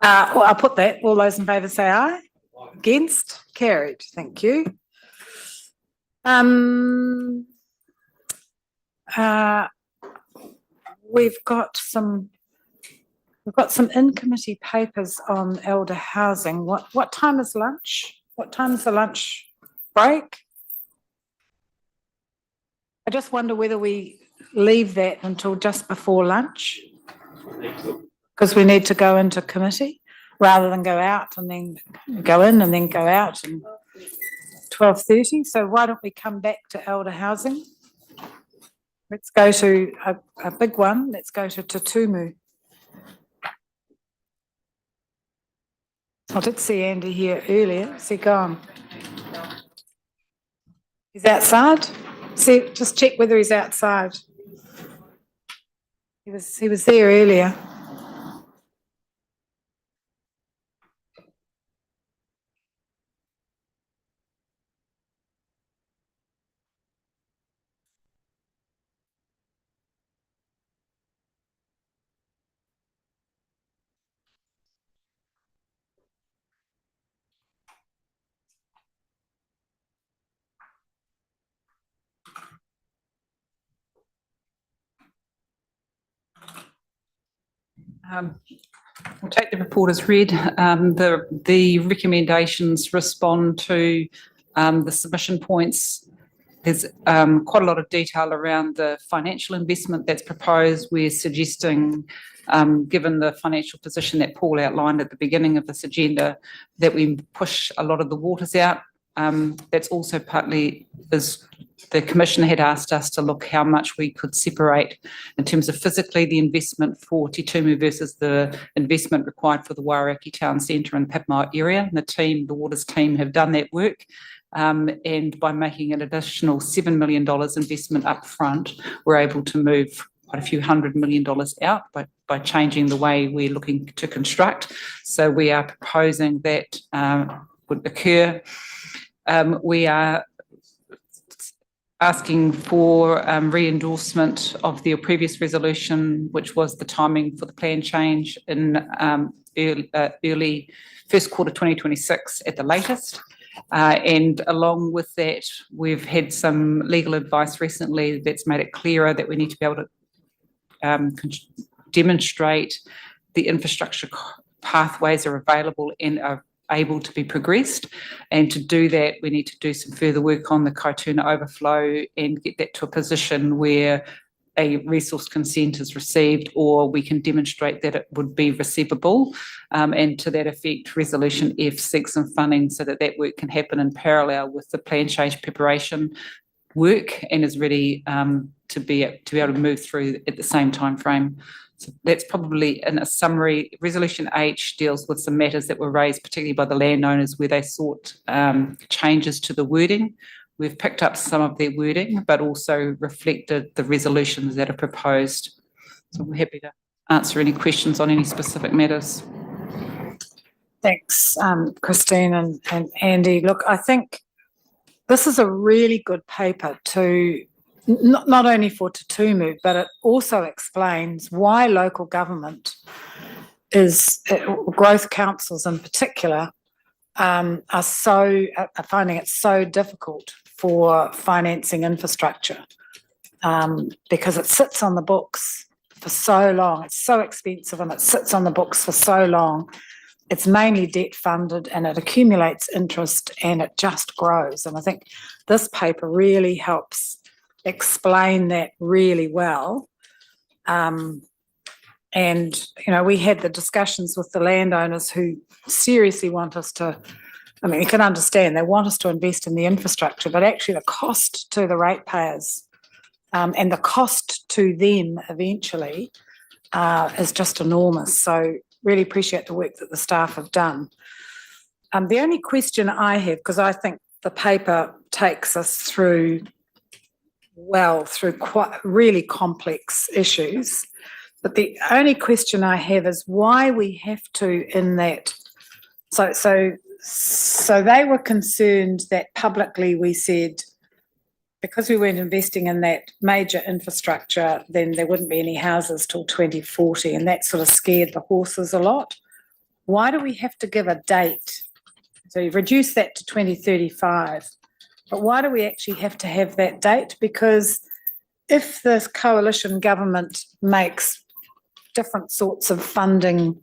Well, I'll put that. All those in favour say aye. Against? Carried. Thank you. We've got some in-committee papers on elder housing. What time is lunch? What time is the lunch break? I just wonder whether we leave that until just before lunch. Because we need to go into committee rather than go out and then go in and then go out and 12:30. So why don't we come back to elder housing? Let's go to a big one. Let's go to Tumu. I did see Andy here earlier. Is he gone? He's outside? See, just check whether he's outside. He was there earlier. We'll take the report as read. The recommendations respond to The submission points, there's quite a lot of detail around the financial investment that's proposed. We're suggesting, given the financial position that Paul outlined at the beginning of this agenda, that we push a lot of the waters out. That's also partly as the Commissioner had asked us to look how much we could separate in terms of physically the investment for Te Tumu versus the investment required for the Wairakei Town Centre and Pipmau area. And the Waters team have done that work. And by making an additional $7 million investment up front, we're able to move quite a few $100 million out by changing the way we're looking to construct. So we are proposing that would occur. We are asking for re-endorsement of the previous resolution, which was the timing for the plan change in early first quarter 2026 at the latest. And along with that, we've had some legal advice recently that's made it clearer that we need to be able to demonstrate the infrastructure pathways are available and are able to be progressed. And to do that, we need to do some further work on the Kaituna overflow and get that to a position where a resource consent is received, or we can demonstrate that it would be receivable. And to that effect, Resolution F seeks some funding so that that work can happen in parallel with the plan change preparation work and is ready to be able to move through at the same time frame. So that's probably in a summary. Resolution H deals with some matters that were raised, particularly by the landowners, where they sought changes to the wording. We've picked up some of their wording, but also reflected the resolutions that are proposed. So we're happy to answer any questions on any specific matters. Thanks, Christine and Andy. Look, I think this is a really good paper to not only for Te Tumu, but it also explains why local government growth councils in particular, are finding it so difficult for financing infrastructure, because it sits on the books for so long. It's so expensive and it sits on the books for so long. It's mainly debt funded and it accumulates interest and it just grows. And I think this paper really helps explain that really well. And, we had the discussions with the landowners who seriously want us to, you can understand, they want us to invest in the infrastructure, but actually the cost to the ratepayers and the cost to them eventually is just enormous. So really appreciate the work that the staff have done. The only question I have, because I think the paper takes us through quite really complex issues, but the only question I have is why we have to in that. So they were concerned that publicly we said because we weren't investing in that major infrastructure, then there wouldn't be any houses till 2040, and that sort of scared the horses a lot. Why do we have to give a date? So you've reduced that to 2035, but why do we actually have to have that date? Because if this coalition government makes different sorts of funding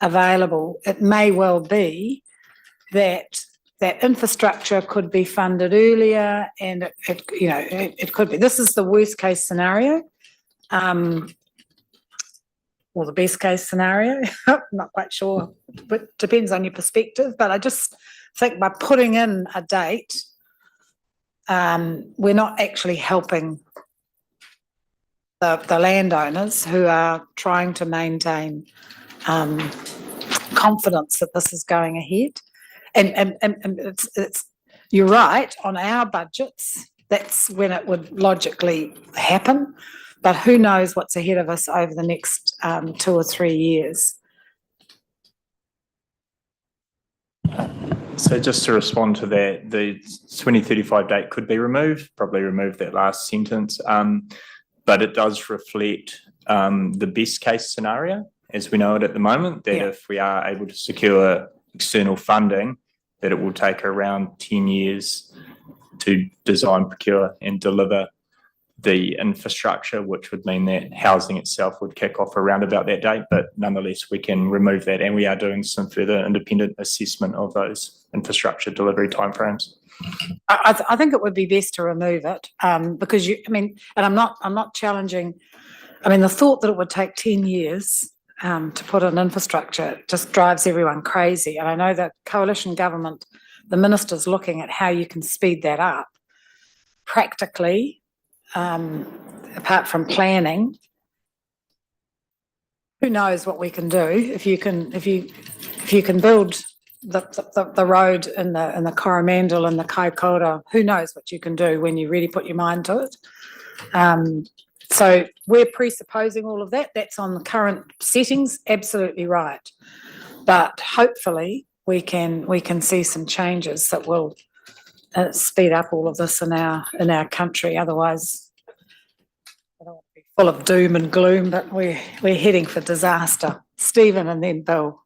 available, it may well be that infrastructure could be funded earlier, and it could be. This is the worst case scenario, or the best case scenario. I'm not quite sure, but depends on your perspective. But I just think by putting in a date, we're not actually helping the landowners who are trying to maintain confidence that this is going ahead. And it's you're right, on our budgets, that's when it would logically happen. But who knows what's ahead of us over the next 2 or 3 years. So just to respond to that, the 2035 date could be removed, probably remove that last sentence, but it does reflect the best case scenario as we know it at the moment, that if we are able to secure external funding, that it will take around 10 years to design, procure and deliver the infrastructure, which would mean that housing itself would kick off around about that date. But nonetheless, we can remove that, and we are doing some further independent assessment of those infrastructure delivery timeframes. I think it would be best to remove it, because and I'm not challenging, the thought that it would take 10 years to put in infrastructure just drives everyone crazy. And I know that coalition government, the minister's looking at how you can speed that up. Practically, apart from planning, who knows what we can do if you can build the road in the Coromandel and the Kaikoura, who knows what you can do when you really put your mind to it. So we're presupposing all of that. That's on the current settings, absolutely right. But hopefully we can see some changes that will speed up all of this in our country. Otherwise, I don't want to be full of doom and gloom, but we're heading for disaster. Stephen and then Bill.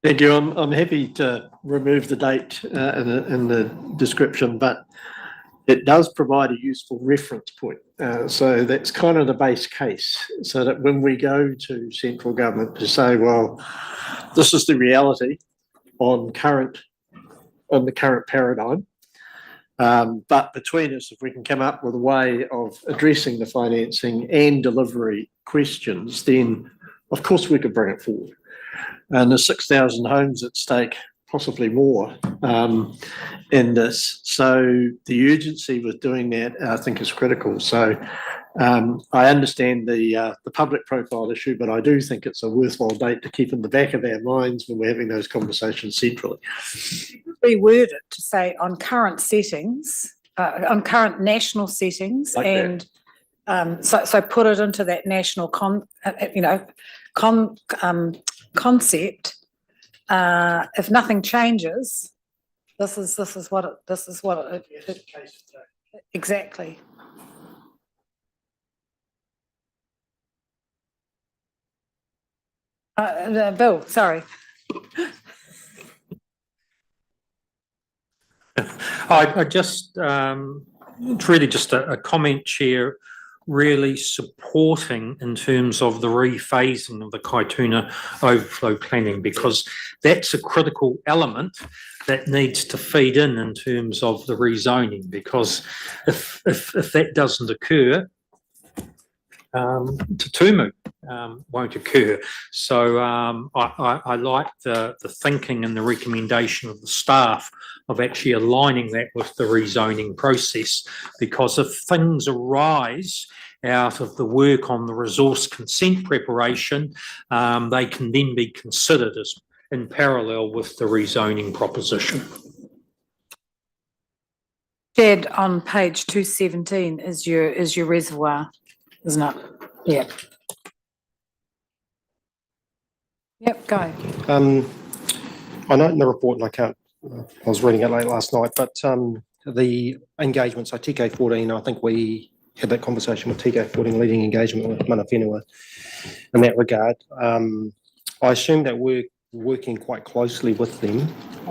Thank you. I'm happy to remove the date in the description, but it does provide a useful reference point. So that's kind of the base case, so that when we go to central government to say, well, this is the reality on the current paradigm, but between us, if we can come up with a way of addressing the financing and delivery questions, then of course we could bring it forward. And there's 6,000 homes at stake, possibly more, in this. So the urgency with doing that, I think, is critical. So I understand the public profile issue, but I do think it's a worthwhile date to keep in the back of our minds when we're having those conversations centrally. Reword it to say on current settings, on current national settings, Like and so put it into that national concept. If nothing changes, this is what it exactly. Bill, sorry. I just, it's really just a comment, Chair, really supporting in terms of the rephasing of the Kaituna overflow planning, because that's a critical element that needs to feed in terms of the rezoning, because if that doesn't occur, Tumu won't occur. So I like the thinking and the recommendation of the staff of actually aligning that with the rezoning process, because if things arise out of the work on the resource consent preparation, they can then be considered as in parallel with the rezoning proposition. Jed, on page 217 is your reservoir, isn't it? Yeah. Yep, go. I note in the report, and I was reading it late last night, but the engagement, so TK14, I think we had that conversation with TK14 leading engagement with mana whenua in that regard. I assume that we're working quite closely with them.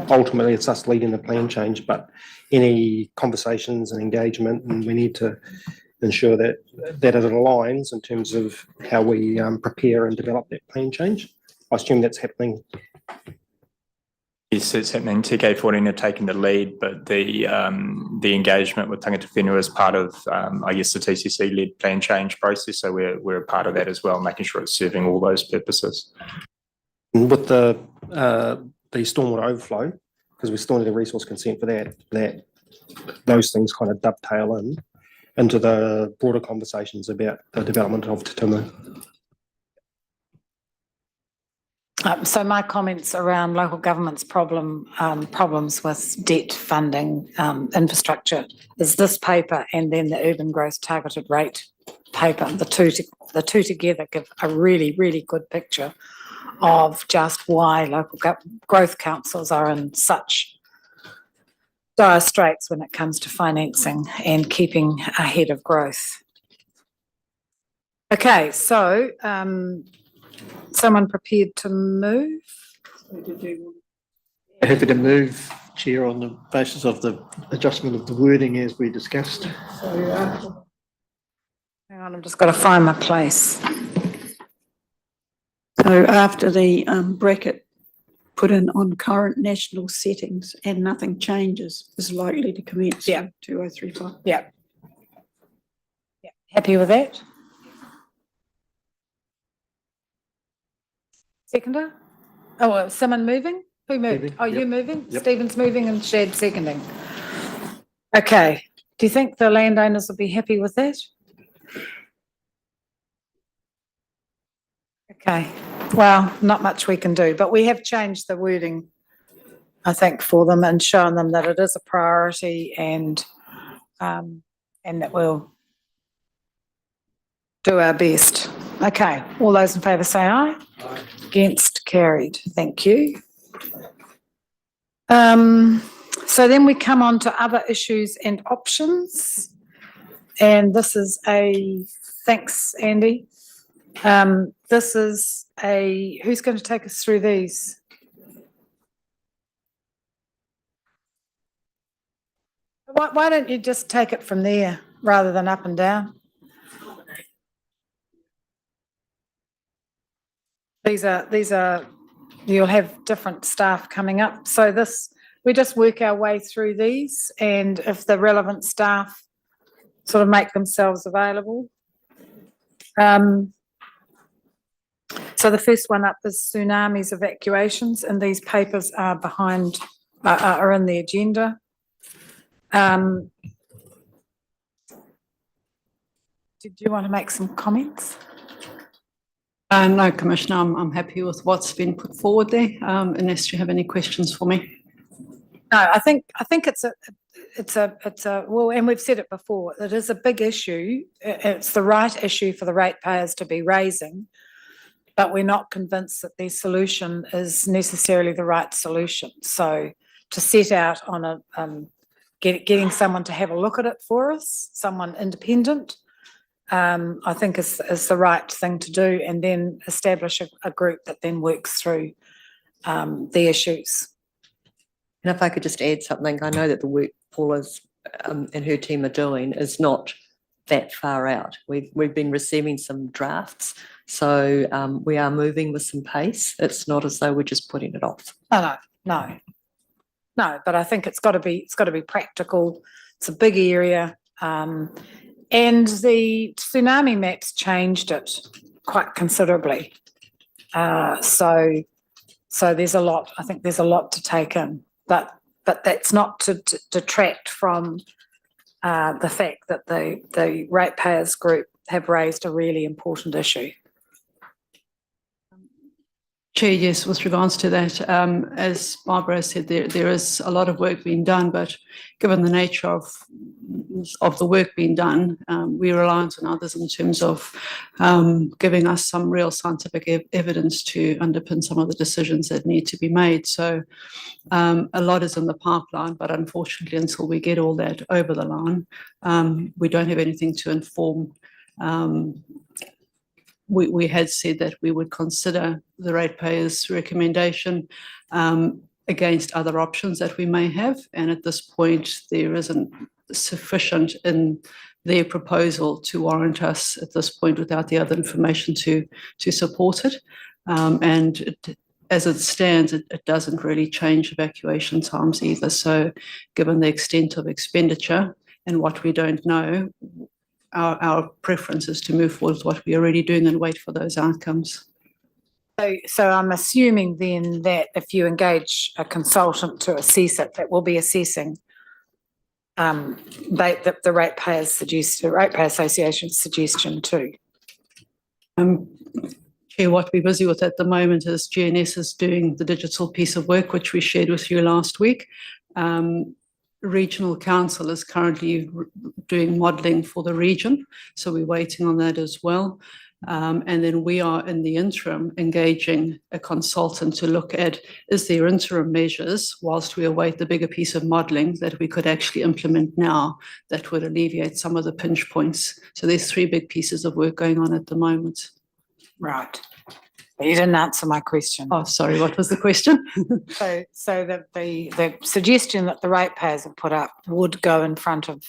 Ultimately, it's us leading the plan change, but any conversations and engagement, and we need to ensure that it aligns in terms of how we prepare and develop that plan change. I assume that's happening. Yes, it's happening. TK14 are taking the lead, but the engagement with tangata whenua is part of, I guess, the TCC-led plan change process. So we're a part of that as well, making sure it's serving all those purposes. With the stormwater overflow, because we still need a resource consent for that those things kind of dovetail into the broader conversations about the development of Tumu. So my comments around local government's problems with debt funding infrastructure is this paper and then the urban growth targeted rate paper. The two together give a really, really good picture of just why local growth councils are in such dire straits when it comes to financing and keeping ahead of growth. Okay, so someone prepared to move? Happy to move, Chair, on the basis of the adjustment of the wording as we discussed. Hang on, I've just got to find my place. So after the bracket put in on current national settings and nothing changes is likely to commence. Yeah. 2035. Yeah. Yeah. Happy with that? Seconder? Oh, someone moving? Who moved? Moving, Oh, you yep. moving? Yep. Stephen's moving and Shad seconding. Okay. Do you think the landowners will be happy with that? Okay. Well, not much we can do, but we have changed the wording, I think, for them and shown them that it is a priority and that we'll do our best. Okay. All those in favour say aye. Aye. Against, carried. Thank you. So then we come on to other issues and options. And this is thanks, Andy. This is who's going to take us through these? Why don't you just take it from there rather than up and down? These are, you'll have different staff coming up. So we just work our way through these, and if the relevant staff sort of make themselves available. So the first one up is tsunamis, evacuations, and these papers are are in the agenda. Did you want to make some comments? No, Commissioner, I'm happy with what's been put forward there, unless you have any questions for me. No, I think it's a well, and we've said it before, it is a big issue. It's the right issue for the ratepayers to be raising, but we're not convinced that their solution is necessarily the right solution. So to set out on getting someone to have a look at it for us, someone independent, I think is the right thing to do, and then establish a group that then works through the issues. And if I could just add something, I know that the work Paula's and her team are doing is not that far out. We've been receiving some drafts, so we are moving with some pace. It's not as though we're just putting it off. No. But I think it's got to be practical. It's a big area, and the tsunami maps changed it quite considerably. So there's a lot. I think there's a lot to take in, but that's not to detract from the fact that the ratepayers group have raised a really important issue. Chair, yes, with regards to that, as Barbara said, there is a lot of work being done, but given the nature of the work being done, we rely on others in terms of giving us some real scientific evidence to underpin some of the decisions that need to be made. So a lot is in the pipeline, but unfortunately, until we get all that over the line, we don't have anything to inform. We had said that we would consider the ratepayers' recommendation against other options that we may have, and at this point there isn't sufficient in their proposal to warrant us at this point without the other information to support it. As it stands, it doesn't really change evacuation times either. So given the extent of expenditure and what we don't know, our preference is to move forward with what we're already doing and wait for those outcomes. So I'm assuming then that if you engage a consultant to assess it, that will be assessing the Ratepayer Association's suggestion too. Chair, what we're busy with at the moment is GNS is doing the digital piece of work, which we shared with you last week. Regional Council is currently doing modelling for the region, so we're waiting on that as well. And then we are in the interim engaging a consultant to look at, is there interim measures whilst we await the bigger piece of modelling that we could actually implement now that would alleviate some of the pinch points. So there's 3 big pieces of work going on at the moment. Right. You didn't answer my question. Oh, sorry, what was the question? So that the suggestion that the ratepayers have put up would go in front of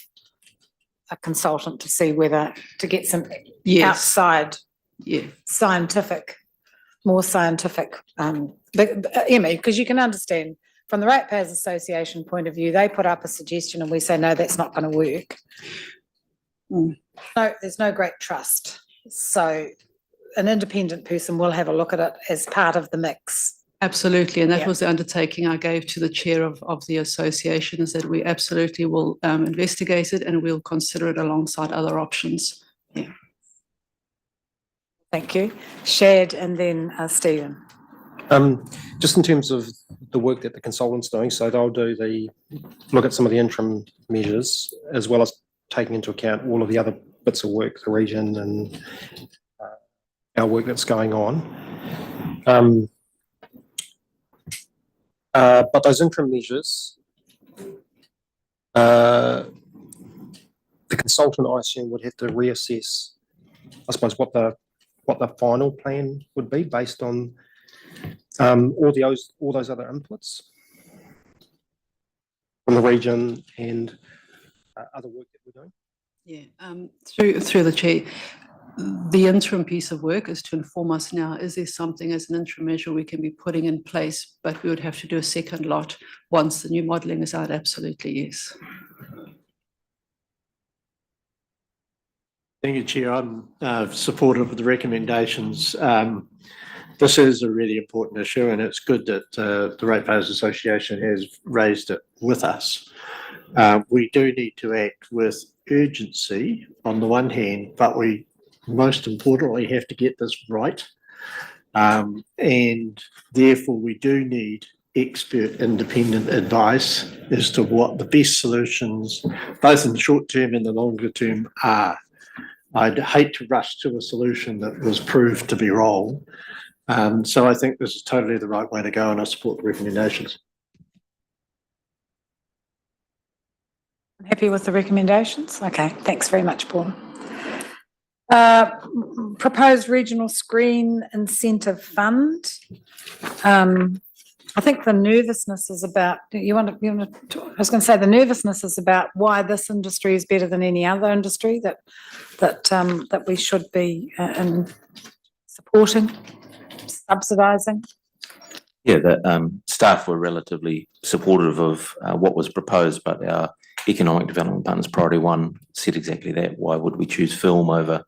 a consultant to see whether to get some outside scientific more scientific, because you can understand from the Ratepayers Association point of view, they put up a suggestion and we say, no, that's not going to work. No, there's no great trust. So an independent person will have a look at it as part of the mix. Absolutely, and that Yeah. was the undertaking I gave to the chair of the association, is that we absolutely will investigate it and we'll consider it alongside other options. Yeah. Thank you. Shad and then Stephen. Just in terms of the work that the consultant's doing, so they'll look at some of the interim measures as well as taking into account all of the other bits of work, the region and our work that's going on. But those interim measures, the consultant, I assume, would have to reassess, I suppose, what the final plan would be based on all those other inputs from the region and other work that we're doing. Yeah, through the chair, the interim piece of work is to inform us now, is there something as an interim measure we can be putting in place, but we would have to do a second lot once the new modelling is out, absolutely, yes. Thank you, Chair. I'm supportive of the recommendations. This is a really important issue, and it's good that the Ratepayers Association has raised it with us. We do need to act with urgency on the one hand, but we most importantly have to get this right. And therefore we do need expert independent advice as to what the best solutions, both in the short term and the longer term, are. I'd hate to rush to a solution that was proved to be wrong. So I think this is totally the right way to go, and I support the recommendations. Happy with the recommendations? Okay, thanks very much, Paul. Proposed regional screen incentive fund. I think the nervousness is about, I was going to say the nervousness is about why this industry is better than any other industry that we should be supporting, subsidising. Yeah, the staff were relatively supportive of what was proposed, but our Economic Development Partners Priority 1 said exactly that. Why would we choose film over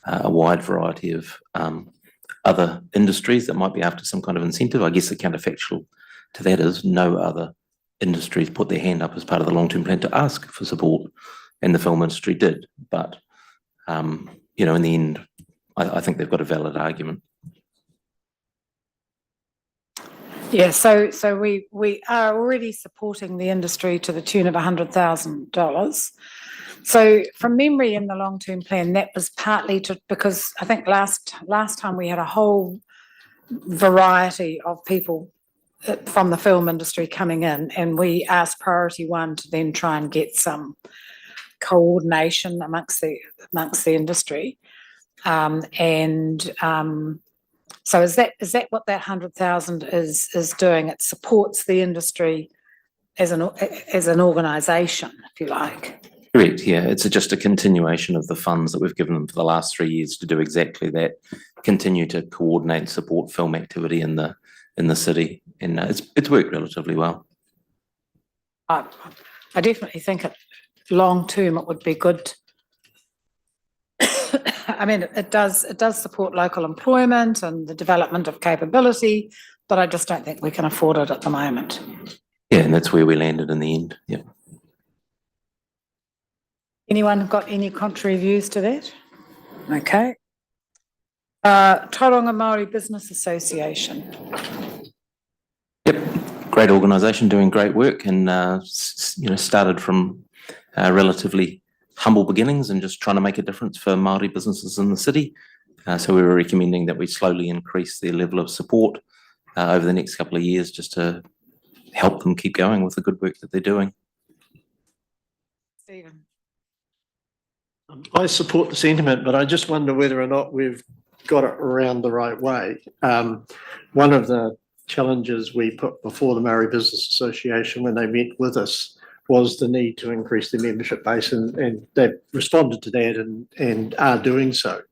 a wide variety of other industries that might be after some kind of incentive? I guess the counterfactual to that is no other industries put their hand up as part of the long-term plan to ask for support, and the film industry did. But, in the end, I think they've got a valid argument. Yeah, so we are already supporting the industry to the tune of $100,000. So from memory in the long-term plan, that was partly because I think last time we had a whole variety of people from the film industry coming in, and we asked Priority 1 to then try and get some coordination amongst the industry. So is that what that 100,000 is doing? It supports the industry as an organisation, if you like. Correct, yeah. It's just a continuation of the funds that we've given them for the last 3 years to do exactly that, continue to coordinate and support film activity in the city. And it's worked relatively well. I definitely think long term it would be good. I mean, it does support local employment and the development of capability, but I just don't think we can afford it at the moment. Yeah, and that's where we landed in the end. Yeah. Anyone got any contrary views to that? Okay. Tauranga Maori Business Association. Yep, great organisation doing great work, and started from relatively humble beginnings and just trying to make a difference for Maori businesses in the city. So we were recommending that we slowly increase their level of support over the next couple of years, just to help them keep going with the good work that they're doing. Stephen. I support the sentiment, but I just wonder whether or not we've got it around the right way. One of the challenges we put before the Maori Business Association when they met with us was the need to increase the membership base, and they've responded to that and are doing so.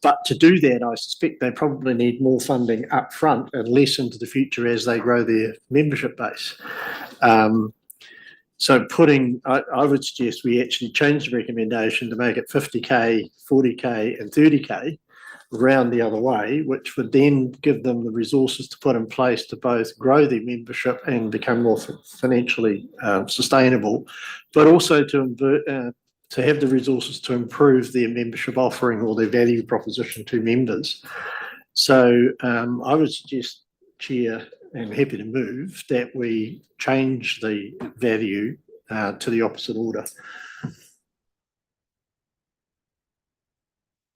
But to do that, I suspect they probably need more funding up front and less into the future as they grow their membership base. So I would suggest we actually change the recommendation to make it 50K, 40K and 30K round the other way, which would then give them the resources to put in place to both grow their membership and become more financially sustainable, but also to have the resources to improve their membership offering or their value proposition to members. So I would suggest, Chair, and happy to move, that we change the value to the opposite order.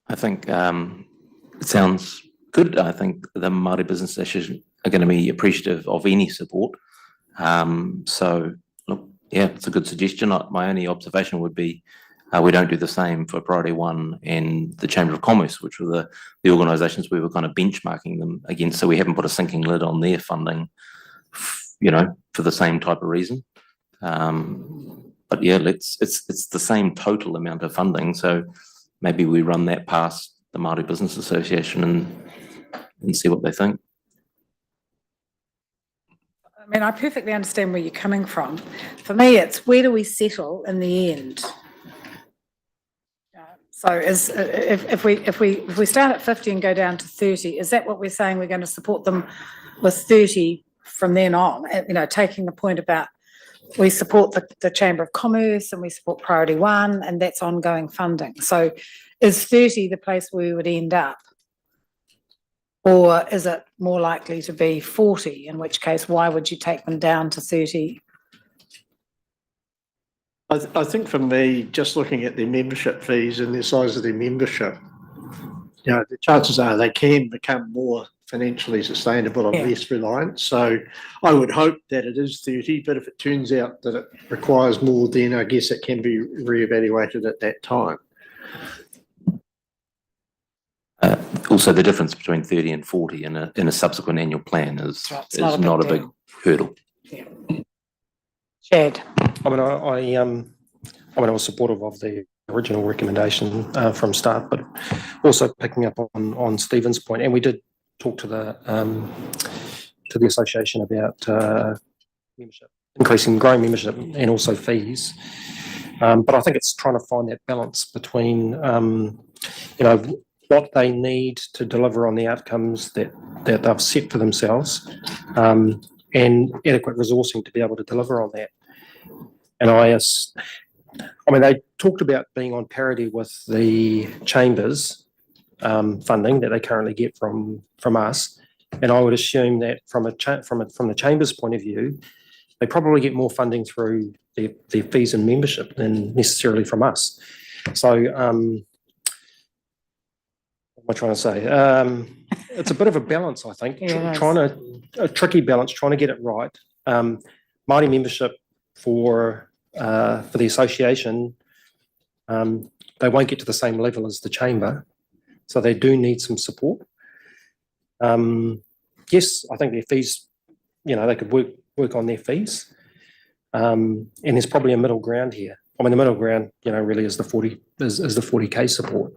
I think it sounds good. I think the Māori business association are going to be appreciative of any support. So, look, yeah, it's a good suggestion. My only observation would be we don't do the same for Priority One and the Chamber of Commerce, which were the organisations we were kind of benchmarking them against. So we haven't put a sinking lid on their funding, for the same type of reason. But yeah, it's the same total amount of funding. So maybe we run that past the Māori Business Association and see what they think. I mean, I perfectly understand where you're coming from. For me, it's where do we settle in the end? So if we start at 50 and go down to 30, is that what we're saying? We're going to support them with 30 from then on? Taking the point about we support the Chamber of Commerce and we support Priority One, and that's ongoing funding. So is 30 the place where we would end up? Or is it more likely to be 40, in which case, why would you take them down to 30? I think for me, just looking at their membership fees and the size of their membership, the chances are they can become more financially sustainable and less reliant. So I would hope that it is 30, but if it turns out that it requires more, then I guess it can be reevaluated at that time. Also, the difference between 30 and 40 in a subsequent annual plan is not a big hurdle. Yeah. Chad. I was supportive of the original recommendation from start, but also picking up on Stephen's point, and we did talk to the association about membership, growing membership, and also fees. But I think it's trying to find that balance between what they need to deliver on the outcomes that they've set for themselves, and adequate resourcing to be able to deliver on that. And they talked about being on parity with the Chamber's funding that they currently get from us. And I would assume that from the Chamber's point of view, they probably get more funding through their fees and membership than necessarily from us. So, what am I trying to say? It's a bit of a balance, I think, a tricky balance, trying to get it right. Māori membership for the association, they won't get to the same level as the Chamber, so they do need some support. Yes, I think their fees, they could work on their fees, and there's probably a middle ground here. The middle ground, really is the 40K support.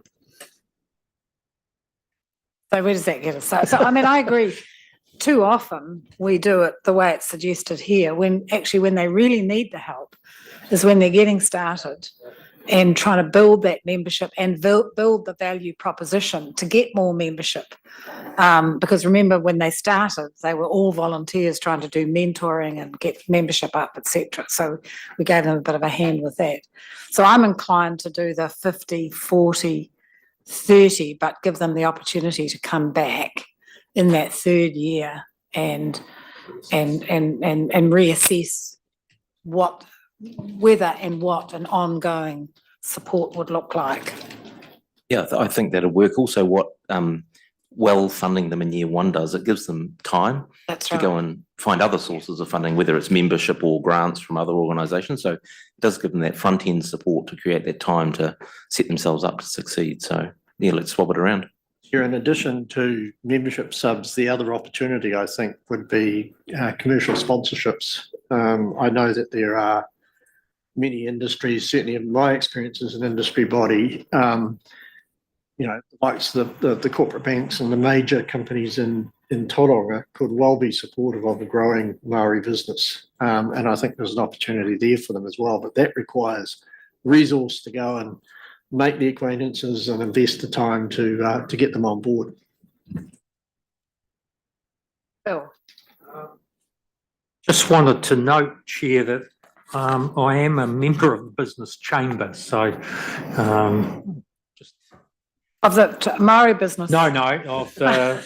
So where does that get us? So I agree. Too often we do it the way it's suggested here, when they really need the help is when they're getting started and trying to build that membership and build the value proposition to get more membership. Because remember, when they started, they were all volunteers trying to do mentoring and get membership up, etc. So we gave them a bit of a hand with that. So I'm inclined to do the 50, 40, 30, but give them the opportunity to come back in that third year and reassess whether and what an ongoing support would look like. Yeah, I think that'll work. Also, what well funding them in year one does, it gives them time to go and find other sources of funding, whether it's membership or grants from other organisations. So it does give them that front end support to create that time to set themselves up to succeed. So yeah, let's swap it around. In addition to membership subs, the other opportunity I think would be commercial sponsorships. I know that there are many industries, certainly in my experience as an industry body, you know, likes the corporate banks and the major companies in Tauranga could well be supportive of a growing Maori business. And I think there's an opportunity there for them as well, but that requires resource to go and make the acquaintances and invest the time to get them on board. Bill. Just wanted to note, Chair, that I am a member of the Business Chamber, so Of the Maori business? no, of the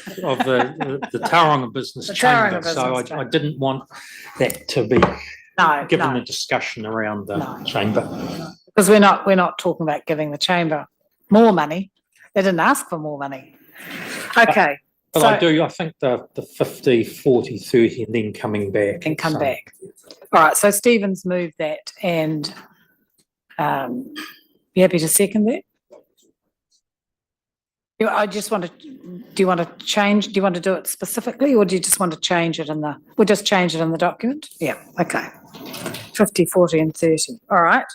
Tauranga Business The Chamber. Tauranga So Business I didn't want that to be No, given no, the discussion around the No. chamber. because we're not talking about giving the chamber more money. They didn't ask for more money. Okay. But so, I think the 50, 40, 30 and then coming back. And come So- back. All right, so Stephen's moved that and you happy to second that? I just want to, do you want to change, do you want to do it specifically or do you just want to change it we'll just change it in the document? Yeah, okay. 50, 40 and 30, all right.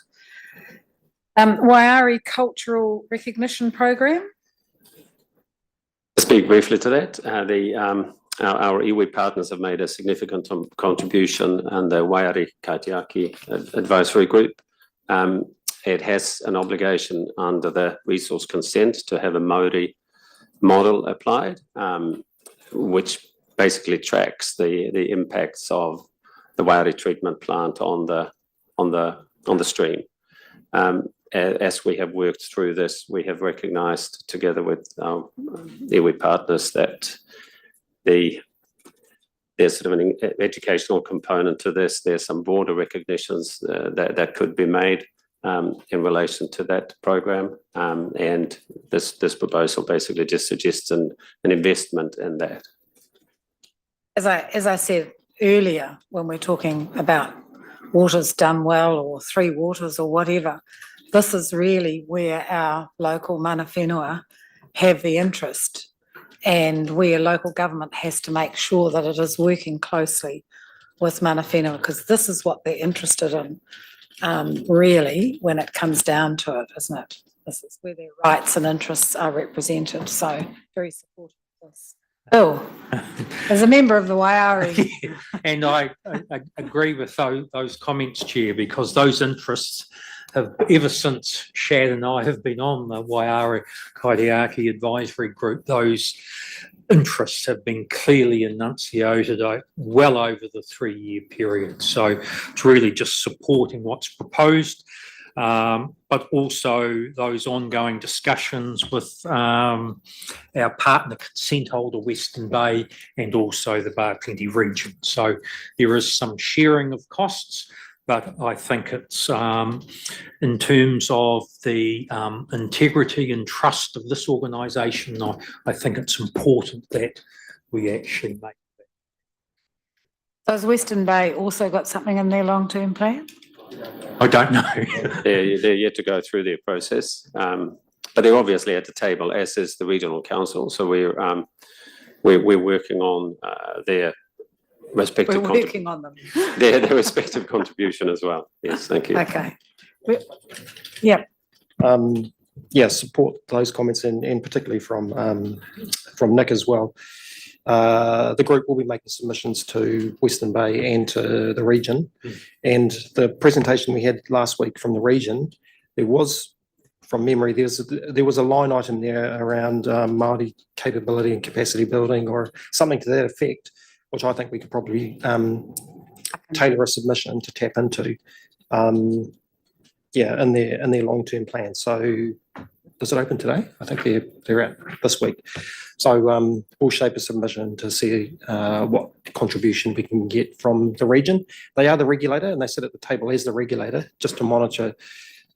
Waiari Cultural Recognition Program. To speak briefly to that, our iwi partners have made a significant contribution and the Waiari Kaitiaki Advisory Group. It has an obligation under the resource consent to have a Maori model applied, which basically tracks the impacts of the Waiari treatment plant on the stream. As we have worked through this, we have recognised together with our iwi partners that there's sort of an educational component to this. There's some broader recognitions that could be made in relation to that program, and this proposal basically just suggests an investment in that. As I said earlier, when we're talking about waters done well or three waters or whatever, this is really where our local mana whenua have the interest, and where local government has to make sure that it is working closely with mana whenua, because this is what they're interested in, really, when it comes down to it, isn't it? This is where their rights and interests are represented, so very supportive of this. Bill, as a member of the Waiari. And I agree with those comments, Chair, because those interests have, ever since Shad and I have been on the Waiari Kaitiaki Advisory Group, those interests have been clearly enunciated well over the 3-year period. So it's really just supporting what's proposed, but also those ongoing discussions with our partner consent holder Western Bay and also the Bar-Plenty region. So there is some sharing of costs, but I think it's in terms of the integrity and trust of this organisation, I think it's important that we actually make that. So has Western Bay also got something in their long-term plan? I don't know. They're yet to go through their process, but they're obviously at the table, as is the regional council. So we're working on their respective. We're working on them. Their respective contribution as well. Yes, thank you. Okay. Yeah. Yeah, support those comments and particularly from Nick as well. The group will be making submissions to Western Bay and to the region. And the presentation we had last week from the region, there was, from memory, there was a line item there around Māori capability and capacity building or something to that effect, which I think we could probably tailor a submission to tap into. Yeah, in their long-term plan. So is it open today? I think they're out this week. So we'll shape a submission to see what contribution we can get from the region. They are the regulator and they sit at the table as the regulator just to monitor,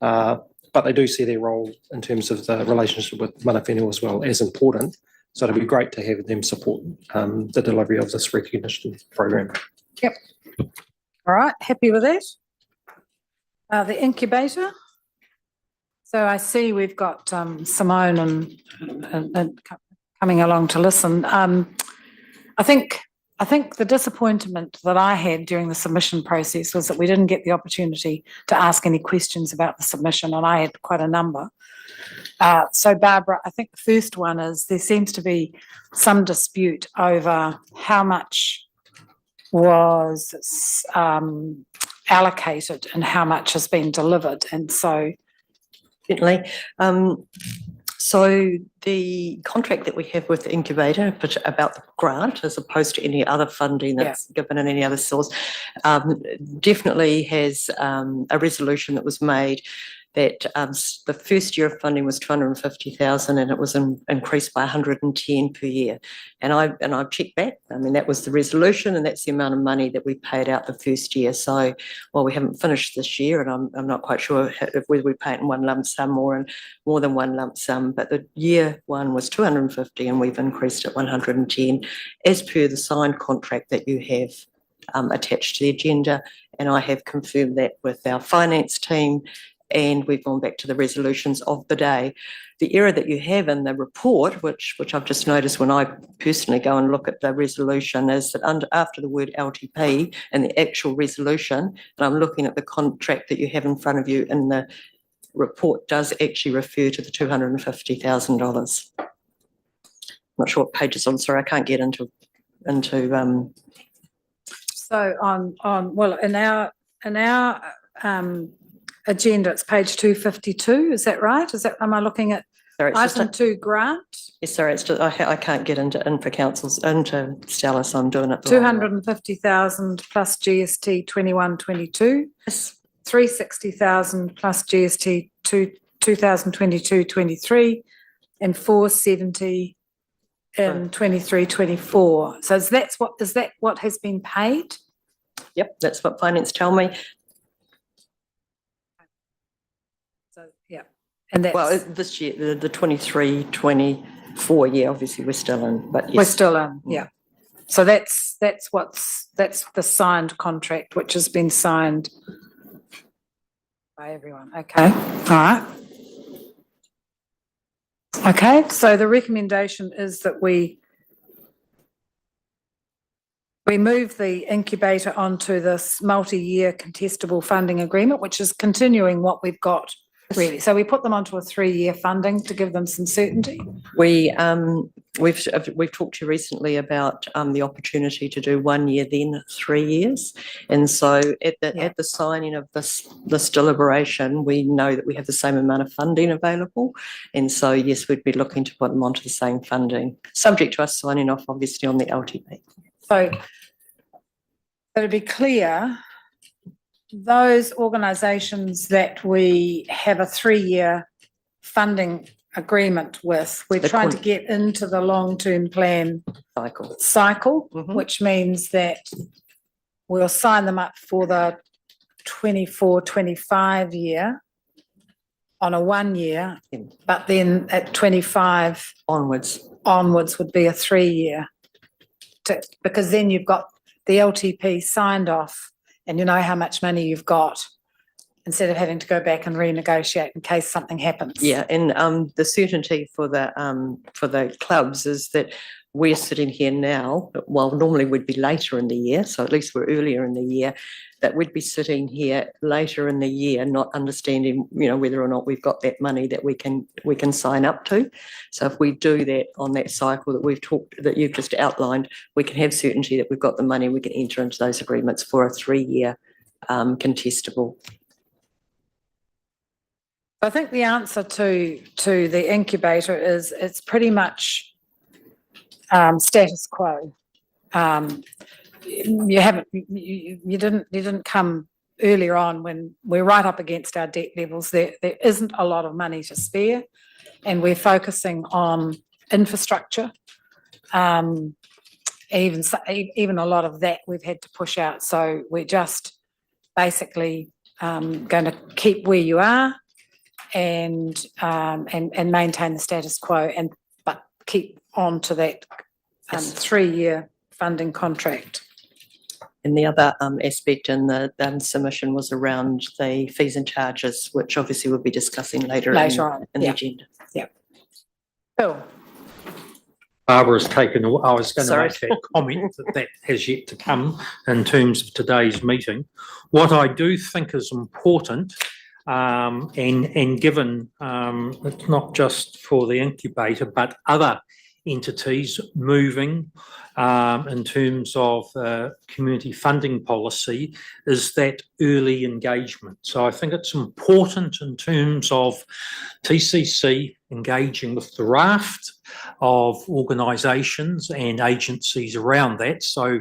but they do see their role in terms of the relationship with mana whenua as well as important. So it'd be great to have them support the delivery of this recognition program. Yep. All right, happy with that? The incubator. So I see we've got Simone and coming along to listen. I think the disappointment that I had during the submission process was that we didn't get the opportunity to ask any questions about the submission, and I had quite a number. So Barbara, I think the first one is there seems to be some dispute over how much was allocated and how much has been delivered. And so Certainly. So the contract that we have with the incubator about the grant, as opposed to any other funding that's given in any other source, definitely has a resolution that was made that the first year of funding was 250,000 and it was increased by 110 per year. And I've checked back. I mean, that was the resolution and that's the amount of money that we paid out the first year. So, well, we haven't finished this year and I'm not quite sure whether we pay it in one lump sum or in more than one lump sum, but the year one was 250 and we've increased it 110 as per the signed contract that you have attached to the agenda. And I have confirmed that with our finance team. And we've gone back to the resolutions of the day. The error that you have in the report, which I've just noticed when I personally go and look at the resolution, is that after the word LTP in the actual resolution, and I'm looking at the contract that you have in front of you in the report, does actually refer to the $250,000. Not sure what page it's on. Sorry, I can't get into. So well, in our agenda, it's page 252. Is that right? Am I looking at item 2 grant? Yes, sorry, it's just, I can't get into Stella, so I'm doing it. 250,000 plus GST 21-22. Yes. 360,000 plus GST 2022-23 and 470 in 23-24. So is that what has been paid? Yep, that's what finance tell me. So yeah, and that's this year, the 23-24 year, obviously we're still in, but yes. We're still in, yeah. So that's the signed contract, which has been signed by everyone. Okay, all right. Okay, so the recommendation is that we move the incubator onto this multi-year contestable funding agreement, which is continuing what we've got really. So we put them onto a 3-year funding to give them some certainty. We've talked to you recently about the opportunity to do 1 year, then 3 years. And so at the signing of this deliberation, we know that we have the same amount of funding available. And so, yes, we'd be looking to put them onto the same funding, subject to us signing off, obviously, on the LTP. So to be clear, those organisations that we have a 3-year funding agreement with, we're trying to get into the long-term plan cycle, which means that we'll sign them up for the 24-25 year on a 1 year, but then at 25 onwards would be a 3-year, because then you've got the LTP signed off and you know how much money you've got instead of having to go back and renegotiate in case something happens. Yeah, and the certainty for the clubs is that we're sitting here now, well, normally we'd be later in the year, so at least we're earlier in the year, that we'd be sitting here later in the year not understanding, whether or not we've got that money that we can sign up to. So if we do that on that cycle that you've just outlined, we can have certainty that we've got the money, we can enter into those agreements for a 3-year contestable. I think the answer to the incubator is it's pretty much status quo. You didn't come earlier on when we're right up against our debt levels. There isn't a lot of money to spare, and we're focusing on infrastructure. Even a lot of that we've had to push out. So we're just basically going to keep where you are and maintain the status quo, but keep on to that 3-year funding contract. And the other aspect in the submission was around the fees and charges, which obviously we'll be discussing later on in the agenda. Yeah. Bill. Barbara's taken, I was going to make that comment that has yet to come in terms of today's meeting. What I do think is important And given it's not just for the incubator, but other entities moving in terms of community funding policy, is that early engagement. So I think it's important in terms of TCC engaging with the raft of organisations and agencies around that. So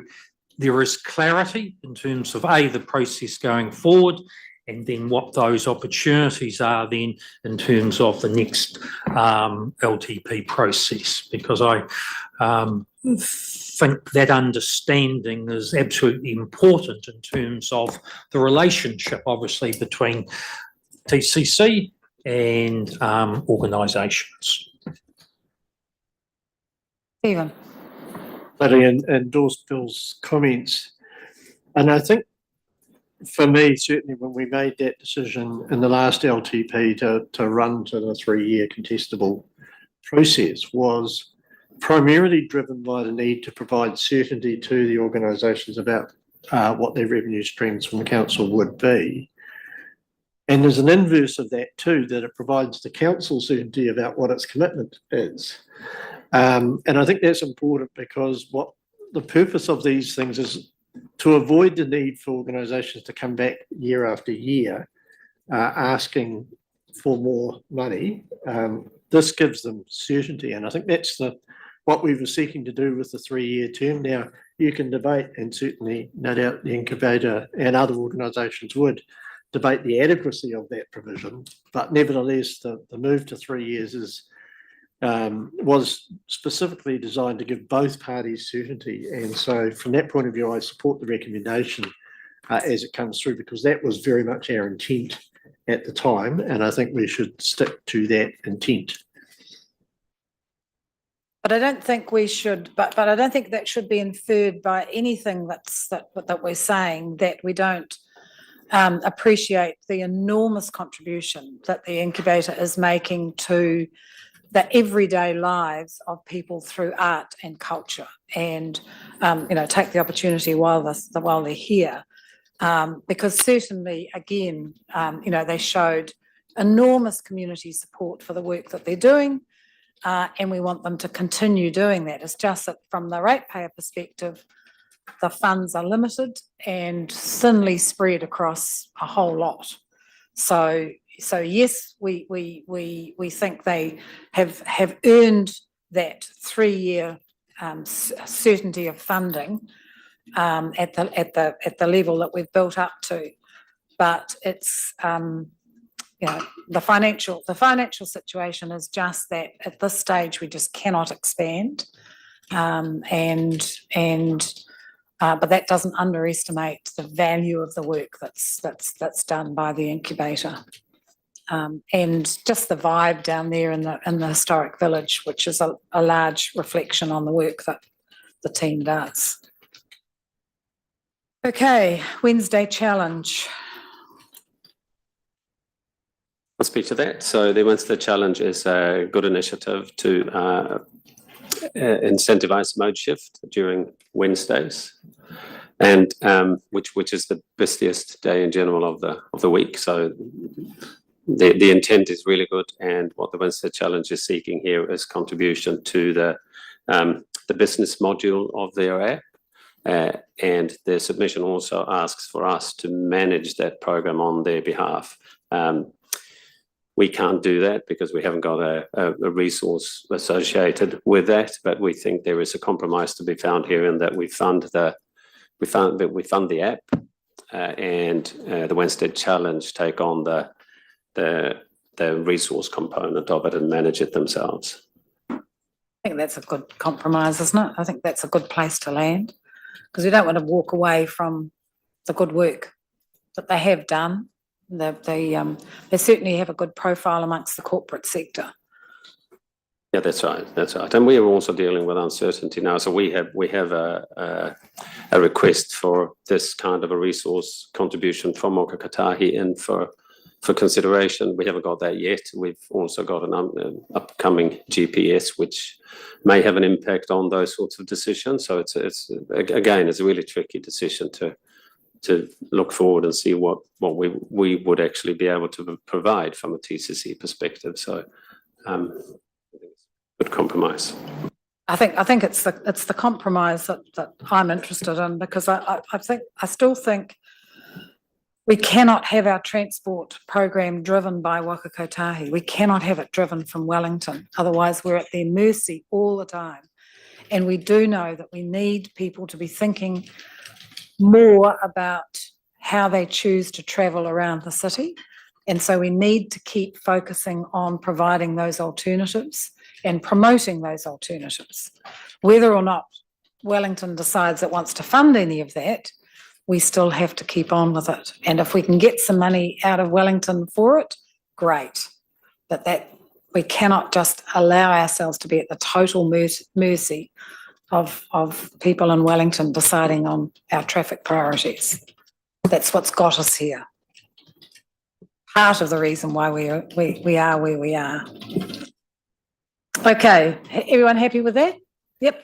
there is clarity in terms of the process going forward, and then what those opportunities are then in terms of the next LTP process, because I think that understanding is absolutely important in terms of the relationship, obviously, between TCC and organisations. Stephen. But I endorse Bill's comments. And I think for me, certainly when we made that decision in the last LTP to run to the 3-year contestable process was primarily driven by the need to provide certainty to the organisations about what their revenue streams from the council would be. And there's an inverse of that too, that it provides the council certainty about what its commitment is. And I think that's important because what the purpose of these things is to avoid the need for organisations to come back year after year asking for more money. This gives them certainty, and I think that's what we were seeking to do with the 3-year term. Now, you can debate, and certainly no doubt the incubator and other organisations would debate the adequacy of that provision, but nevertheless, the move to 3 years was specifically designed to give both parties certainty. And so from that point of view, I support the recommendation as it comes through, because that was very much our intent at the time, and I think we should stick to that intent. But I don't think we should, but I don't think that should be inferred by anything that we're saying, that we don't appreciate the enormous contribution that the incubator is making to the everyday lives of people through art and culture, and take the opportunity while they're here, because certainly again they showed enormous community support for the work that they're doing, and we want them to continue doing that. It's just that from the ratepayer perspective, the funds are limited and thinly spread across a whole lot. So yes, we think they have earned that 3-year certainty of funding at the level that we've built up to, but it's the financial situation is just that at this stage we just cannot expand, but that doesn't underestimate the value of the work that's done by the incubator. And just the vibe down there in the historic village, which is a large reflection on the work that the team does. Okay, Wednesday challenge. I'll speak to that. So the Wednesday challenge is a good initiative to incentivize mode shift during Wednesdays, and which is the busiest day in general of the week. So the intent is really good, and what the Wednesday challenge is seeking here is contribution to the business module of their app, and their submission also asks for us to manage that program on their behalf. We can't do that because we haven't got a resource associated with that, but we think there is a compromise to be found here in that we fund the app, and the Wednesday challenge take on the resource component of it and manage it themselves. I think that's a good compromise, isn't it? I think that's a good place to land, because we don't want to walk away from the good work that they have done. They certainly have a good profile amongst the corporate sector. Yeah, that's right. And we are also dealing with uncertainty now. So we have a request for this kind of a resource contribution from Moka Katahi in for consideration. We haven't got that yet. We've also got an upcoming GPS, which may have an impact on those sorts of decisions. So it's a really tricky decision to to look forward and see what we would actually be able to provide from a TCC perspective. So, good compromise. I think it's the compromise that I'm interested in, because I still think we cannot have our transport program driven by Waka Kotahi. We cannot have it driven from Wellington. Otherwise, we're at their mercy all the time. And we do know that we need people to be thinking more about how they choose to travel around the city. And so we need to keep focusing on providing those alternatives and promoting those alternatives. Whether or not Wellington decides it wants to fund any of that, we still have to keep on with it. And if we can get some money out of Wellington for it, great. But that we cannot just allow ourselves to be at the total mercy of people in Wellington deciding on our traffic priorities. That's what's got us here. Part of the reason why we are where we are. Okay, everyone happy with that? Yep.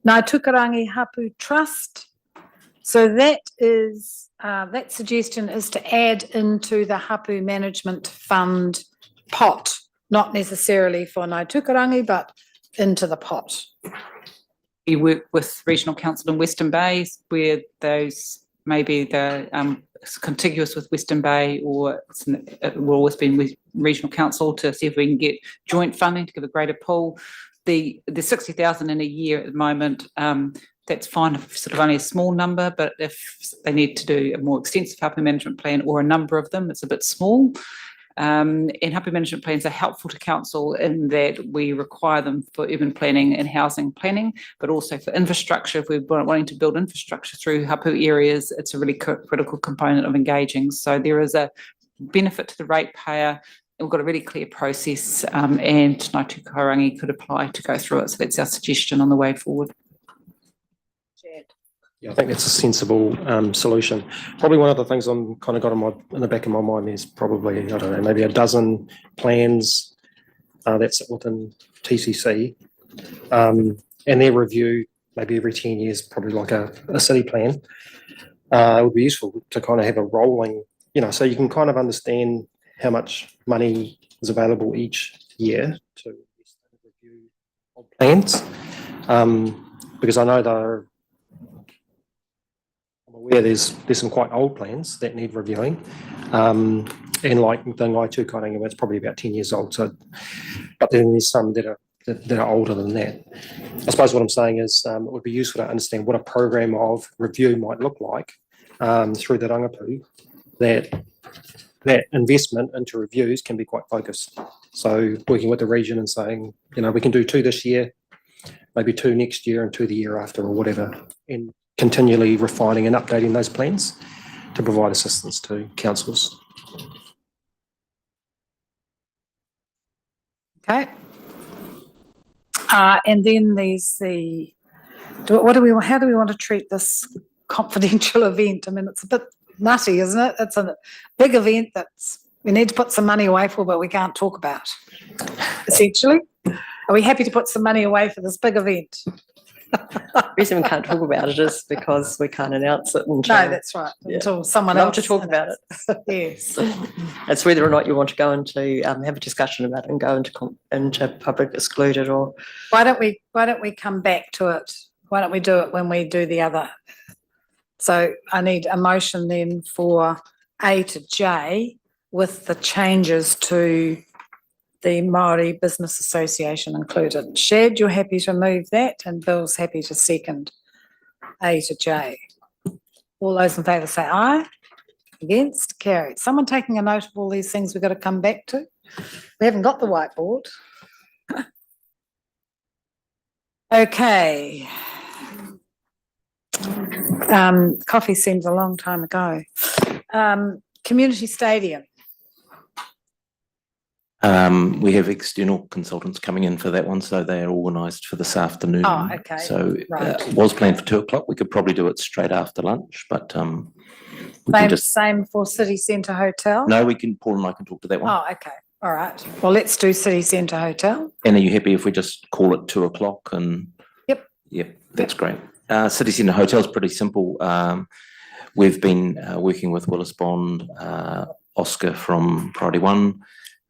Ngāi Tukarangi Hapu Trust. So that is, that suggestion is to add into the Hapu Management Fund pot, not necessarily for Ngāi Tukarangi, but into the pot. We work with Regional Council in Western Bay, where those maybe the contiguous with Western Bay, or we'll always be with Regional Council to see if we can get joint funding to give a greater pool. The 60,000 in a year at the moment, that's fine if sort of only a small number, but if they need to do a more extensive Hapu management plan or a number of them, it's a bit small. And Hapu management plans are helpful to council in that we require them for urban planning and housing planning, but also for infrastructure. If we're wanting to build infrastructure through Hapu areas, it's a really critical component of engaging. So there is a benefit to the ratepayer. We've got a really clear process, and Ngāi Tukarangi could apply to go through it. So that's our suggestion on the way forward. Yeah, I think that's a sensible solution. Probably one of the things I'm kind of got in the back of my mind is probably, I don't know, maybe a dozen plans that sit within TCC, and their review maybe every 10 years, probably like a city plan. It would be useful to kind of have a rolling, so you can kind of understand how much money is available each year to review plans, because I know I'm aware there's some quite old plans that need reviewing, and like the Ngāi Tukarangi, it's probably about 10 years old. So, but then there's some that are older than that. I suppose what I'm saying is it would be useful to understand what a program of review might look like through the rangapu. That investment into reviews can be quite focused. So working with the region and saying, we can do 2 this year, maybe 2 next year and 2 the year after or whatever, and continually refining and updating those plans to provide assistance to councils. Okay. And then there's how do we want to treat this confidential event? I mean, it's a bit nutty, isn't it? It's a big event we need to put some money away for, but we can't talk about, essentially. Are we happy to put some money away for this big event? The reason we can't talk about it is because we can't announce it until. No, that's right. Until someone else to talk about it. Yes. It's whether or not you want to go into have a discussion about it and go into public excluded, or. Why don't we come back to it? Why don't we do it when we do the other? So I need a motion then for A to J with the changes to the Maori Business Association included. Shad, you're happy to move that, and Bill's happy to second A to J. All those in favour say aye. Against? Carried. Someone taking a note of all these things we've got to come back to? We haven't got the whiteboard. Okay. Coffee seems a long time ago. Community stadium. We have external consultants coming in for that one, so they are organised for this afternoon. Oh, okay. So Right. it was planned for 2:00. We could probably do it straight after lunch, but we can just. Same for City Centre Hotel? No, Paul and I can talk to that one. Oh, okay. All right. Well, let's do City Centre Hotel. And are you happy if we just call it 2:00 and? Yep. Yep, that's great. City Centre Hotel is pretty simple. We've been working with Willis Bond, Oscar from Priority One,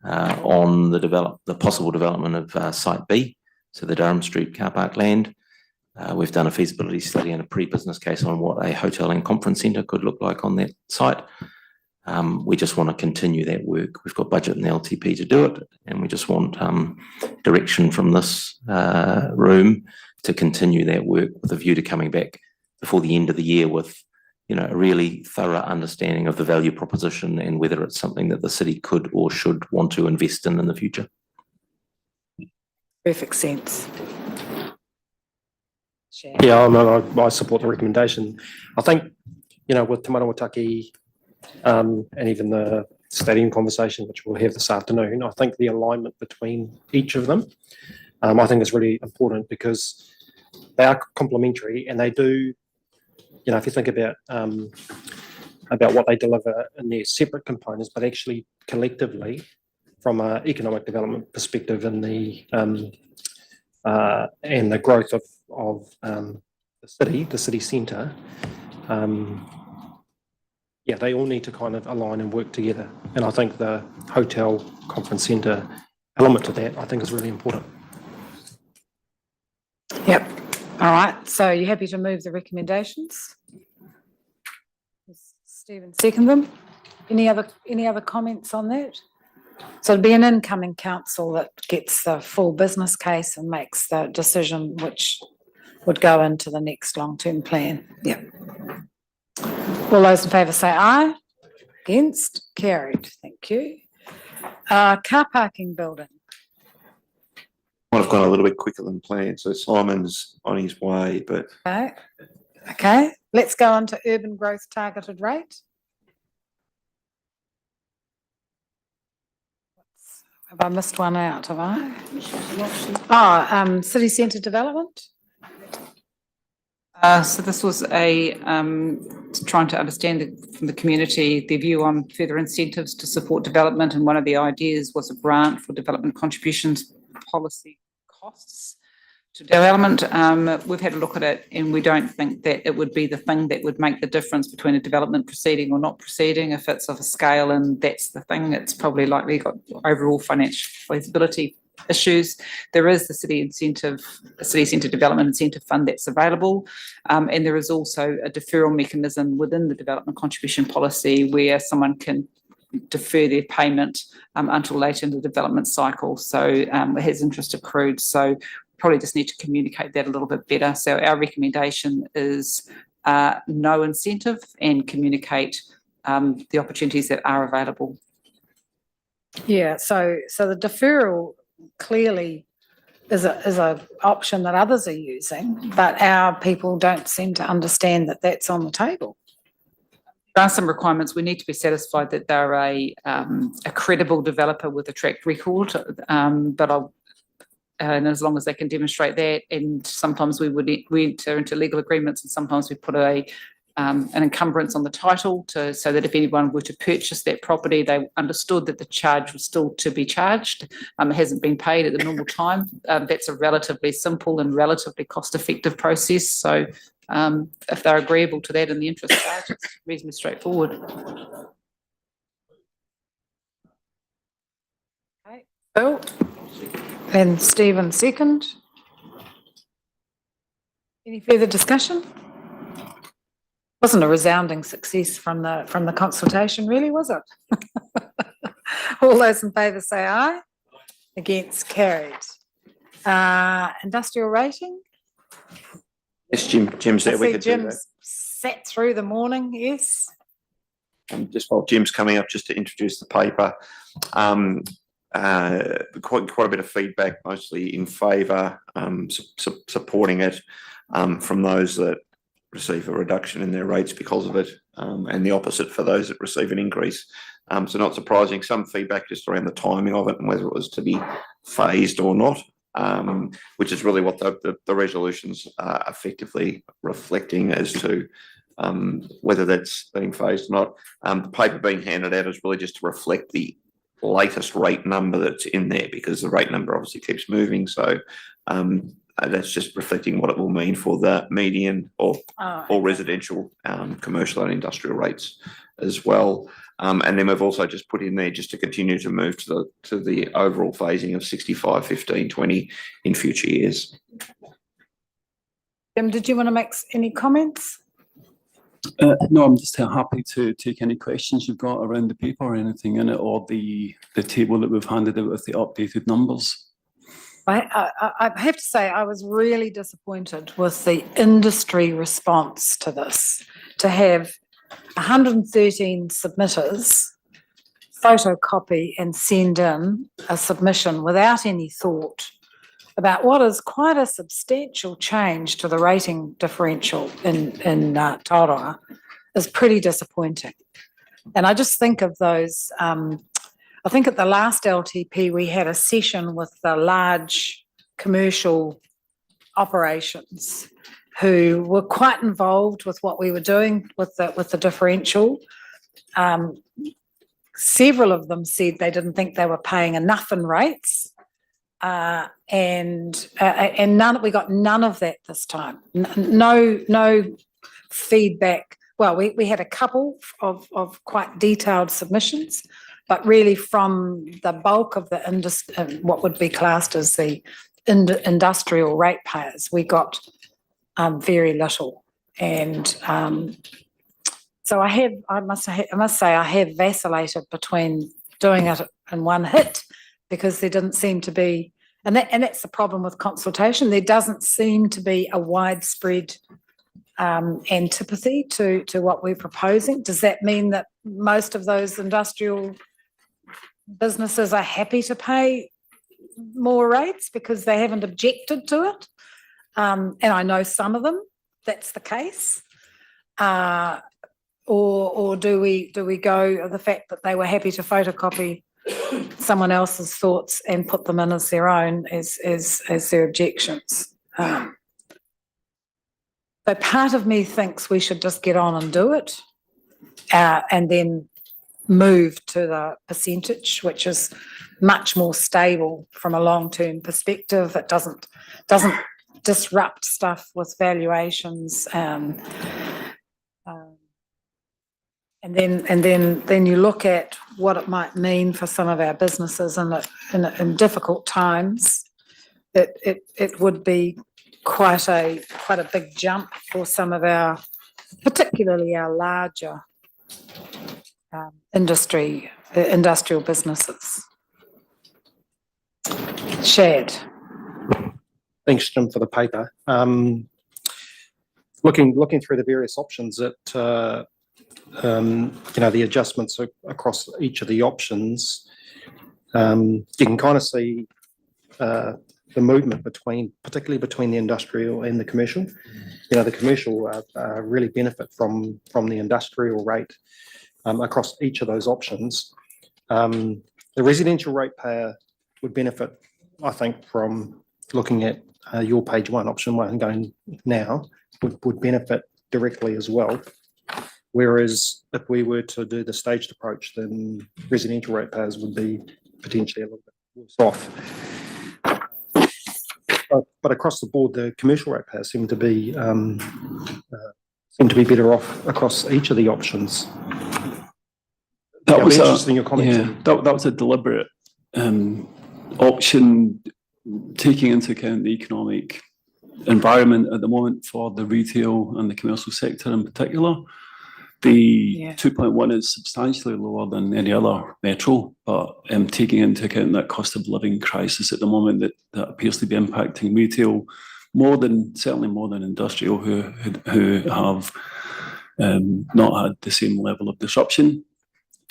on the possible development of Site B, so the Durham Street car park land. We've done a feasibility study and a pre-business case on what a hotel and conference centre could look like on that site. We just want to continue that work. We've got budget in the LTP to do it, and we just want direction from this room to continue that work with a view to coming back before the end of the year with, a really thorough understanding of the value proposition and whether it's something that the city could or should want to invest in the future. Perfect sense. Yeah, I support the recommendation. I think, with Te Manawataki and even the stadium conversation, which we'll have this afternoon, I think the alignment between each of them, I think is really important because they are complementary and they do, if you think about what they deliver in their separate components, but actually collectively from an economic development perspective and the growth of the city centre, they all need to kind of align and work together. And I think the hotel conference centre element to that, I think, is really important. Yep. All right. So you happy to move the recommendations? Stephen, second them. Any other comments on that? So it'd be an incoming council that gets the full business case and makes the decision which would go into the next long-term plan. Yeah. All those in favour say aye. Against? Carried. Thank you. Car parking building. Might have gone a little bit quicker than planned, so Simon's on his way, but. Okay. Let's go on to urban growth targeted rate. Have I missed one out, have I? City centre development. So this was trying to understand from the community their view on further incentives to support development, and one of the ideas was a grant for development contributions policy costs to development. We've had a look at it and we don't think that it would be the thing that would make the difference between a development proceeding or not proceeding. If it's of a scale and that's the thing, it's probably likely got overall financial feasibility issues. There is the city centre development incentive fund that's available, and there is also a deferral mechanism within the development contribution policy where someone can defer their payment until later in the development cycle. So it has interest accrued. So probably just need to communicate that a little bit better. So our recommendation is no incentive and communicate the opportunities that are available. Yeah, so the deferral clearly is a option that others are using, but our people don't seem to understand that that's on the table. There are some requirements. We need to be satisfied that they're a credible developer with a track record, and as long as they can demonstrate that, and sometimes we enter into legal agreements, and sometimes we put an encumbrance on the title so that if anyone were to purchase that property, they understood that the charge was still to be charged. It hasn't been paid at the normal time. That's a relatively simple and relatively cost-effective process. So if they're agreeable to that and the interest charge, it's reasonably straightforward. Okay, Bill. And Stephen second. Any further discussion? Wasn't a resounding success from the consultation, really, was it? All those in favour say aye. Against? Carried. Industrial rating. Yes, Jim's there. We could do that. Jim's sat through the morning. Yes. Just while Jim's coming up, just to introduce the paper. Quite a bit of feedback, mostly in favour, supporting it from those that receive a reduction in their rates because of it, and the opposite for those that receive an increase. So not surprising, some feedback just around the timing of it and whether it was to be phased or not, which is really what the resolutions are effectively reflecting as to whether that's being phased or not. The paper being handed out is really just to reflect the latest rate number that's in there, because the rate number obviously keeps moving. So That's just reflecting what it will mean for the median or residential, commercial and industrial rates as well. And then we've also just put in there just to continue to move to the overall phasing of 65, 15, 20 in future years. Jim, did you want to make any comments? No, I'm just happy to take any questions you've got around the paper or anything in it, or the table that we've handed out with the updated numbers. I have to say I was really disappointed with the industry response to this, to have 113 submitters photocopy and send in a submission without any thought about what is quite a substantial change to the rating differential in Tauranga is pretty disappointing. And I just think of those, I think at the last LTP we had a session with the large commercial operations who were quite involved with what we were doing with the differential. Several of them said they didn't think they were paying enough in rates. And we got none of that this time. No feedback. Well, we had a couple of quite detailed submissions, but really from the bulk of the what would be classed as the industrial ratepayers, we got very little. And so I must say I have vacillated between doing it in one hit, because there didn't seem to be, and that's the problem with consultation, there doesn't seem to be a widespread antipathy to what we're proposing. Does that mean that most of those industrial businesses are happy to pay more rates because they haven't objected to it? And I know some of them, that's the case. Or do we go the fact that they were happy to photocopy someone else's thoughts and put them in as their own as their objections? So part of me thinks we should just get on and do it, and then move to the percentage, which is much more stable from a long-term perspective. It doesn't disrupt stuff with valuations. And then you look at what it might mean for some of our businesses in difficult times. It would be quite a big jump for some of our, particularly our larger industrial businesses. Shad. Thanks, Jim, for the paper. Looking through the various options, the adjustments across each of the options, you can kind of see the movement particularly between the industrial and the commercial. The commercial really benefit from the industrial rate across each of those options. The residential ratepayer would benefit, I think, from looking at your page one, option one, going now, would benefit directly as well. Whereas if we were to do the staged approach, then residential ratepayers would be potentially a little bit worse off. But across the board, the commercial ratepayers seem to be better off across each of the options. That was interesting in your comments. Yeah, that was a deliberate option, taking into account the economic environment at the moment for the retail and the commercial sector in particular. The 2.1 is substantially lower than any other metro, but taking into account that cost of living crisis at the moment that appears to be impacting retail certainly more than industrial, who have not had the same level of disruption.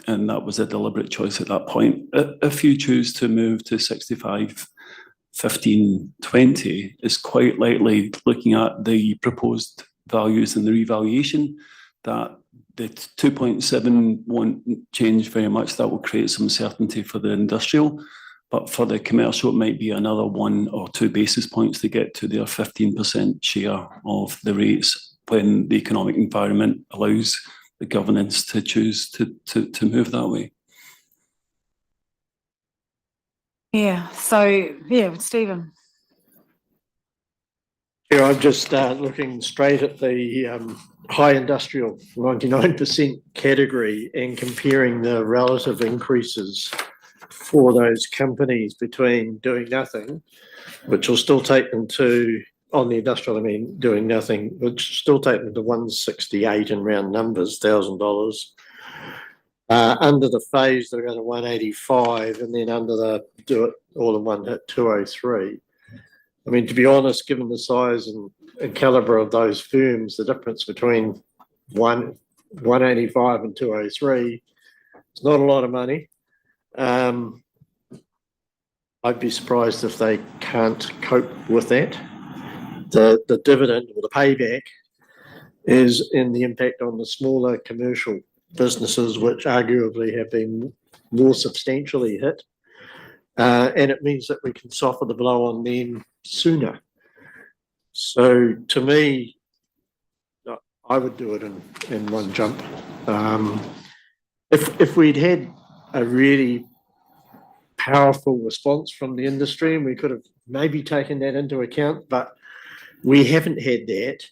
And that was a deliberate choice at that point. If you choose to move to 65, 15, 20, is quite likely, looking at the proposed values and the revaluation, that the 2.7 won't change very much. That will create some certainty for the industrial, but for the commercial, it might be another 1 or 2 basis points to get to their 15% share of the rates when the economic environment allows the governance to choose to move that way. Yeah, so, Stephen. Yeah, I'm just looking straight at the high industrial 99% category and comparing the relative increases for those companies between doing nothing, which will still take them to, on the industrial, I mean, doing nothing, which will still take them to 168 in round numbers, $1,000. Under the phase, they're going to 185, and then under the do it all in one hit, 203. I mean, to be honest, given the size and caliber of those firms, the difference between 185 and 203, it's not a lot of money. I'd be surprised if they can't cope with that. The dividend or the payback is in the impact on the smaller commercial businesses, which arguably have been more substantially hit. And it means that we can soften the blow on them sooner. So to me, I would do it in one jump. If we'd had a really powerful response from the industry, and we could have maybe taken that into account, but we haven't had that,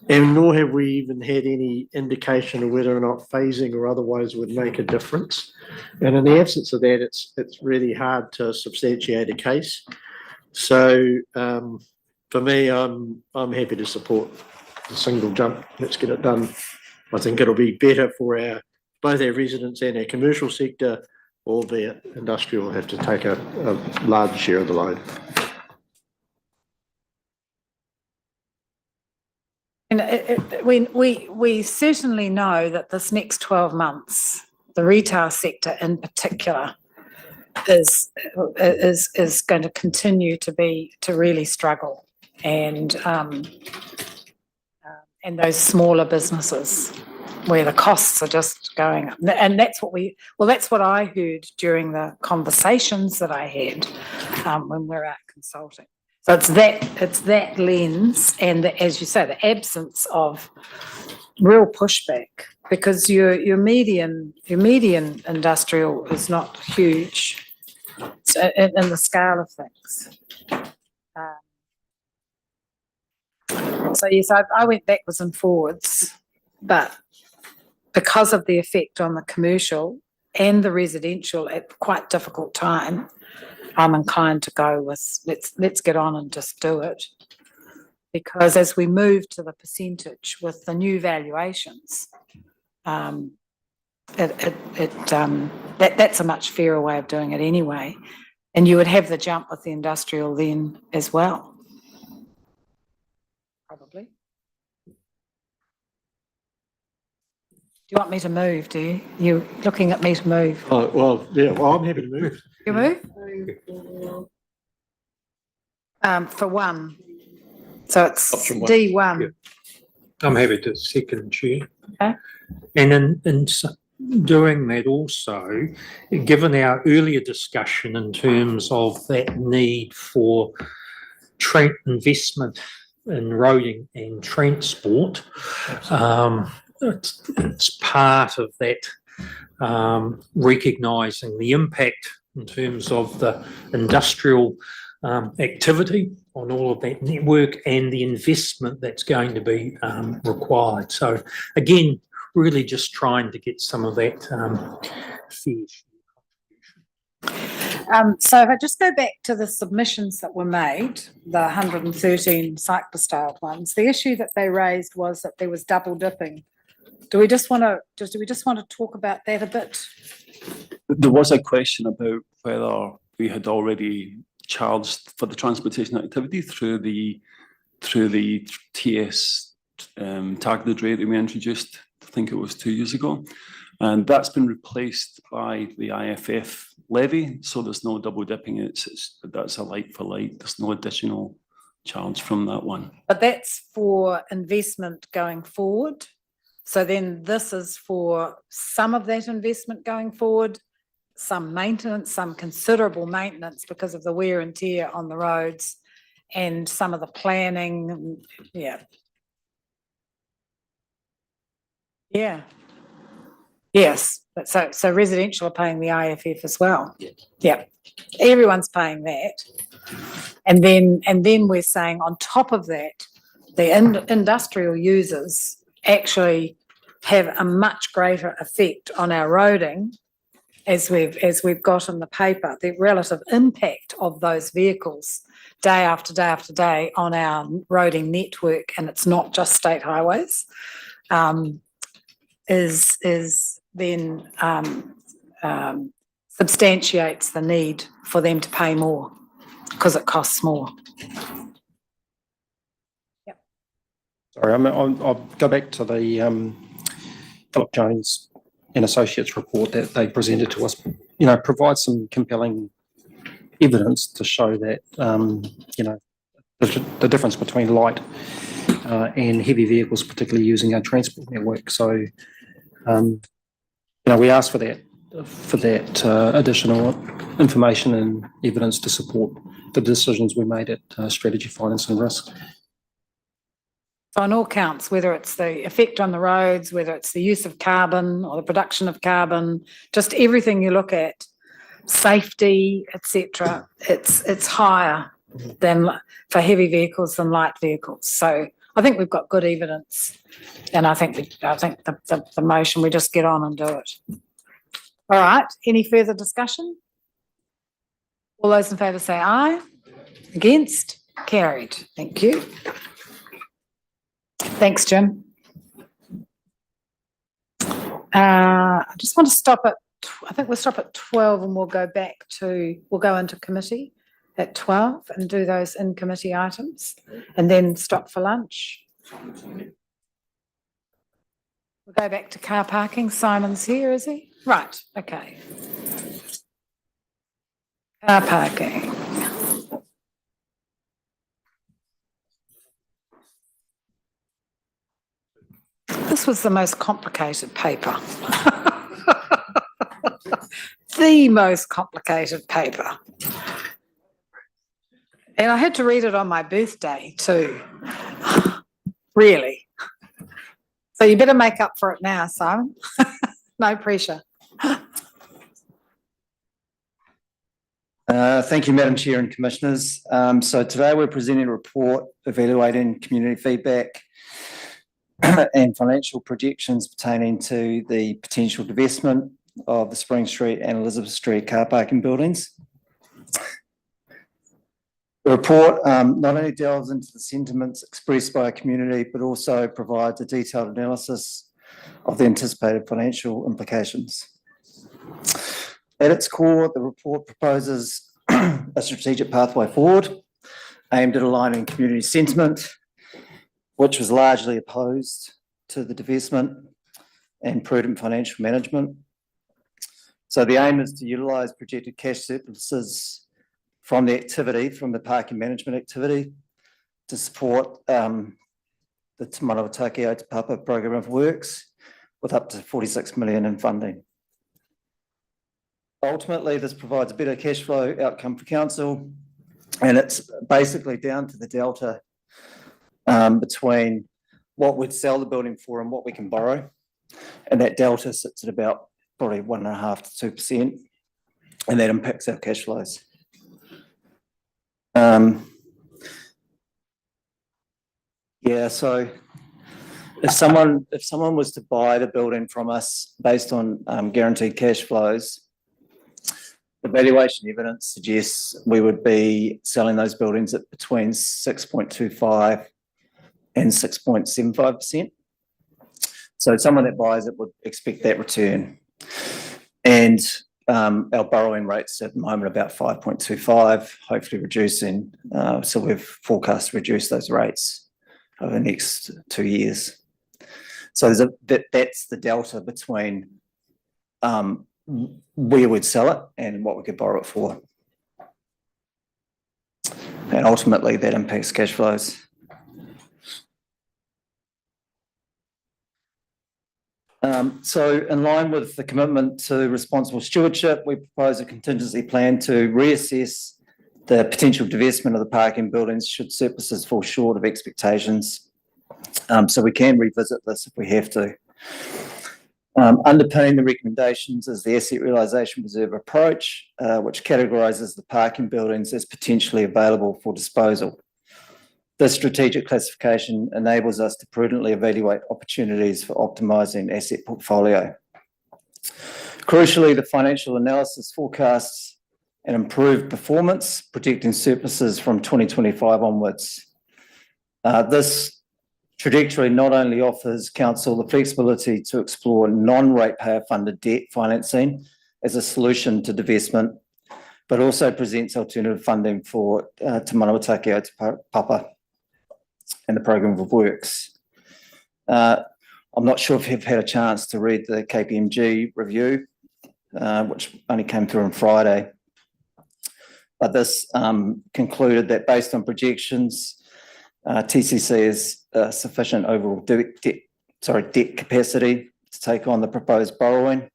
and nor have we even had any indication of whether or not phasing or otherwise would make a difference. And in the absence of that, it's really hard to substantiate a case. So for me, I'm happy to support the single jump. Let's get it done. I think it'll be better for both our residents and our commercial sector, albeit industrial will have to take a large share of the load. And we certainly know that this next 12 months, the retail sector in particular, is going to continue to really struggle, and those smaller businesses where the costs are just going up. And that's what I heard during the conversations that I had when we're out consulting. So it's that lens, and as you say, the absence of real pushback, because your median industrial is not huge in the scale of things. So yes, I went backwards and forwards, but because of the effect on the commercial and the residential at quite difficult time, I'm inclined to go with let's get on and just do it. Because as we move to the percentage with the new valuations, that's a much fairer way of doing it anyway. And you would have the jump with the industrial then as well. Probably. Do you want me to move, do you? You're looking at me to move. Oh, well, yeah, well, I'm happy to move. You move? For one. So it's Option one. D1. Yeah. I'm happy to second, Chair. Okay. And in doing that also, given our earlier discussion in terms of that need for investment in roading and transport, it's part of that recognising the impact in terms of the industrial activity on all of that network and the investment that's going to be required. So again, really just trying to get some of that fair share. So if I just go back to the submissions that were made, the 113 cyclostyle ones, the issue that they raised was that there was double dipping. Do we just want to talk about that a bit? There was a question about whether we had already charged for the transportation activity through the TS targeted rate that we introduced, I think it was 2 years ago, and that's been replaced by the IFF levy, so there's no double dipping. That's a like for like. There's no additional charge from that one. But that's for investment going forward. So then this is for some of that investment going forward, some maintenance, some considerable maintenance because of the wear and tear on the roads, and some of the planning. Yeah. Yeah. Yes. So residential are paying the IFF as well. Yeah. Everyone's paying that. And then we're saying on top of that, industrial users actually have a much greater effect on our roading as we've got in the paper, the relative impact of those vehicles day after day after day on our roading network, and it's not just state highways, is then substantiates the need for them to pay more because it costs more. Yep. Sorry, I'll go back to the Philip Jones and Associates report that they presented to us. You know, provide some compelling evidence to show that you know, the difference between light and heavy vehicles, particularly using our transport network. So, you know, we asked for that additional information and evidence to support the decisions we made at Strategy, Finance and Risk. So on all counts, whether it's the effect on the roads, whether it's the use of carbon or the production of carbon, just everything you look at, safety, etc., it's higher than for heavy vehicles than light vehicles. So I think we've got good evidence, and I think the motion, we just get on and do it. All right. Any further discussion? All those in favour say aye. Against? Carried. Thank you. Thanks, Jim. I just want to stop at, I think we'll stop at 12 and we'll go into committee at 12 and do those in committee items and then stop for lunch. We'll go back to car parking. Simon's here, is he? Right, okay. Car parking. This was the most complicated paper. The most complicated paper. And I had to read it on my birthday too. Really. So you better make up for it now, Simon. No pressure. Thank you, Madam Chair and Commissioners. So today we're presenting a report evaluating community feedback and financial projections pertaining to the potential divestment of the Spring Street and Elizabeth Street car parking buildings. The report not only delves into the sentiments expressed by a community, but also provides a detailed analysis of the anticipated financial implications. At its core, the report proposes a strategic pathway forward aimed at aligning community sentiment, which was largely opposed to the divestment, and prudent financial management. So the aim is to utilise projected cash surpluses from the activity, from the parking management activity, to support the Te Manawa Te Papa program of works with up to 46 million in funding. Ultimately, this provides a better cash flow outcome for council, and it's basically down to the delta between what we'd sell the building for and what we can borrow. And that delta sits at about probably 1.5% to 2%, and that impacts our cash flows. Yeah, so if someone was to buy the building from us based on guaranteed cash flows, the valuation evidence suggests we would be selling those buildings at between 6.25 and 6.75%. So someone that buys it would expect that return. And our borrowing rates at the moment about 5.25, hopefully reducing. So we've forecast to reduce those rates over the next 2 years. So that's the delta between where we'd sell it and what we could borrow it for. And ultimately that impacts cash flows. So in line with the commitment to responsible stewardship, we propose a contingency plan to reassess the potential divestment of the parking buildings should surpluses fall short of expectations. So we can revisit this if we have to. Underpinning the recommendations is the asset realisation reserve approach, which categorises the parking buildings as potentially available for disposal. This strategic classification enables us to prudently evaluate opportunities for optimising asset portfolio. Crucially, the financial analysis forecasts an improved performance, projecting surpluses from 2025 onwards. This trajectory not only offers council the flexibility to explore non-ratepayer funded debt financing as a solution to divestment, but also presents alternative funding for Te Manawataki o Te Papa and the program of works. I'm not sure if you've had a chance to read the KPMG review, which only came through on Friday. But this concluded that based on projections, TCC is sufficient overall debt capacity to take on the proposed borrowing.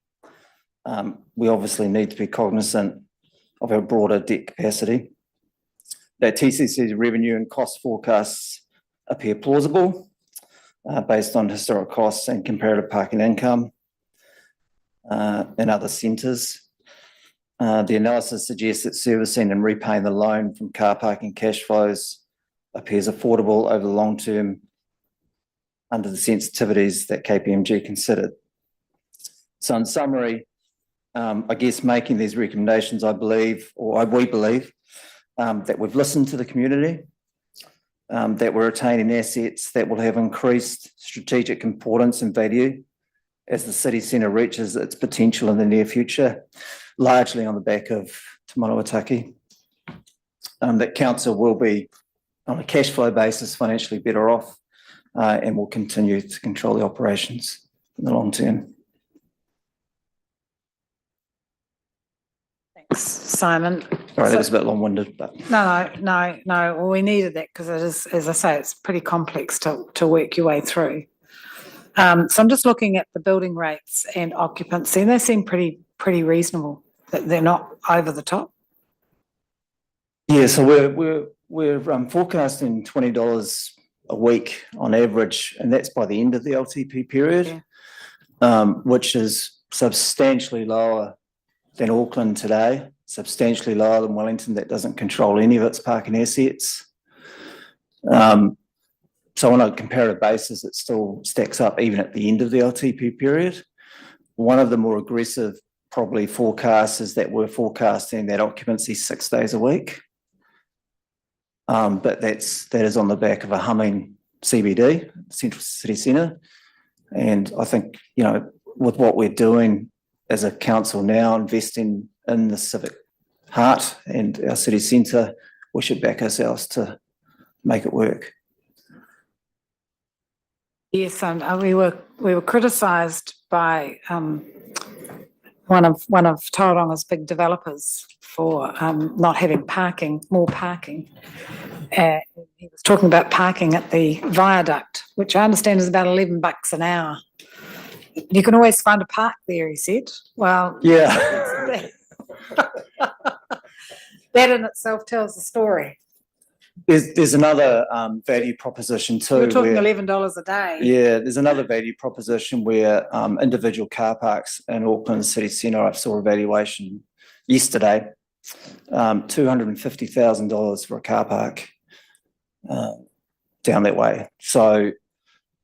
We obviously need to be cognizant of our broader debt capacity. That TCC's revenue and cost forecasts appear plausible based on historic costs and comparative parking income in other centres. The analysis suggests that servicing and repaying the loan from car parking cash flows appears affordable over the long term under the sensitivities that KPMG considered. So in summary, I guess making these recommendations, we believe that we've listened to the community, that we're retaining assets that will have increased strategic importance and value as the city centre reaches its potential in the near future, largely on the back of Te Manawataki. That council will be, on a cash flow basis, financially better off and will continue to control the operations in the long term. Thanks, Simon. Sorry, that was a bit long-winded, but. No. Well, we needed that because it is, as I say, it's pretty complex to work your way through. So I'm just looking at the building rates and occupancy, and they seem pretty reasonable. That they're not over the top. Yeah, so we're forecasting $20 a week on average, and that's by the end of the LTP period, which is substantially lower than Auckland today, substantially lower than Wellington that doesn't control any of its parking assets. So on a comparative basis, it still stacks up even at the end of the LTP period. One of the more aggressive probably forecasts is that we're forecasting that occupancy 6 days a week. But that is on the back of a humming CBD, Central City Centre. And I think, you know, with what we're doing as a council now, investing in the civic heart and our city centre, we should back ourselves to make it work. Yes, and we were criticised by one of Tauranga's big developers for not having more parking. He was talking about parking at the viaduct, which I understand is about $11 an hour. You can always find a park there, he said. Well, yeah, that in itself tells the story. There's another value proposition too. We're talking $11 a day. Yeah, there's another value proposition where individual car parks in Auckland City Centre, I saw a valuation yesterday, $250,000 for a car park down that way. So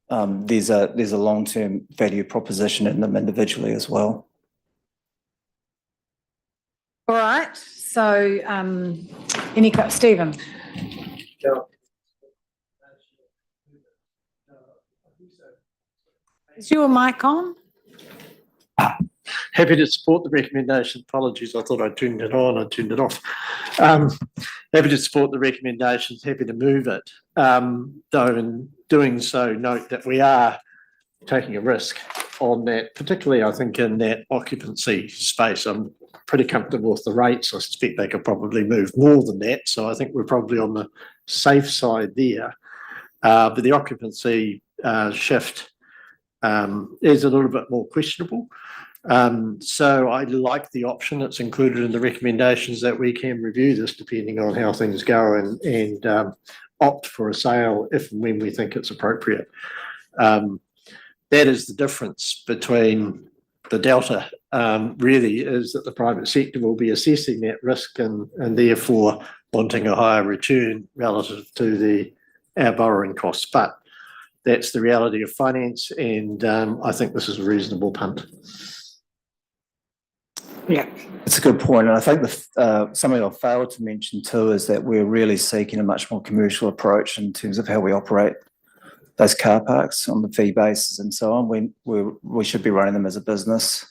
there's a long-term value proposition in them individually as well. All right. So Stephen. Is your mic on? Happy to support the recommendation. Apologies, I thought I turned it on, I turned it off. Happy to support the recommendations, happy to move it. Though in doing so, note that we are taking a risk on that, particularly I think in that occupancy space. I'm pretty comfortable with the rates. I suspect they could probably move more than that. So I think we're probably on the safe side there. But the occupancy shift is a little bit more questionable. So I like the option that's included in the recommendations that we can review this depending on how things go and opt for a sale if and when we think it's appropriate. That is the difference between the delta, really, is that the private sector will be assessing that risk and therefore wanting a higher return relative to the our borrowing costs, but that's the reality of finance, and I think this is a reasonable punt. Yeah. It's a good point, and I think something I failed to mention too is that we're really seeking a much more commercial approach in terms of how we operate those car parks on the fee basis and so on. We should be running them as a business,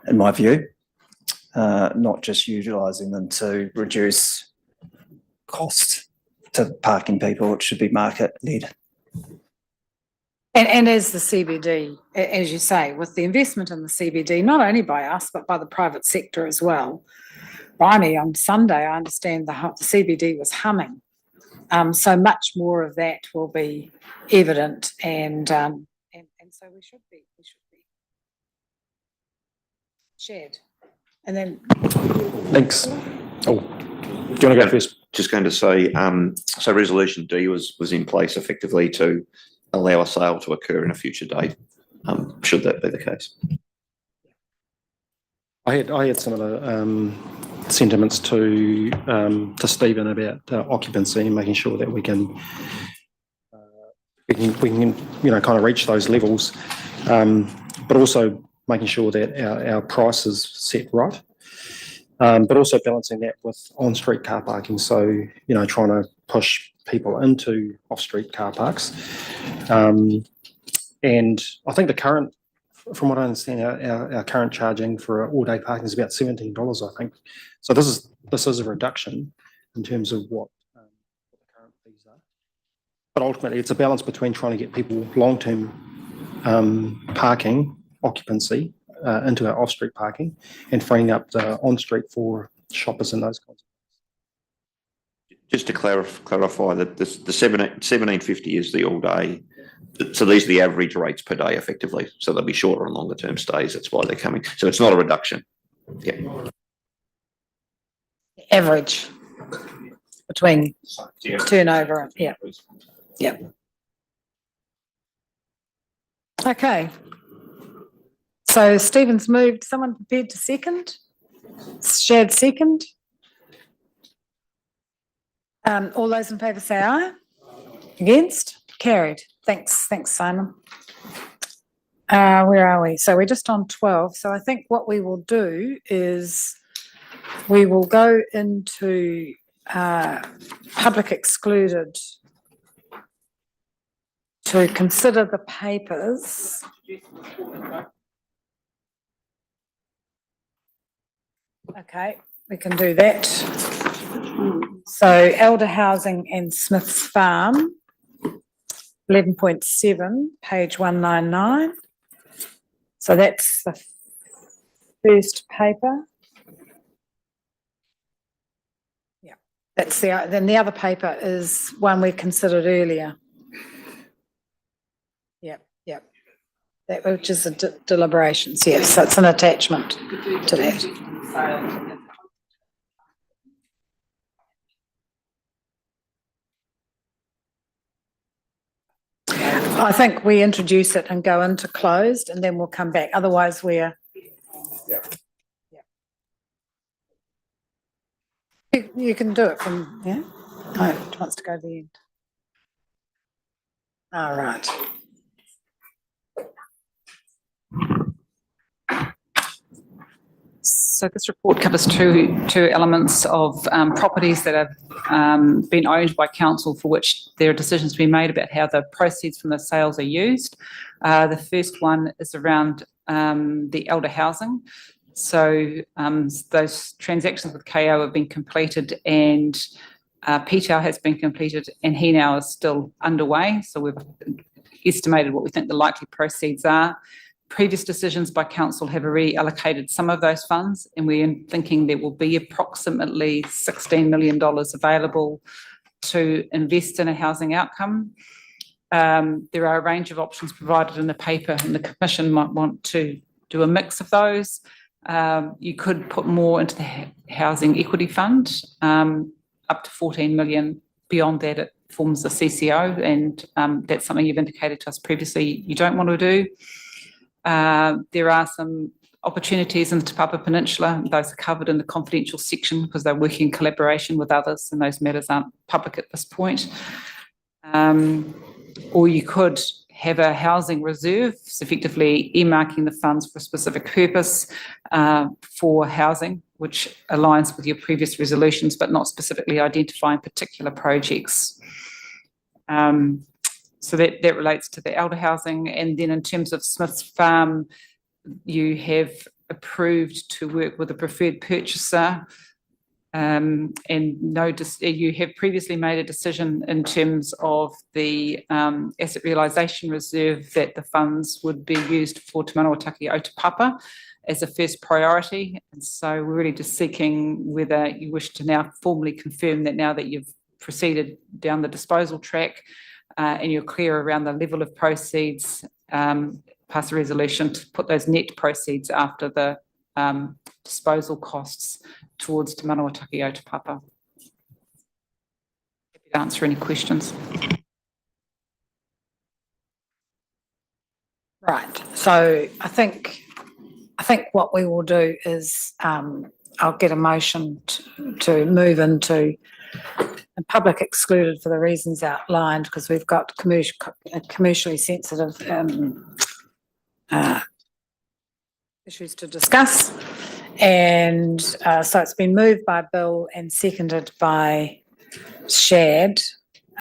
in my view, not just utilising them to reduce cost to parking people. It should be market led. And as the CBD, as you say, with the investment in the CBD, not only by us, but by the private sector as well. Blimey, on Sunday, I understand the CBD was humming. So much more of that will be evident, and so we should be shared. And then Thanks. Oh, do you want to go first? Just going to say, so resolution D was in place effectively to allow a sale to occur in a future date, should that be the case. I had similar sentiments to Stephen about occupancy and making sure that we can kind of reach those levels, but also making sure that our price is set right, but also balancing that with on-street car parking. So trying to push people into off-street car parks, and I think the current, from what I understand, our current charging for all-day parking is about $17, I think. So this is a reduction in terms of what the current fees are. But ultimately, it's a balance between trying to get people long-term parking occupancy into our off-street parking and freeing up the on-street for shoppers and those kinds of things. Just to clarify that the 17.50 is the all-day. So these are the average rates per day, effectively. So they'll be shorter and longer term stays. That's why they're coming. So it's not a reduction. Yeah. average between turnover and, yeah. Okay. So Stephen's moved. Someone prepared to second? Shad second? All those in favour say aye. Against? Carried. Thanks, Simon. Where are we? So we're just on 12. So I think what we will do is we will go into public excluded to consider the papers. Okay, we can do that. So Elder Housing and Smith's Farm, 11.7, page 199. So that's the first paper. Yeah, that's then the other paper is one we considered earlier. Yep. That which is the deliberations. Yes, so it's an attachment to that. I think we introduce it and go into closed and then we'll come back. Otherwise we're... You can do it from, yeah? No, it wants to go to the end. All right. So this report covers two elements of properties that have been owned by council for which there are decisions to be made about how the proceeds from the sales are used. The first one is around the elder housing. So those transactions with KO have been completed and PTAL has been completed and he now is still underway. So we've estimated what we think the likely proceeds are. Previous decisions by council have already allocated some of those funds and we're thinking there will be approximately $16 million available to invest in a housing outcome. There are a range of options provided in the paper and the Commission might want to do a mix of those. You could put more into the Housing Equity Fund, up to 14 million. Beyond that, it forms a CCO and that's something you've indicated to us previously you don't want to do. There are some opportunities in the Te Papa Peninsula. Those are covered in the confidential section because they're working in collaboration with others and those matters aren't public at this point. Or you could have a housing reserve, so effectively earmarking the funds for a specific purpose for housing, which aligns with your previous resolutions, but not specifically identifying particular projects. So that relates to the elder housing. And then in terms of Smith's Farm, you have approved to work with a preferred purchaser. And you have previously made a decision in terms of the asset realisation reserve that the funds would be used for Te Manawa-Taki Otapapa as a first priority. And so we're really just seeking whether you wish to now formally confirm that now that you've proceeded down the disposal track and you're clear around the level of proceeds, pass a resolution to put those net proceeds after the disposal costs towards Te Manawa-Taki Otapapa. Happy to answer any questions. Right, so I think what we will do is I'll get a motion to move into a public excluded for the reasons outlined, because we've got commercially sensitive issues to discuss. And so it's been moved by Bill and seconded by Shad.